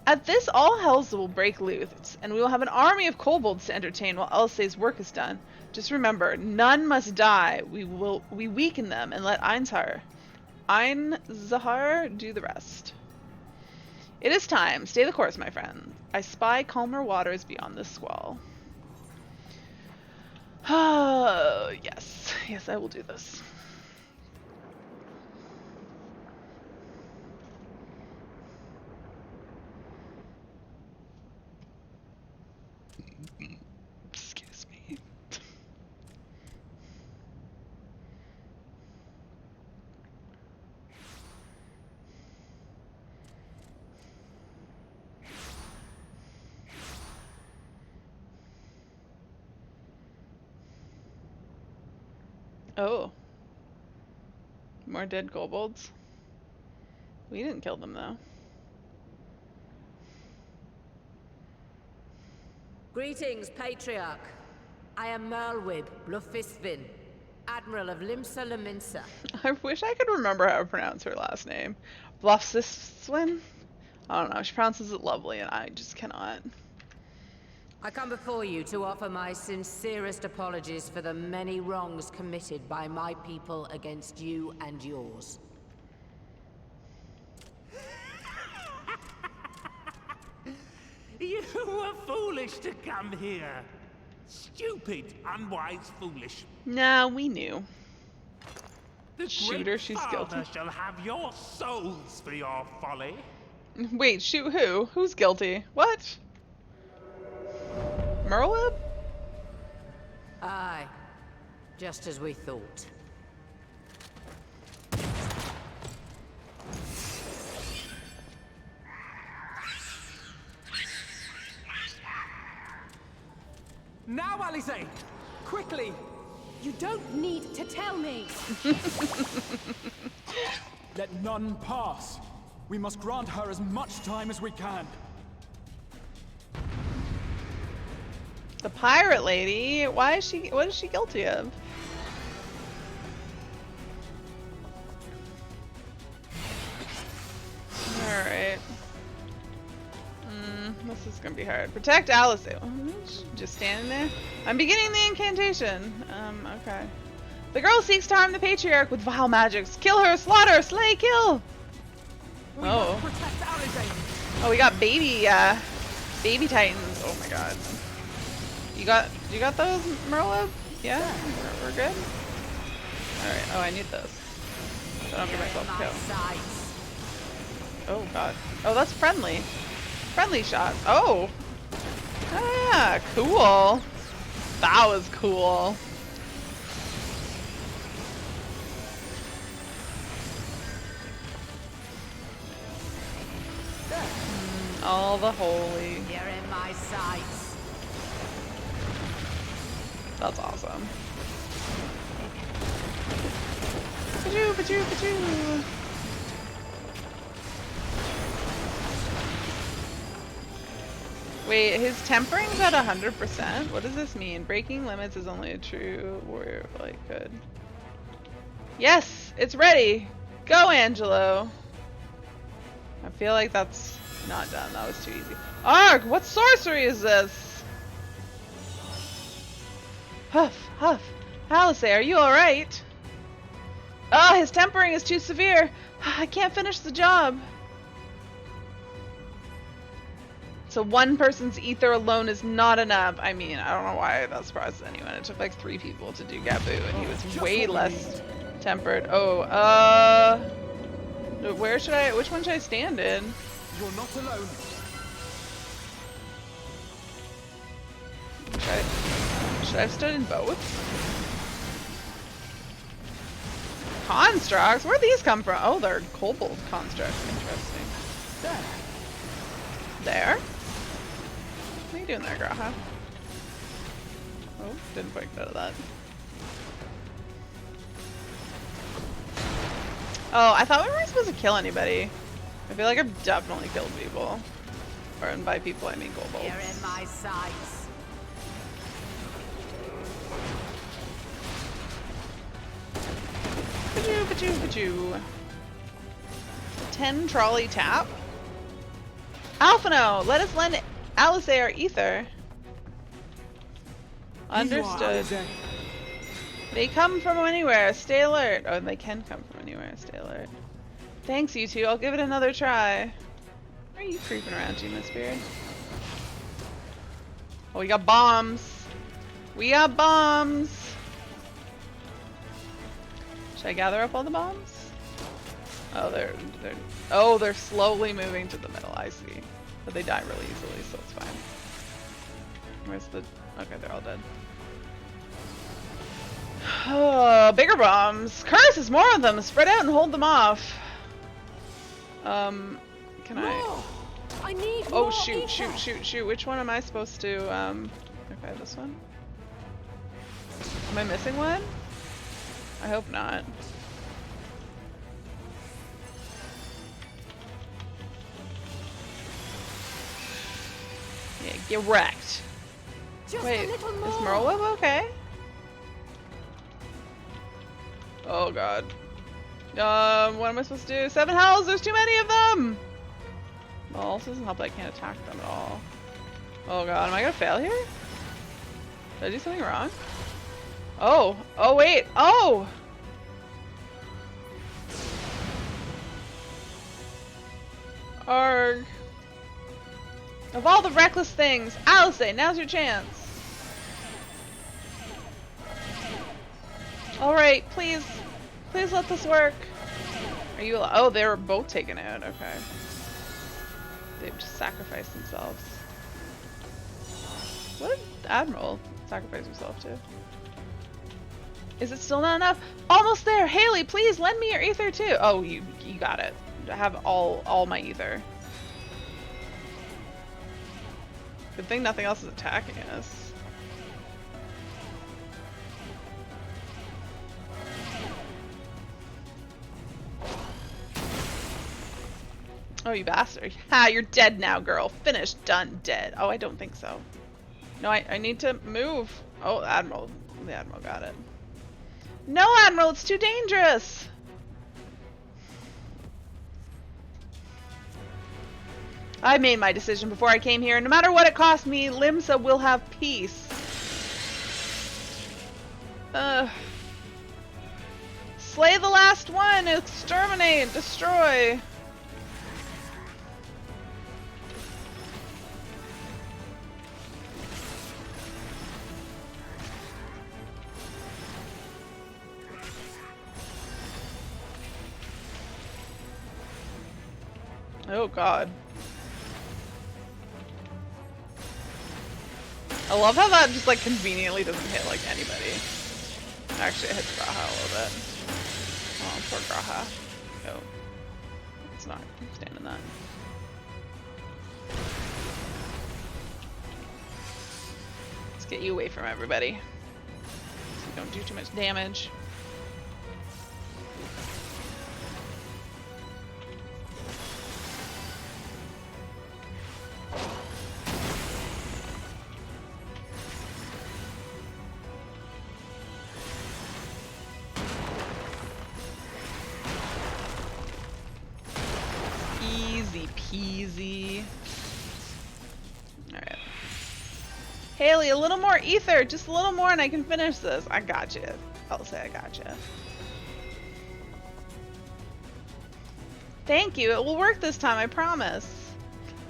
S1: At this, all hells will break loose, and we will have an army of kobolds to entertain while Elsay's work is done. Just remember, none must die. We weaken them and let Einzahar do the rest. It is time. Stay the course, my friend. I spy calmer waters beyond this squall. Yes. Yes, I will do this. Excuse me. Oh. More dead kobolds? We didn't kill them, though.
S16: Greetings, Patriarch. I am Merlwib Blufisvin, Admiral of Limsa Laminsa.
S1: I wish I could remember how to pronounce her last name. Blufisvin? I don't know, she pronounces it lovely and I just cannot.
S16: I come before you to offer my sincerest apologies for the many wrongs committed by my people against you and yours.
S17: You were foolish to come here. Stupid, unwise, foolish.
S1: Nah, we knew.
S17: The
S1: Shoot her, she's guilty.
S17: Father shall have your souls for your folly.
S1: Wait, shoot who? Who's guilty? What? Merlwib?
S16: Aye, just as we thought.
S5: Now, Alizé! Quickly!
S3: You don't need to tell me!
S5: Let none pass. We must grant her as much time as we can.
S1: The pirate lady? Why is she? What is she guilty of? Alright. This is gonna be hard. Protect Alice. Just standing there? I'm beginning the incantation. Okay. The girl seeks to harm the Patriarch with vile magics. Kill her, slaughter, slay, kill! Oh. Oh, we got baby titans. Oh my god. You got those, Merlwib? Yeah? We're good? Alright, oh, I need those. So I don't give myself a kill. Oh god. Oh, that's friendly. Friendly shots. Oh! Ah, cool. That was cool. All the holy.
S16: You're in my sights.
S1: That's awesome. Pachoo, pachoo, pachoo. Wait, his tempering's at 100%? What does this mean? Breaking limits is only a true warrior like could. Yes, it's ready. Go, Angelo. I feel like that's not done. That was too easy. Arg, what sorcery is this? Huff, huff. Alice, are you alright? Ah, his tempering is too severe. I can't finish the job. So one person's ether alone is not enough. I mean, I don't know why that surprises anyone. It took like 3 people to do Gabu, and he was way less tempered. Oh, where should I, which one should I stand in?
S5: You're not alone.
S1: Should I have stood in both? Constructs? Where'd these come from? Oh, they're kobold constructs. Interesting. There? What are you doing there, Graha? Oh, didn't quite note that. Oh, I thought we weren't supposed to kill anybody. I feel like I've definitely killed people. Or, and by people I mean kobolds.
S16: You're in my sights.
S1: Pachoo, pachoo, pachoo. 10 trolley tap? Alphino, let us lend Alice our ether. Understood. They come from anywhere. Stay alert. Oh, they can come from anywhere. Stay alert. Thanks, you two. I'll give it another try. Where are you creeping around, Miss Beard? Oh, we got bombs. We got bombs. Should I gather up all the bombs? Oh, they're slowly moving to the middle. I see. But they die really easily, so it's fine. Where's the... Okay, they're all dead. Oh, bigger bombs! Curses, more of them! Spread out and hold them off. Can I...
S11: I need
S1: Oh,
S11: more
S1: shoot,
S11: ether.
S1: shoot. Which one am I supposed to, Okay, this one? Am I missing one? I hope not. Yeah, get wrecked.
S11: Just
S1: Wait,
S11: a little more.
S1: is Merlweb okay? Oh god. What am I supposed to do? 7 hells! There's too many of them! Well, also doesn't help that I can't attack them at all. Oh god, am I gonna fail here? Did I do something wrong? Oh! Oh wait! Oh! Arg. Of all the reckless things, Alice, now's your chance. Alright, please let this work. Are you, oh, they were both taken out, okay. They've just sacrificed themselves. What did Admiral sacrifice himself to? Is it still not enough? Almost there! Haley, please lend me your ether too! Oh, you got it. I have all my ether. Good thing nothing else is attacking us. Oh, you bastard. Ha, you're dead now, girl. Finished, done, dead. Oh, I don't think so. No, I need to move. Oh, Admiral. The Admiral got it. No, Admiral, it's too dangerous! I made my decision before I came here. No matter what it costs me, Limsa will have peace. Slay the last one! Exterminate! Destroy! Oh god. I love how that just like conveniently doesn't hit like anybody. Actually it hits Graha a little bit. Oh, poor Graha. Oh. It's not. Stand in that. Let's get you away from everybody. So you don't do too much damage. Easy peasy. Alright. Haley, a little more ether, just a little more and I can finish this. I got you. I'll say I got you. Thank you, it will work this time, I promise.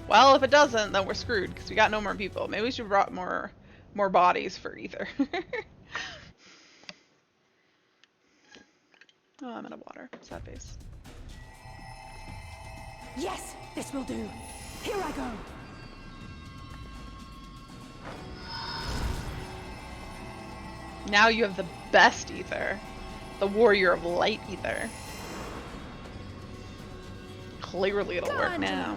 S1: Well, if it doesn't, then we're screwed because we got no more people. Maybe we should have brought more bodies for ether. Oh, I'm out of water. Sad face.
S3: Yes, this will do. Here I go.
S1: Now you have the best ether. The warrior of light ether. Clearly it'll work now.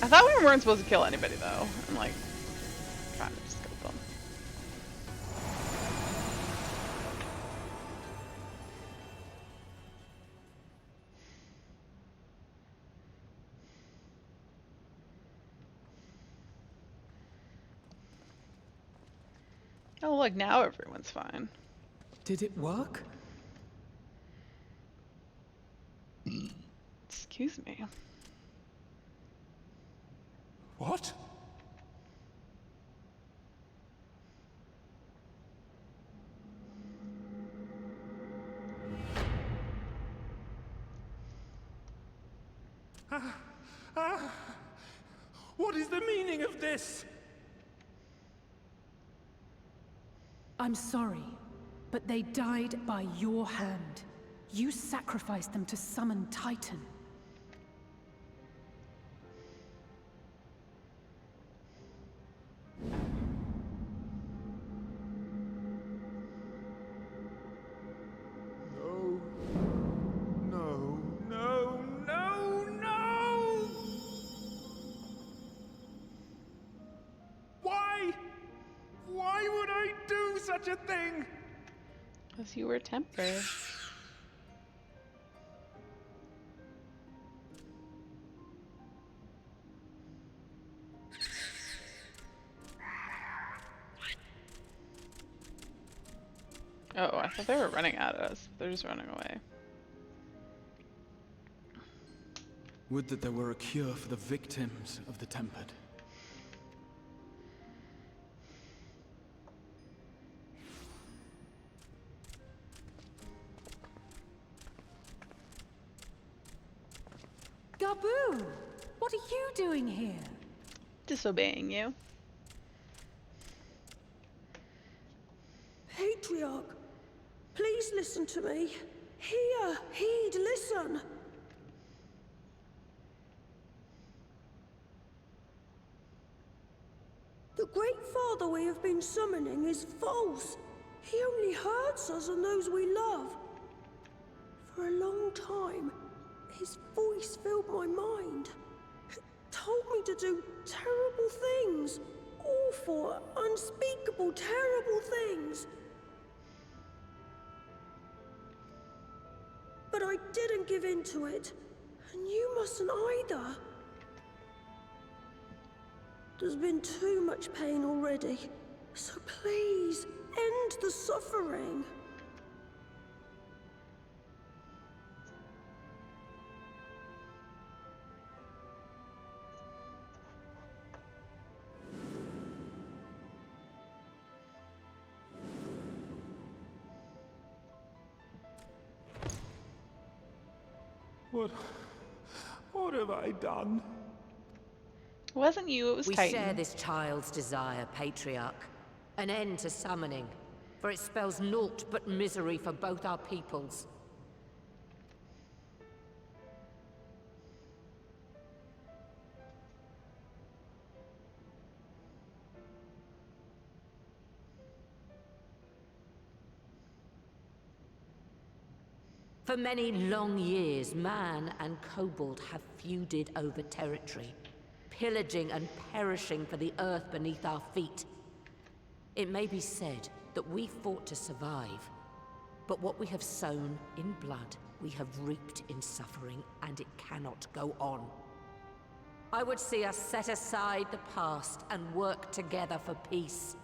S1: I thought we weren't supposed to kill anybody though. I'm like trying to scope them. Oh look, now everyone's fine.
S9: Did it work?
S1: Excuse me.
S14: What? What is the meaning of this?
S3: I'm sorry, but they died by your hand. You sacrificed them to summon Titan.
S14: No. No, no, no, no! Why? Why would I do such a thing?
S1: Because you were tempered. Oh, I thought they were running at us. They're just running away.
S5: Would that there were a cure for the victims of the Tempered.
S3: Gabu! What are you doing here?
S1: Disobeying you.
S11: Patriarch, please listen to me. Hear, heed, listen. The Great Father we have been summoning is false. He only hurts us and those we love. For a long time, his voice filled my mind. It told me to do terrible things. Awful, unspeakable, terrible things. But I didn't give in to it. And you mustn't either. There's been too much pain already. So please, end the suffering.
S14: What have I done?
S1: It wasn't you, it was
S16: We
S1: Titan.
S16: share this child's desire, Patriarch. An end to summoning, for it spells naught but misery for both our peoples. For many long years, man and kobold have feuded over territory, pillaging and perishing for the earth beneath our feet. It may be said that we fought to survive, but what we have sown in blood, we have reaped in suffering, and it cannot go on. I would see us set aside the past and work together for peace.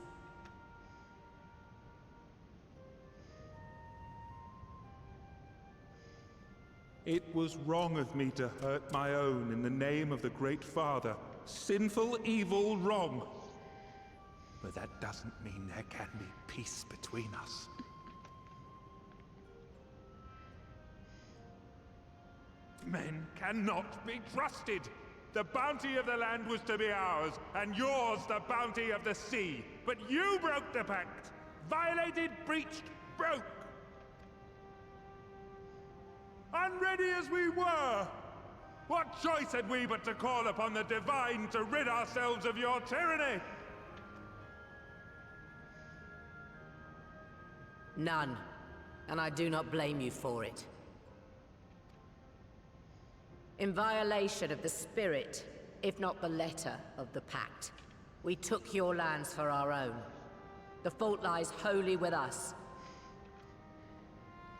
S17: It was wrong of me to hurt my own in the name of the Great Father. Sinful, evil, wrong. But that doesn't mean there can be peace between us. Men cannot be trusted. The bounty of the land was to be ours, and yours the bounty of the sea. But you broke the pact. Violated, breached, broke. Unready as we were, what choice had we but to call upon the divine to rid ourselves of your tyranny?
S16: None, and I do not blame you for it. In violation of the spirit, if not the letter, of the pact, we took your lands for our own. The fault lies wholly with us.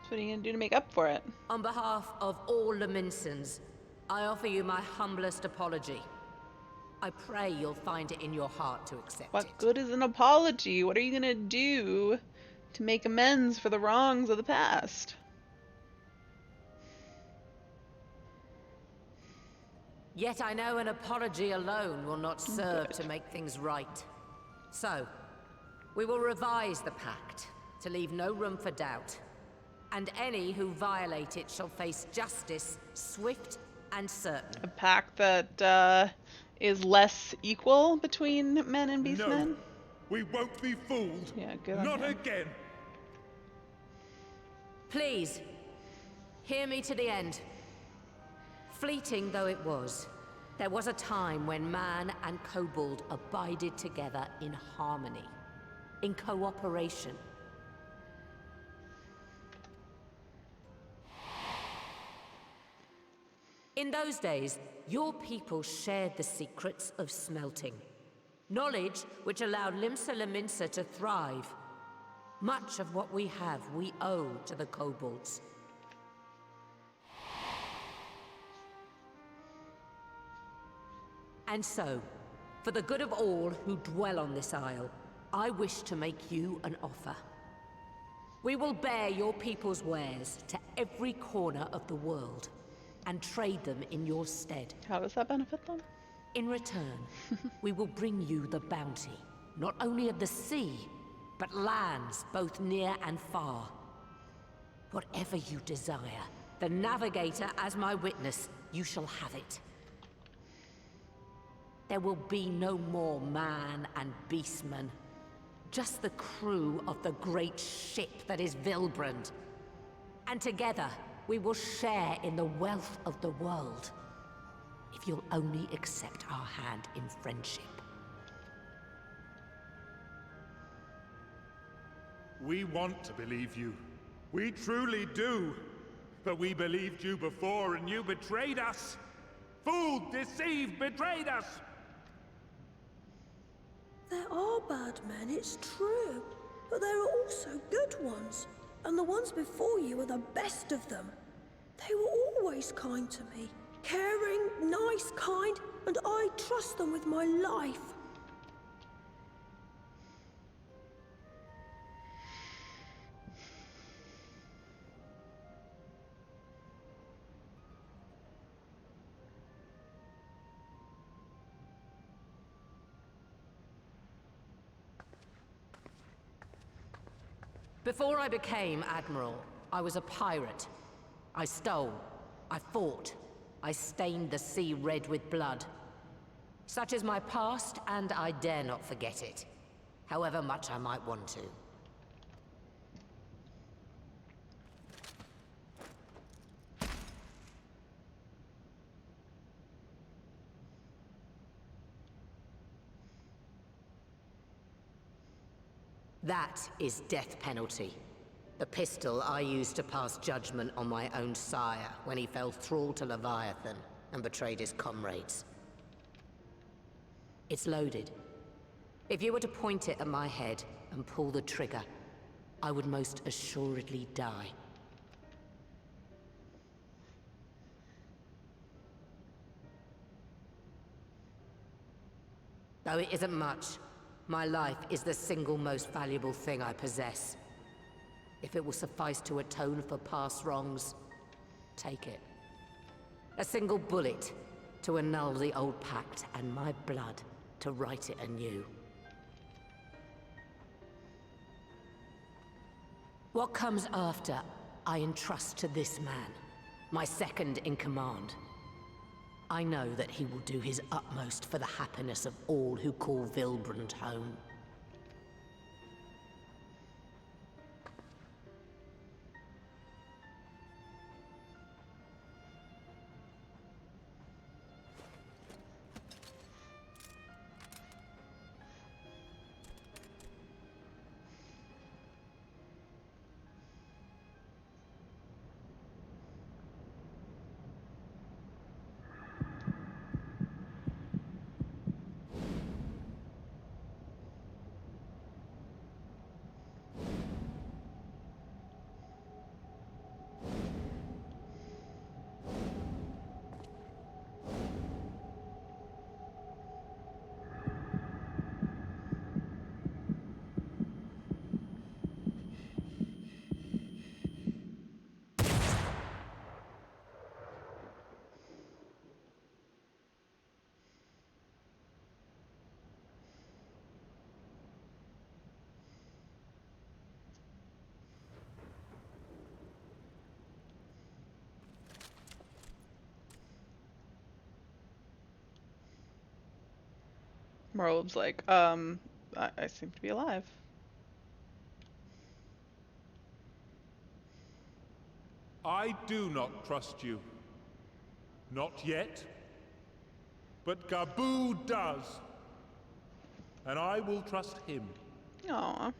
S1: What are you gonna do to make up for it?
S16: On behalf of all Leminsons, I offer you my humblest apology. I pray you'll find it in your heart to accept it.
S1: What good is an apology? What are you gonna do to make amends for the wrongs of the past?
S16: Yet I know an apology alone will not serve to make things right. So, we will revise the pact to leave no room for doubt. And any who violate it shall face justice, swift and certain.
S1: A pact that is less equal between men and beastmen?
S17: No, we won't be fooled.
S1: Yeah, good on
S17: Not
S1: him.
S17: again.
S16: Please, hear me to the end. Fleeting though it was, there was a time when man and kobold abided together in harmony, in cooperation. In those days, your people shared the secrets of smelting. Knowledge which allowed Limsa Leminsa to thrive. Much of what we have, we owe to the kobolds. And so, for the good of all who dwell on this isle, I wish to make you an offer. We will bear your people's wares to every corner of the world, and trade them in your stead.
S1: How does that benefit them?
S16: In return, we will bring you the bounty, not only of the sea, but lands both near and far. Whatever you desire, the Navigator as my witness, you shall have it. There will be no more man and beastman, just the crew of the great ship that is Vilbrand. And together, we will share in the wealth of the world, if you'll only accept our hand in friendship.
S17: We want to believe you. We truly do. But we believed you before and you betrayed us. Fooled, deceived, betrayed us.
S11: There are bad men, it's true. But there are also good ones. And the ones before you are the best of them. They were always kind to me. Caring, nice, kind, and I trust them with my life.
S16: Before I became Admiral, I was a pirate. I stole, I fought, I stained the sea red with blood. Such is my past, and I dare not forget it, however much I might want to. That is death penalty. The pistol I used to pass judgment on my own sire when he fell thrall to Leviathan and betrayed his comrades. It's loaded. If you were to point it at my head and pull the trigger, I would most assuredly die. Though it isn't much, my life is the single most valuable thing I possess. If it will suffice to atone for past wrongs, take it. A single bullet to annul the old pact, and my blood to write it anew. What comes after, I entrust to this man, my second in command. I know that he will do his utmost for the happiness of all who call Vilbrand home.
S1: Merleb's like, I seem to be alive.
S17: I do not trust you. Not yet. But Gabu does. And I will trust him.
S1: Aww.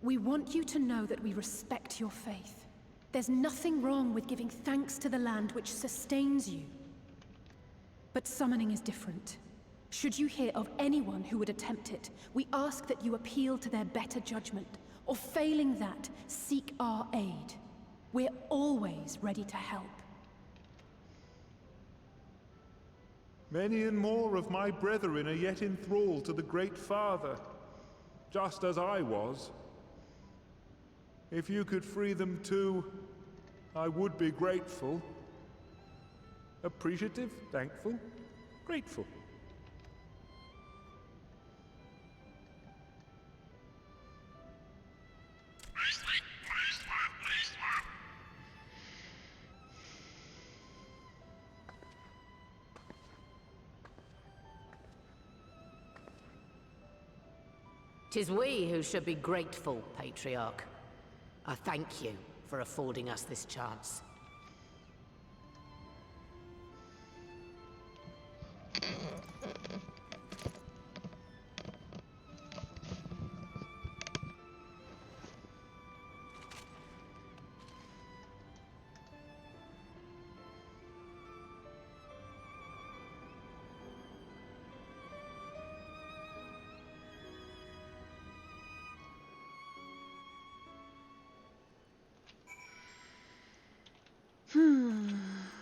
S3: We want you to know that we respect your faith. There's nothing wrong with giving thanks to the land which sustains you. But summoning is different. Should you hear of anyone who would attempt it, we ask that you appeal to their better judgment, or failing that, seek our aid. We're always ready to help.
S17: Many and more of my brethren are yet enthralled to the Great Father, just as I was. If you could free them too, I would be grateful. Appreciative, thankful, grateful.
S16: Tis we who should be grateful, Patriarch. I thank you for affording us this chance.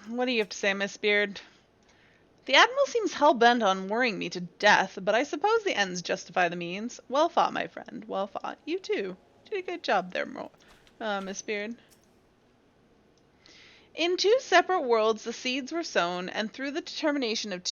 S1: What do you have to say, Miss Beard? The Admiral seems hell-bent on worrying me to death, but I suppose the ends justify the means. Well fought, my friend. Well fought. You too. Did a good job there, Miss Beard. In two separate worlds the seeds were sown, and through the determination of